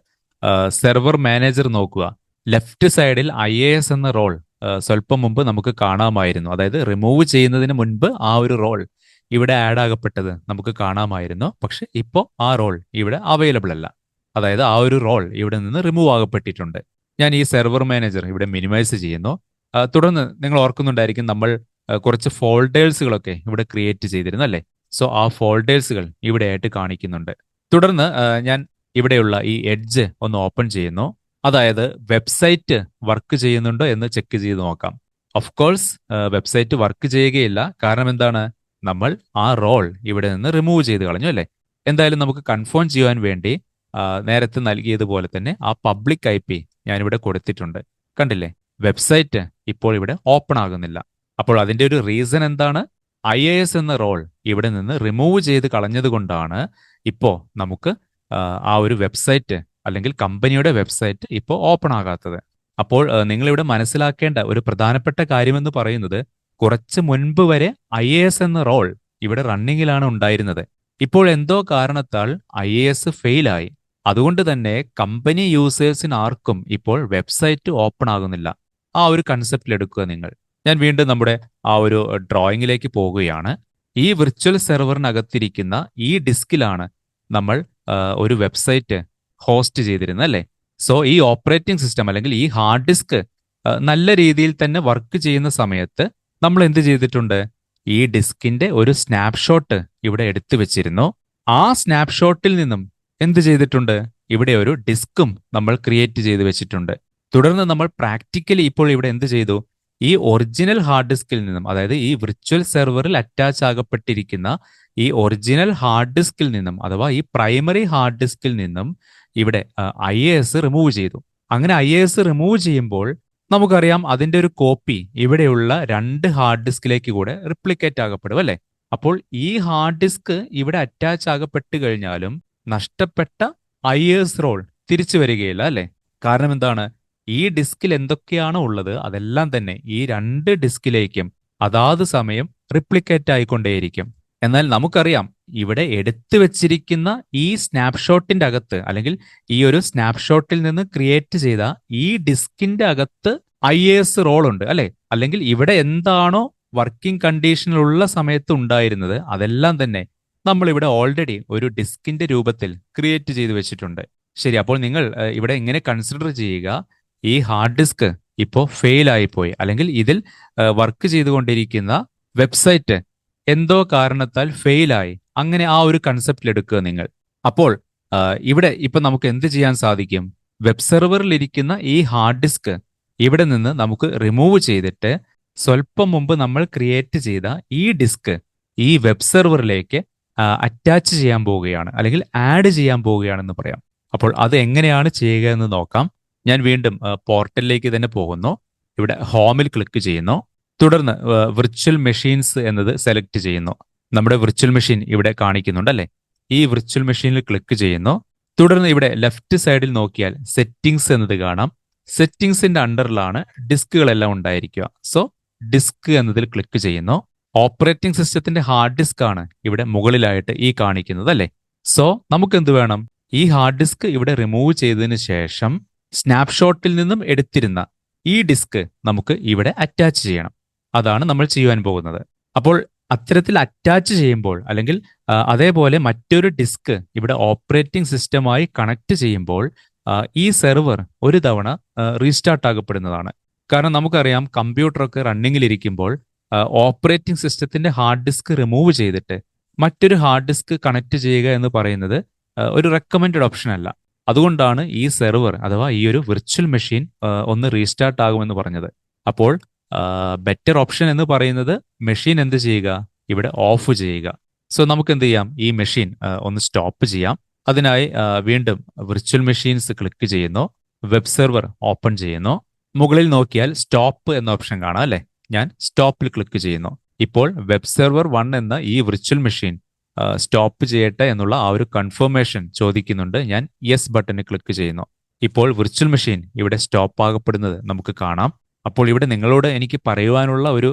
സെർവർ മാനേജർ നോക്കുക. ലെഫ്റ്റ് സൈഡിൽ IAS എന്ന റോൾ സ്വല്പം മുമ്പ് നമുക്ക് കാണാമായിരുന്നു. അതായത് റിമൂവ് ചെയ്യുന്നതിന് മുൻപ് ആ ഒരു റോൾ ഇവിടെ ആഡ് ആകപ്പെട്ടത് നമുക്ക് കാണാമായിരുന്നു. പക്ഷെ ഇപ്പോൾ ആ റോൾ ഇവിടെ അവൈലബിൾ അല്ല. അതായത് ആ ഒരു റോൾ ഇവിടെ നിന്ന് റിമൂവ് ആകപ്പെട്ടിട്ടുണ്ട്. ഞാൻ ഈ സെർവർ മാനേജർ ഇവിടെ മിനിമൈസ് ചെയ്യുന്നു. തുടർന്ന് നിങ്ങൾ ഓർക്കുന്നുണ്ടായിരിക്കും നമ്മൾ കുറച്ച് ഫോൾഡേഴ്സുകളൊക്കെ ഇവിടെ ക്രിയേറ്റ് ചെയ്തിരുന്നു അല്ലേ? സോ ആ ഫോൾഡേഴ്സുകൾ ഇവിടെയായിട്ട് കാണിക്കുന്നുണ്ട്. തുടർന്ന് ഞാൻ ഇവിടെയുള്ള ഈ എഡ്ജ് ഒന്ന് ഓപ്പൺ ചെയ്യുന്നു. അതായത് വെബ്സൈറ്റ് വർക്ക് ചെയ്യുന്നുണ്ടോ എന്ന് ചെക്ക് ചെയ്ത് നോക്കാം. ഓഫ് കോഴ്സ് വെബ്സൈറ്റ് വർക്ക് ചെയ്യുകയില്ല. കാരണം എന്താണ്? നമ്മൾ ആ റോൾ ഇവിടെ നിന്ന് റിമൂവ് ചെയ്ത് കളഞ്ഞു അല്ലേ? എന്തായാലും നമുക്ക് കൺഫേം ചെയ്യാൻ വേണ്ടി നേരത്തെ നൽകിയതുപോലെ തന്നെ ആ പബ്ലിക് IP ഞാനിവിടെ കൊടുത്തിട്ടുണ്ട്. കണ്ടില്ലേ? വെബ്സൈറ്റ് ഇപ്പോൾ ഇവിടെ ഓപ്പൺ ആകുന്നില്ല. അപ്പോൾ അതിന്റെ ഒരു റീസൺ എന്താണ്? IIS എന്ന റോൾ ഇവിടെ നിന്ന് റിമൂവ് ചെയ്ത് കളഞ്ഞത് കൊണ്ടാണ് ഇപ്പോൾ നമുക്ക് ആ ഒരു വെബ്സൈറ്റ് അല്ലെങ്കിൽ കമ്പനിയുടെ വെബ്സൈറ്റ് ഇപ്പോൾ ഓപ്പൺ ആകാത്തത്. അപ്പോൾ നിങ്ങളിവിടെ മനസ്സിലാക്കേണ്ട ഒരു പ്രധാനപ്പെട്ട കാര്യമെന്ന് പറയുന്നത്, കുറച്ച് മുൻപ് വരെ IAS എന്ന റോൾ ഇവിടെ റണ്ണിങ്ങിലാണ് ഉണ്ടായിരുന്നത്. ഇപ്പോൾ എന്തോ കാരണത്താൽ IAS ഫെയിലായി. അതുകൊണ്ട് തന്നെ കമ്പനി യൂസേഴ്സിന് ആർക്കും ഇപ്പോൾ വെബ്സൈറ്റ് ഓപ്പൺ ആകുന്നില്ല. ആ ഒരു കൺസെപ്റ്റിൽ എടുക്കുക നിങ്ങൾ. ഞാൻ വീണ്ടും നമ്മുടെ ആ ഒരു ഡ്രോയിങ്ങിലേക്ക് പോകുകയാണ്. ഈ വിർച്വൽ സെർവറിനകത്തിരിക്കുന്ന ഈ ഡിസ്കിലാണ് നമ്മൾ ഒരു വെബ്സൈറ്റ് ഹോസ്റ്റ് ചെയ്തിരുന്നത് അല്ലേ? സോ ഈ ഓപ്പറേറ്റിംഗ് സിസ്റ്റം അല്ലെങ്കിൽ ഈ ഹാർഡ് ഡിസ്ക് നല്ല രീതിയിൽ തന്നെ വർക്ക് ചെയ്യുന്ന സമയത്ത് നമ്മൾ എന്ത് ചെയ്തിട്ടുണ്ട്? ഈ ഡിസ്കിന്റെ ഒരു സ്നാപ്ഷോട്ട് ഇവിടെ എടുത്തു വെച്ചിരുന്നു. ആ സ്നാപ്ഷോട്ടിൽ നിന്നും എന്ത് ചെയ്തിട്ടുണ്ട്? ഇവിടെ ഒരു ഡിസ്കും നമ്മൾ ക്രിയേറ്റ് ചെയ്ത് വെച്ചിട്ടുണ്ട്. തുടർന്ന് നമ്മൾ പ്രാക്ടിക്കലി ഇപ്പോൾ ഇവിടെ എന്ത് ചെയ്തു? ഈ ഒറിജിനൽ ഹാർഡ് ഡിസ്കിൽ നിന്നും, അതായത് ഈ വിർച്വൽ സെർവറിൽ അറ്റാച്ച് ആകപ്പെട്ടിരിക്കുന്ന ഈ ഒറിജിനൽ ഹാർഡ് ഡിസ്കിൽ നിന്നും, അഥവാ ഈ പ്രൈമറി ഹാർഡ് ഡിസ്കിൽ നിന്നും ഇവിടെ IAS റിമൂവ് ചെയ്തു. അങ്ങനെ IAS റിമൂവ് ചെയ്യുമ്പോൾ നമുക്കറിയാം അതിന്റെ ഒരു കോപ്പി ഇവിടെയുള്ള 2 ഹാർഡ് ഡിസ്കിലേക്ക് കൂടെ റിപ്ലിക്കേറ്റ് ആകപ്പെടും അല്ലേ? അപ്പോൾ ഈ ഹാർഡ് ഡിസ്ക് ഇവിടെ അറ്റാച്ച് ആകപ്പെട്ട് കഴിഞ്ഞാലും നഷ്ടപ്പെട്ട IAS റോൾ തിരിച്ചു വരികയില്ല അല്ലേ? കാരണം എന്താണ്? ഈ ഡിസ്കിൽ എന്തൊക്കെയാണോ ഉള്ളത് അതെല്ലാം തന്നെ ഈ 2 ഡിസ്കിലേക്കും അതാത് സമയം റിപ്ലിക്കേറ്റ് ആയിക്കൊണ്ടേയിരിക്കും. എന്നാൽ നമുക്കറിയാം ഇവിടെ എടുത്തു വെച്ചിരിക്കുന്ന ഈ സ്നാപ്ഷോട്ടിന്റെ അകത്ത്, അല്ലെങ്കിൽ ഈ ഒരു സ്നാപ്ഷോട്ടിൽ നിന്ന് ക്രിയേറ്റ് ചെയ്ത ഈ ഡിസ്കിന്റെ അകത്ത് IAS റോൾ ഉണ്ട് അല്ലെ? അല്ലെങ്കിൽ ഇവിടെ എന്താണോ വർക്കിംഗ് കണ്ടീഷനിലുള്ള സമയത്ത് ഉണ്ടായിരുന്നത് അതെല്ലാം തന്നെ നമ്മൾ ഇവിടെ ഓൾറെഡി ഒരു ഡിസ്കിന്റെ രൂപത്തിൽ ക്രിയേറ്റ് ചെയ്ത് വെച്ചിട്ടുണ്ട്. ശരി, അപ്പോൾ നിങ്ങൾ ഇവിടെ ഇങ്ങനെ കൺസിഡർ ചെയ്യുക, ഈ ഹാർഡ് ഡിസ്ക് ഇപ്പോൾ ഫെയിൽ ആയിപ്പോയി, അല്ലെങ്കിൽ ഇതിൽ വർക്ക് ചെയ്തുകൊണ്ടിരിക്കുന്ന വെബ്സൈറ്റ് എന്തോ കാരണത്താൽ ഫെയിലായി. അങ്ങനെ ആ ഒരു കൺസെപ്റ്റിൽ എടുക്കുക നിങ്ങൾ. അപ്പോൾ ഇവിടെ ഇപ്പൊ നമുക്ക് എന്ത് ചെയ്യാൻ സാധിക്കും? വെബ് സെർവറിൽ ഇരിക്കുന്ന ഈ ഹാർഡ് ഡിസ്ക് ഇവിടെ നിന്ന് നമുക്ക് റിമൂവ് ചെയ്തിട്ട് സ്വല്പം മുമ്പ് നമ്മൾ ക്രിയേറ്റ് ചെയ്ത ഈ ഡിസ്ക് ഈ വെബ് സെർവറിലേക്ക് അറ്റാച്ച് ചെയ്യാൻ പോവുകയാണ്, അല്ലെങ്കിൽ ആഡ് ചെയ്യാൻ പോവുകയാണെന്ന് പറയാം. അപ്പോൾ അത് എങ്ങനെയാണ് ചെയ്യുക എന്ന് നോക്കാം. ഞാൻ വീണ്ടും പോർട്ടലിലേക്ക് തന്നെ പോകുന്നു. ഇവിടെ ഹോമിൽ ക്ലിക്ക് ചെയ്യുന്നു. തുടർന്ന് വിർച്വൽ മെഷീൻസ് എന്നത് സെലക്ട് ചെയ്യുന്നു. നമ്മുടെ വിർച്വൽ മെഷീൻ ഇവിടെ കാണിക്കുന്നുണ്ട് അല്ലെ? ഈ വിർച്വൽ മെഷീനിൽ ക്ലിക്ക് ചെയ്യുന്നു. തുടർന്ന് ഇവിടെ ലെഫ്റ്റ് സൈഡിൽ നോക്കിയാൽ സെറ്റിംഗ്സ് എന്നത് കാണാം. സെറ്റിംഗ്സിന്റെ അണ്ടറിലാണ് ഡിസ്കുകളെല്ലാം ഉണ്ടായിരിക്കുക. സോ ഡിസ്ക് എന്നതിൽ ക്ലിക്ക് ചെയ്യുന്നു. ഓപ്പറേറ്റിംഗ് സിസ്റ്റത്തിന്റെ ഹാർഡ് ഡിസ്ക് ആണ് ഇവിടെ മുകളിലായിട്ട് ഈ കാണിക്കുന്നത് അല്ലെ? സോ നമുക്ക് എന്ത് വേണം? ഈ ഹാർഡ് ഡിസ്ക് ഇവിടെ റിമൂവ് ചെയ്തതിന് ശേഷം സ്നാപ്ഷോട്ടിൽ നിന്നും എടുത്തിരുന്ന ഈ ഡിസ്ക് നമുക്ക് ഇവിടെ അറ്റാച്ച് ചെയ്യണം. അതാണ് നമ്മൾ ചെയ്യുവാൻ പോകുന്നത്. അപ്പോൾ അത്തരത്തിൽ അറ്റാച്ച് ചെയ്യുമ്പോൾ, അല്ലെങ്കിൽ അതേപോലെ മറ്റൊരു ഡിസ്ക് ഇവിടെ ഓപ്പറേറ്റിംഗ് സിസ്റ്റമായി കണക്ട് ചെയ്യുമ്പോൾ ഈ സെർവർ ഒരു തവണ റീസ്റ്റാർട്ട് ആകപ്പെടുന്നതാണ്. കാരണം നമുക്കറിയാം കമ്പ്യൂട്ടറൊക്കെ റണ്ണിങ്ങിലിരിക്കുമ്പോൾ ഓപ്പറേറ്റിംഗ് സിസ്റ്റത്തിന്റെ ഹാർഡ് ഡിസ്ക് റിമൂവ് ചെയ്തിട്ട് മറ്റൊരു ഹാർഡ് ഡിസ്ക് കണക്ട് ചെയ്യുക എന്ന് പറയുന്നത് ഒരു റെക്കമെൻഡഡ് ഓപ്ഷൻ അല്ല. അതുകൊണ്ടാണ് ഈ സെർവർ അഥവാ ഈ ഒരു വിർച്വൽ മെഷീൻ ഒന്ന് റീസ്റ്റാർട്ട് ആകുമെന്ന് പറഞ്ഞത്. അപ്പോൾ ബെറ്റർ ഓപ്ഷൻ എന്ന് പറയുന്നത് മെഷീൻ എന്ത് ചെയ്യുക? ഇവിടെ ഓഫ് ചെയ്യുക. സോ നമുക്ക് എന്ത് ചെയ്യാം? ഈ മെഷീൻ ഒന്ന് സ്റ്റോപ്പ് ചെയ്യാം. അതിനായി വീണ്ടും വിർച്വൽ മെഷീൻസ് ക്ലിക്ക് ചെയ്യുന്നു. വെബ് സെർവർ ഓപ്പൺ ചെയ്യുന്നു. മുകളിൽ നോക്കിയാൽ സ്റ്റോപ്പ് എന്ന ഓപ്ഷൻ കാണാം അല്ലെ? ഞാൻ സ്റ്റോപ്പിൽ ക്ലിക്ക് ചെയ്യുന്നു. ഇപ്പോൾ വെബ് സെർവർ 1 എന്ന ഈ വിർച്വൽ മെഷീൻ സ്റ്റോപ്പ് ചെയ്യട്ടെ എന്നുള്ള ആ ഒരു കൺഫർമേഷൻ ചോദിക്കുന്നുണ്ട്. ഞാൻ യെസ് ബട്ടണിൽ ക്ലിക്ക് ചെയ്യുന്നു. ഇപ്പോൾ വിർച്വൽ മെഷീൻ ഇവിടെ സ്റ്റോപ്പ് ആകപ്പെടുന്നത് നമുക്ക് കാണാം. അപ്പോൾ ഇവിടെ നിങ്ങളോട് എനിക്ക് പറയുവാനുള്ള ഒരു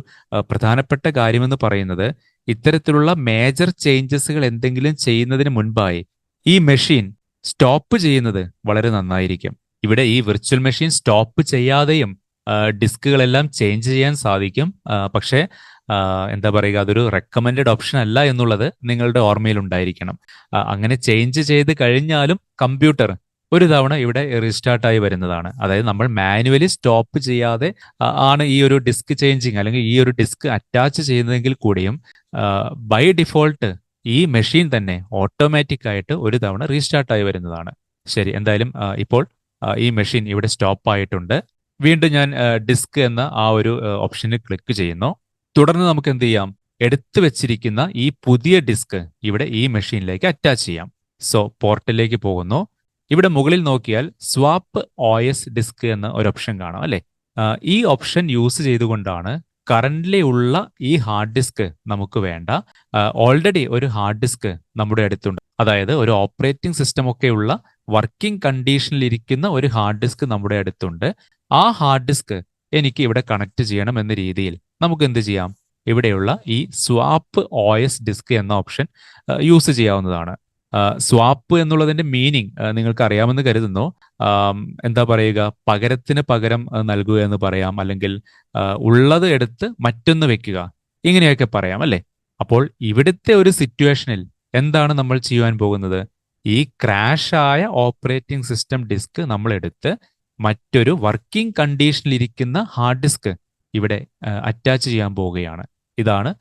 പ്രധാനപ്പെട്ട കാര്യമെന്ന് പറയുന്നത്, ഇത്തരത്തിലുള്ള മേജർ ചേഞ്ചസുകൾ എന്തെങ്കിലും ചെയ്യുന്നതിന് മുൻപായി ഈ മെഷീൻ സ്റ്റോപ്പ് ചെയ്യുന്നത് വളരെ നന്നായിരിക്കും. ഇവിടെ ഈ വിർച്വൽ മെഷീൻ സ്റ്റോപ്പ് ചെയ്യാതെയും ഡിസ്കുകളെല്ലാം ചേഞ്ച് ചെയ്യാൻ സാധിക്കും. പക്ഷേ എന്താ പറയുക, അതൊരു റെക്കമെൻഡഡ് ഓപ്ഷൻ അല്ല എന്നുള്ളത് നിങ്ങളുടെ ഓർമ്മയിൽ ഉണ്ടായിരിക്കണം. അങ്ങനെ ചേഞ്ച് ചെയ്ത് കഴിഞ്ഞാലും കമ്പ്യൂട്ടർ ഒരു തവണ ഇവിടെ റീസ്റ്റാർട്ടായി വരുന്നതാണ്. അതായത് നമ്മൾ മാനുവലി സ്റ്റോപ്പ് ചെയ്യാതെ ആണ് ഈ ഒരു ഡിസ്ക് ചേഞ്ചിങ് അല്ലെങ്കിൽ ഈ ഒരു ഡിസ്ക് അറ്റാച്ച് ചെയ്യുന്നതെങ്കിൽ കൂടിയും ബൈ ഡിഫോൾട്ട് ഈ മെഷീൻ തന്നെ ഓട്ടോമാറ്റിക് ആയിട്ട് ഒരു തവണ റീസ്റ്റാർട്ടായി വരുന്നതാണ്. ശരി, എന്തായാലും ഇപ്പോൾ ഈ മെഷീൻ ഇവിടെ സ്റ്റോപ്പ് ആയിട്ടുണ്ട്. വീണ്ടും ഞാൻ ഡിസ്ക് എന്ന ആ ഒരു ഓപ്ഷനിൽ ക്ലിക്ക് ചെയ്യുന്നു. തുടർന്ന് നമുക്ക് എന്ത് ചെയ്യാം? എടുത്തു വെച്ചിരിക്കുന്ന ഈ പുതിയ ഡിസ്ക് ഇവിടെ ഈ മെഷീനിലേക്ക് അറ്റാച്ച് ചെയ്യാം. സോ പോർട്ടിലേക്ക് പോകുന്നു. ഇവിടെ മുകളിൽ നോക്കിയാൽ സ്വാപ്പ് OS ഡിസ്ക് എന്ന ഒരു ഓപ്ഷൻ കാണാം അല്ലെ? ഈ ഓപ്ഷൻ യൂസ് ചെയ്തുകൊണ്ടാണ് കറന്റ്ലി ഉള്ള ഈ ഹാർഡ് ഡിസ്ക് നമുക്ക് വേണ്ട. ഓൾറെഡി ഒരു ഹാർഡ് ഡിസ്ക് നമ്മുടെ അടുത്തുണ്ട്. അതായത് ഒരു ഓപ്പറേറ്റിംഗ് സിസ്റ്റം ഒക്കെയുള്ള വർക്കിംഗ് കണ്ടീഷനിൽ ഇരിക്കുന്ന ഒരു ഹാർഡ് ഡിസ്ക് നമ്മുടെ അടുത്തുണ്ട്. ആ ഹാർഡ് ഡിസ്ക് എനിക്ക് ഇവിടെ കണക്ട് ചെയ്യണം എന്ന രീതിയിൽ നമുക്ക് എന്ത് ചെയ്യാം? ഇവിടെയുള്ള ഈ സ്വാപ്പ് OS ഡിസ്ക് എന്ന ഓപ്ഷൻ യൂസ് ചെയ്യാവുന്നതാണ്. സ്വാപ്പ് എന്നുള്ളതിന്റെ മീനിങ് നിങ്ങൾക്ക് അറിയാമെന്ന് കരുതുന്നു. എന്താ പറയുക, പകരത്തിന് പകരം നൽകുക എന്ന് പറയാം, അല്ലെങ്കിൽ ഉള്ളത് എടുത്ത് മറ്റൊന്ന് വെക്കുക, ഇങ്ങനെയൊക്കെ പറയാം അല്ലെ? അപ്പോൾ ഇവിടുത്തെ ഒരു സിറ്റുവേഷനിൽ എന്താണ് നമ്മൾ ചെയ്യുവാൻ പോകുന്നത്? ഈ ക്രാഷ് ആയ ഓപ്പറേറ്റിംഗ് സിസ്റ്റം ഡിസ്ക് നമ്മൾ എടുത്ത് മറ്റൊരു വർക്കിംഗ് കണ്ടീഷനിൽ ഇരിക്കുന്ന ഹാർഡ് ഡിസ്ക് ഇവിടെ അറ്റാച്ച് ചെയ്യാൻ പോവുകയാണ്. ഇതാണ്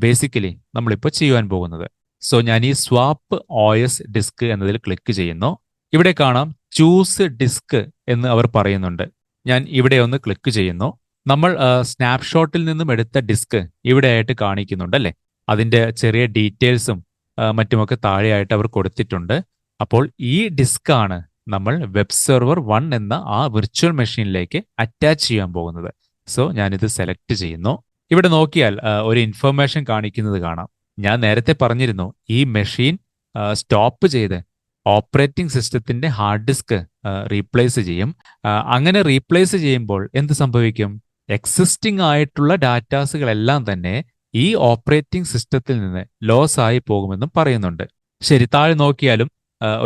ബേസിക്കലി നമ്മളിപ്പോൾ ചെയ്യുവാൻ പോകുന്നത്. സോ ഞാൻ ഈ സ്വാപ്പ് OS ഡിസ്ക് എന്നതിൽ ക്ലിക്ക് ചെയ്യുന്നു. ഇവിടെ കാണാം ചൂസ് ഡിസ്ക് എന്ന് അവർ പറയുന്നുണ്ട്. ഞാൻ ഇവിടെ ഒന്ന് ക്ലിക്ക് ചെയ്യുന്നു. നമ്മൾ സ്നാപ്ഷോട്ടിൽ നിന്നും എടുത്ത ഡിസ്ക് ഇവിടെയായിട്ട് കാണിക്കുന്നുണ്ട് അല്ലേ? അതിന്റെ ചെറിയ ഡീറ്റെയിൽസും മറ്റുമൊക്കെ താഴെയായിട്ട് അവർ കൊടുത്തിട്ടുണ്ട്. അപ്പോൾ ഈ ഡിസ്ക് ആണ് നമ്മൾ വെബ് സെർവർ 1 എന്ന ആ വിർച്വൽ മെഷീനിലേക്ക് അറ്റാച്ച് ചെയ്യാൻ പോകുന്നത്. സോ ഞാനിത് സെലക്ട് ചെയ്യുന്നു. ഇവിടെ നോക്കിയാൽ ഒരു ഇൻഫർമേഷൻ കാണിക്കുന്നത് കാണാം. ഞാൻ നേരത്തെ പറഞ്ഞിരുന്നു, ഈ മെഷീൻ സ്റ്റോപ്പ് ചെയ്ത് ഓപ്പറേറ്റിംഗ് സിസ്റ്റത്തിന്റെ ഹാർഡ് ഡിസ്ക് റീപ്ലേസ് ചെയ്യും. അങ്ങനെ റീപ്ലേസ് ചെയ്യുമ്പോൾ എന്ത് സംഭവിക്കും? എക്സിസ്റ്റിംഗ് ആയിട്ടുള്ള ഡാറ്റാസുകളെല്ലാം തന്നെ ഈ ഓപ്പറേറ്റിംഗ് സിസ്റ്റത്തിൽ നിന്ന് ലോസ് ആയി പോകുമെന്നും പറയുന്നുണ്ട്. ശരി, താഴെ നോക്കിയാലും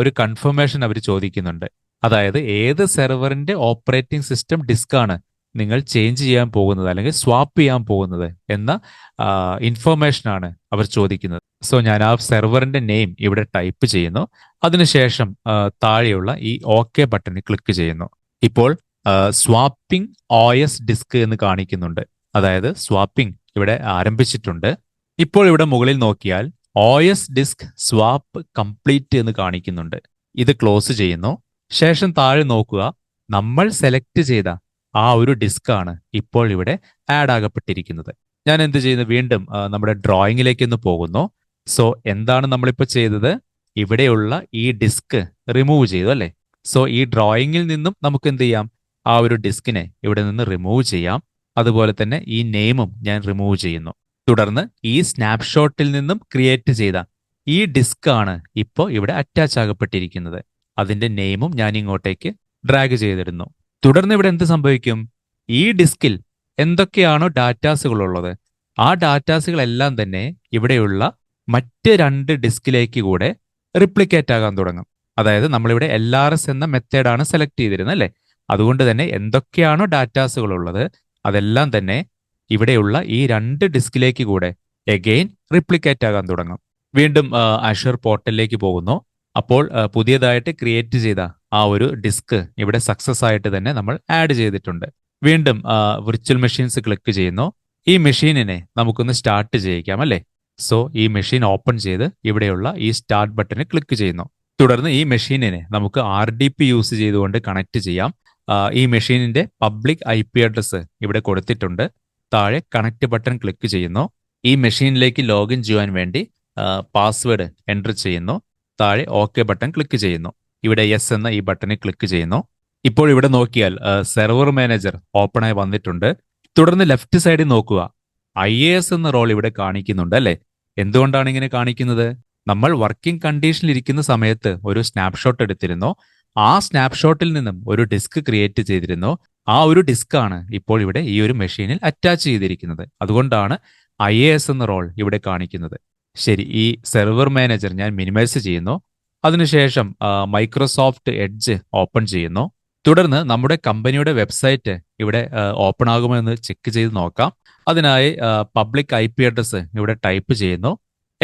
ഒരു കൺഫർമേഷൻ അവർ ചോദിക്കുന്നുണ്ട്. അതായത് ഏത് സെർവറിന്റെ ഓപ്പറേറ്റിംഗ് സിസ്റ്റം ഡിസ്ക് ആണ് നിങ്ങൾ ചേഞ്ച് ചെയ്യാൻ പോകുന്നത് അല്ലെങ്കിൽ സ്വാപ്പ് ചെയ്യാൻ പോകുന്നത് എന്ന ഇൻഫർമേഷനാണ് അവർ ചോദിക്കുന്നത്. സോ ഞാൻ ആ സെർവറിന്റെ നെയിം ഇവിടെ ടൈപ്പ് ചെയ്യുന്നു. അതിനുശേഷം താഴെയുള്ള ഈ OK ബട്ടണിൽ ക്ലിക്ക് ചെയ്യുന്നു. ഇപ്പോൾ സ്വാപ്പിംഗ് OS ഡിസ്ക് എന്ന് കാണിക്കുന്നുണ്ട്. അതായത് സ്വാപ്പിംഗ് ഇവിടെ ആരംഭിച്ചിട്ടുണ്ട്. ഇപ്പോൾ ഇവിടെ മുകളിൽ നോക്കിയാൽ OS ഡിസ്ക് സ്വാപ്പ് കംപ്ലീറ്റ് എന്ന് കാണിക്കുന്നുണ്ട്. ഇത് ക്ലോസ് ചെയ്യുന്നു. ശേഷം താഴെ നോക്കുക, നമ്മൾ സെലക്ട് ചെയ്ത ആ ഒരു ഡിസ്ക് ആണ് ഇപ്പോൾ ഇവിടെ ആഡ് ആകപ്പെട്ടിരിക്കുന്നത്. ഞാൻ എന്ത് ചെയ്യുന്നു? വീണ്ടും നമ്മുടെ ഡ്രോയിങ്ങിലേക്ക് ഒന്ന് പോകുന്നു. സോ എന്താണ് നമ്മളിപ്പോൾ ചെയ്തത്? ഇവിടെയുള്ള ഈ ഡിസ്ക് റിമൂവ് ചെയ്തു അല്ലേ? സോ ഈ ഡ്രോയിങ്ങിൽ നിന്നും നമുക്ക് എന്ത് ചെയ്യാം? ആ ഒരു ഡിസ്കിനെ ഇവിടെ നിന്ന് റിമൂവ് ചെയ്യാം. അതുപോലെ തന്നെ ഈ നെയിമും ഞാൻ റിമൂവ് ചെയ്യുന്നു. തുടർന്ന് ഈ സ്നാപ്ഷോട്ടിൽ നിന്നും ക്രിയേറ്റ് ചെയ്ത ഈ ഡിസ്ക് ആണ് ഇപ്പോൾ ഇവിടെ അറ്റാച്ച് ആകപ്പെട്ടിരിക്കുന്നത്. അതിന്റെ നെയിമും ഞാൻ ഇങ്ങോട്ടേക്ക് ഡ്രാഗ് ചെയ്തിടുന്നു. തുടർന്ന് ഇവിടെ എന്ത് സംഭവിക്കും? ഈ ഡിസ്കിൽ എന്തൊക്കെയാണോ ഡാറ്റാസുകൾ ഉള്ളത്, ആ ഡാറ്റാസുകളെല്ലാം തന്നെ ഇവിടെയുള്ള മറ്റ് 2 ഡിസ്കിലേക്ക് കൂടെ റിപ്ലിക്കേറ്റ് ആകാൻ തുടങ്ങും. അതായത് നമ്മളിവിടെ LRS എന്ന മെത്തേഡാണ് സെലക്ട് ചെയ്തിരുന്നത് അല്ലേ? അതുകൊണ്ട് തന്നെ എന്തൊക്കെയാണോ ഡാറ്റാസുകൾ ഉള്ളത് അതെല്ലാം തന്നെ ഇവിടെയുള്ള ഈ 2 ഡിസ്കിലേക്ക് കൂടെ എഗെയിൻ റിപ്ലിക്കേറ്റ് ആകാൻ തുടങ്ങും. വീണ്ടും അഷർ പോർട്ടലിലേക്ക് പോകുന്നു. അപ്പോൾ പുതിയതായിട്ട് ക്രിയേറ്റ് ചെയ്ത ആ ഒരു ഡിസ്ക് ഇവിടെ സക്സസ് ആയിട്ട് തന്നെ നമ്മൾ ആഡ് ചെയ്തിട്ടുണ്ട്. വീണ്ടും വിർച്വൽ മെഷീൻസ് ക്ലിക്ക് ചെയ്യുന്നു. ഈ മെഷീനിനെ നമുക്കൊന്ന് സ്റ്റാർട്ട് ചെയ്യിക്കാം അല്ലേ? സോ ഈ മെഷീൻ ഓപ്പൺ ചെയ്ത് ഇവിടെയുള്ള ഈ സ്റ്റാർട്ട് ബട്ടണിൽ ക്ലിക്ക് ചെയ്യുന്നു. തുടർന്ന് ഈ മെഷീനിനെ നമുക്ക് RDP യൂസ് ചെയ്തുകൊണ്ട് കണക്ട് ചെയ്യാം. ഈ മെഷീനിന്റെ പബ്ലിക് IP അഡ്രസ്സ് ഇവിടെ കൊടുത്തിട്ടുണ്ട്. താഴെ കണക്ട് ബട്ടൺ ക്ലിക്ക് ചെയ്യുന്നു. ഈ മെഷീനിലേക്ക് ലോഗിൻ ചെയ്യാൻ വേണ്ടി പാസ്വേഡ് എൻ്റർ ചെയ്യുന്നു. താഴെ OK ബട്ടൺ ക്ലിക്ക് ചെയ്യുന്നു. ഇവിടെ യെസ് എന്ന ഈ ബട്ടണിൽ ക്ലിക്ക് ചെയ്യുന്നു. ഇപ്പോൾ ഇവിടെ നോക്കിയാൽ സെർവർ മാനേജർ ഓപ്പൺ ആയി വന്നിട്ടുണ്ട്. തുടർന്ന് ലെഫ്റ്റ് സൈഡിൽ നോക്കുക, IAS എന്ന റോൾ ഇവിടെ കാണിക്കുന്നുണ്ട് അല്ലെ? എന്തുകൊണ്ടാണ് ഇങ്ങനെ കാണിക്കുന്നത്? നമ്മൾ വർക്കിംഗ് കണ്ടീഷനിൽ ഇരിക്കുന്ന സമയത്ത് ഒരു സ്നാപ്ഷോട്ട് എടുത്തിരുന്നു. ആ സ്നാപ്ഷോട്ടിൽ നിന്നും ഒരു ഡിസ്ക് ക്രിയേറ്റ് ചെയ്തിരുന്നു. ആ ഒരു ഡിസ്ക് ആണ് ഇപ്പോൾ ഇവിടെ ഈ ഒരു മെഷീനിൽ അറ്റാച്ച് ചെയ്തിരിക്കുന്നത്. അതുകൊണ്ടാണ് IAS എന്ന റോൾ ഇവിടെ കാണിക്കുന്നത്. ശരി, ഈ സെർവർ മാനേജർ ഞാൻ മിനിമൈസ് ചെയ്യുന്നു. അതിനുശേഷം മൈക്രോസോഫ്റ്റ് എഡ്ജ് ഓപ്പൺ ചെയ്യുന്നു. തുടർന്ന് നമ്മുടെ കമ്പനിയുടെ വെബ്സൈറ്റ് ഇവിടെ ഓപ്പൺ ആകുമോ എന്ന് ചെക്ക് ചെയ്ത് നോക്കാം. അതിനായി പബ്ലിക് IP അഡ്രസ്സ് ഇവിടെ ടൈപ്പ് ചെയ്യുന്നു,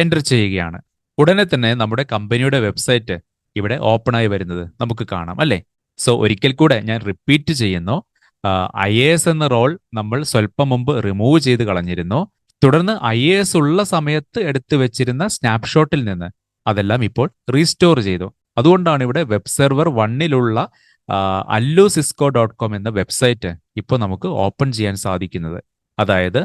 എൻ്റർ ചെയ്യുകയാണ്. ഉടനെ തന്നെ നമ്മുടെ കമ്പനിയുടെ വെബ്സൈറ്റ് ഇവിടെ ഓപ്പണായി വരുന്നത് നമുക്ക് കാണാം അല്ലേ? സോ ഒരിക്കൽ കൂടെ ഞാൻ റിപ്പീറ്റ് ചെയ്യുന്നു. IAS എന്ന റോൾ നമ്മൾ സ്വല്പം മുമ്പ് റിമൂവ് ചെയ്ത് കളഞ്ഞിരുന്നു. തുടർന്ന് IAS ഉള്ള സമയത്ത് എടുത്തു വെച്ചിരുന്ന സ്നാപ്ഷോട്ടിൽ നിന്ന് അതെല്ലാം ഇപ്പോൾ റീസ്റ്റോർ ചെയ്തു. അതുകൊണ്ടാണ് ഇവിടെ വെബ് സെർവർ 1ലുള്ള allucisco.com എന്ന വെബ്സൈറ്റ് ഇപ്പോൾ നമുക്ക് ഓപ്പൺ ചെയ്യാൻ സാധിക്കുന്നത്. അതായത്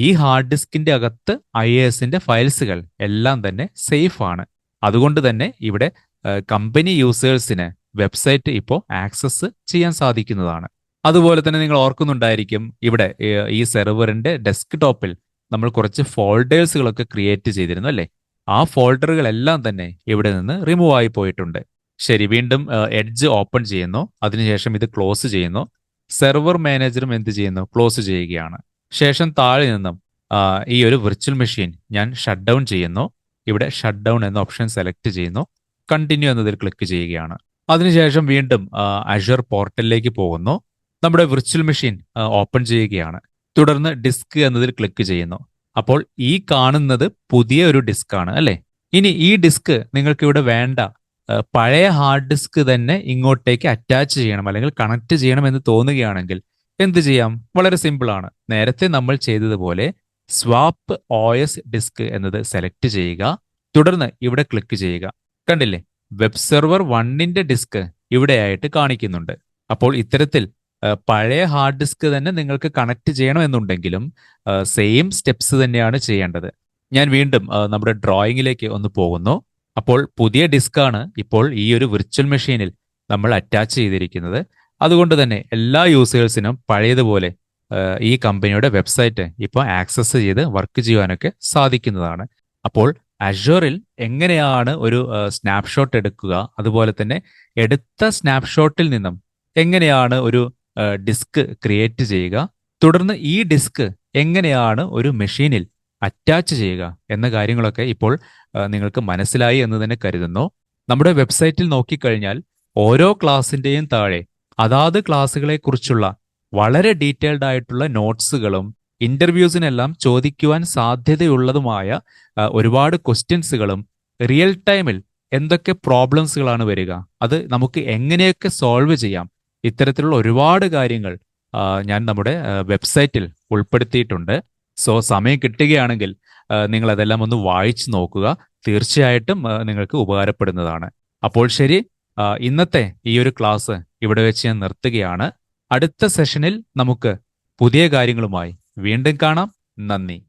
ഈ ഹാർഡ് ഡിസ്കിന്റെ അകത്ത് IASന്റെ ഫയൽസുകൾ എല്ലാം തന്നെ സേഫ് ആണ്. അതുകൊണ്ട് തന്നെ ഇവിടെ കമ്പനി യൂസേഴ്സിന് വെബ്സൈറ്റ് ഇപ്പോൾ ആക്സസ് ചെയ്യാൻ സാധിക്കുന്നതാണ്. അതുപോലെ തന്നെ നിങ്ങൾ ഓർക്കുന്നുണ്ടായിരിക്കും, ഇവിടെ ഈ സെർവറിന്റെ ഡെസ്ക്ടോപ്പിൽ നമ്മൾ കുറച്ച് ഫോൾഡേഴ്സുകളൊക്കെ ക്രിയേറ്റ് ചെയ്തിരുന്നു അല്ലേ? ആ ഫോൾഡറുകളെല്ലാം തന്നെ ഇവിടെ നിന്ന് റിമൂവ് ആയി പോയിട്ടുണ്ട്. ശരി, വീണ്ടും എഡ്ജ് ഓപ്പൺ ചെയ്യുന്നു. അതിനുശേഷം ഇത് ക്ലോസ് ചെയ്യുന്നു. സെർവർ മാനേജറും എന്ത് ചെയ്യുന്നു? ക്ലോസ് ചെയ്യുകയാണ്. ശേഷം താഴെ നിന്നും ഈ ഒരു വിർച്വൽ മെഷീൻ ഞാൻ ഷട്ട് ഡൗൺ ചെയ്യുന്നു. ഇവിടെ ഷട്ട് ഡൗൺ എന്ന ഓപ്ഷൻ സെലക്ട് ചെയ്യുന്നു. കണ്ടിന്യൂ എന്നതിൽ ക്ലിക്ക് ചെയ്യുകയാണ്. അതിനുശേഷം വീണ്ടും അഷർ പോർട്ടലിലേക്ക് പോകുന്നു. നമ്മുടെ വിർച്വൽ മെഷീൻ ഓപ്പൺ ചെയ്യുകയാണ്. തുടർന്ന് ഡിസ്ക് എന്നതിൽ ക്ലിക്ക് ചെയ്യുന്നു. അപ്പോൾ ഈ കാണുന്നത് പുതിയ ഒരു ഡിസ്ക് ആണ് അല്ലേ? ഇനി ഈ ഡിസ്ക് നിങ്ങൾക്ക് ഇവിടെ വേണ്ട, പഴയ ഹാർഡ് ഡിസ്ക് തന്നെ ഇങ്ങോട്ടേക്ക് അറ്റാച്ച് ചെയ്യണം അല്ലെങ്കിൽ കണക്ട് ചെയ്യണം എന്ന് തോന്നുകയാണെങ്കിൽ എന്ത് ചെയ്യാം? വളരെ സിമ്പിൾ ആണ്. നേരത്തെ നമ്മൾ ചെയ്തതുപോലെ സ്വാപ്പ് OS ഡിസ്ക് എന്നത് സെലക്ട് ചെയ്യുക. തുടർന്ന് ഇവിടെ ക്ലിക്ക് ചെയ്യുക. കണ്ടില്ലേ, വെബ് സെർവർ 1ന്റെ ഡിസ്ക് ഇവിടെയായിട്ട് കാണിക്കുന്നുണ്ട്. അപ്പോൾ ഇത്തരത്തിൽ പഴയ ഹാർഡ് ഡിസ്ക് തന്നെ നിങ്ങൾക്ക് കണക്ട് ചെയ്യണം എന്നുണ്ടെങ്കിലും സെയിം സ്റ്റെപ്സ് തന്നെയാണ് ചെയ്യേണ്ടത്. ഞാൻ വീണ്ടും നമ്മുടെ ഡ്രോയിങ്ങിലേക്ക് ഒന്ന് പോകുന്നു. അപ്പോൾ പുതിയ ഡിസ്കാണ് ഇപ്പോൾ ഈ ഒരു വിർച്വൽ മെഷീനിൽ നമ്മൾ അറ്റാച്ച് ചെയ്തിരിക്കുന്നത്. അതുകൊണ്ട് തന്നെ എല്ലാ യൂസേഴ്സിനും പഴയതുപോലെ ഈ കമ്പനിയുടെ വെബ്സൈറ്റ് ഇപ്പോൾ ആക്സസ് ചെയ്ത് വർക്ക് ചെയ്യാനൊക്കെ സാധിക്കുന്നതാണ്. അപ്പോൾ അഷറിൽ എങ്ങനെയാണ് ഒരു സ്നാപ്ഷോട്ട് എടുക്കുക, അതുപോലെ തന്നെ എടുത്ത സ്നാപ്ഷോട്ടിൽ നിന്നും എങ്ങനെയാണ് ഒരു ഡിസ്ക് ക്രിയേറ്റ് ചെയ്യുക, തുടർന്ന് ഈ ഡിസ്ക് എങ്ങനെയാണ് ഒരു മെഷീനിൽ അറ്റാച്ച് ചെയ്യുക എന്ന കാര്യങ്ങളൊക്കെ ഇപ്പോൾ നിങ്ങൾക്ക് മനസ്സിലായി എന്ന് തന്നെ കരുതുന്നു. നമ്മുടെ വെബ്സൈറ്റിൽ നോക്കിക്കഴിഞ്ഞാൽ ഓരോ ക്ലാസ്സിന്റെയും താഴെ അതാത് ക്ലാസ്സുകളെ കുറിച്ചുള്ള വളരെ ഡീറ്റെയിൽഡ് ആയിട്ടുള്ള നോട്ട്സുകളും ഇന്റർവ്യൂസിനെല്ലാം ചോദിക്കുവാൻ സാധ്യതയുള്ളതുമായ ഒരുപാട് ക്വസ്റ്റ്യൻസുകളും റിയൽ ടൈമിൽ എന്തൊക്കെ പ്രോബ്ലംസുകളാണ് വരിക, അത് നമുക്ക് എങ്ങനെയൊക്കെ സോൾവ് ചെയ്യാം, ഇത്തരത്തിലുള്ള ഒരുപാട് കാര്യങ്ങൾ ഞാൻ നമ്മുടെ വെബ്സൈറ്റിൽ ഉൾപ്പെടുത്തിയിട്ടുണ്ട്. സോ സമയം കിട്ടുകയാണെങ്കിൽ നിങ്ങൾ അതെല്ലാം ഒന്ന് വായിച്ചു നോക്കുക. തീർച്ചയായിട്ടും നിങ്ങൾക്ക് ഉപകാരപ്പെടുന്നതാണ്. അപ്പോൾ ശരി, ഇന്നത്തെ ഈ ഒരു ക്ലാസ് ഇവിടെ വെച്ച് ഞാൻ നിർത്തുകയാണ്. അടുത്ത സെഷനിൽ നമുക്ക് പുതിയ കാര്യങ്ങളുമായി വീണ്ടും കാണാം. നന്ദി.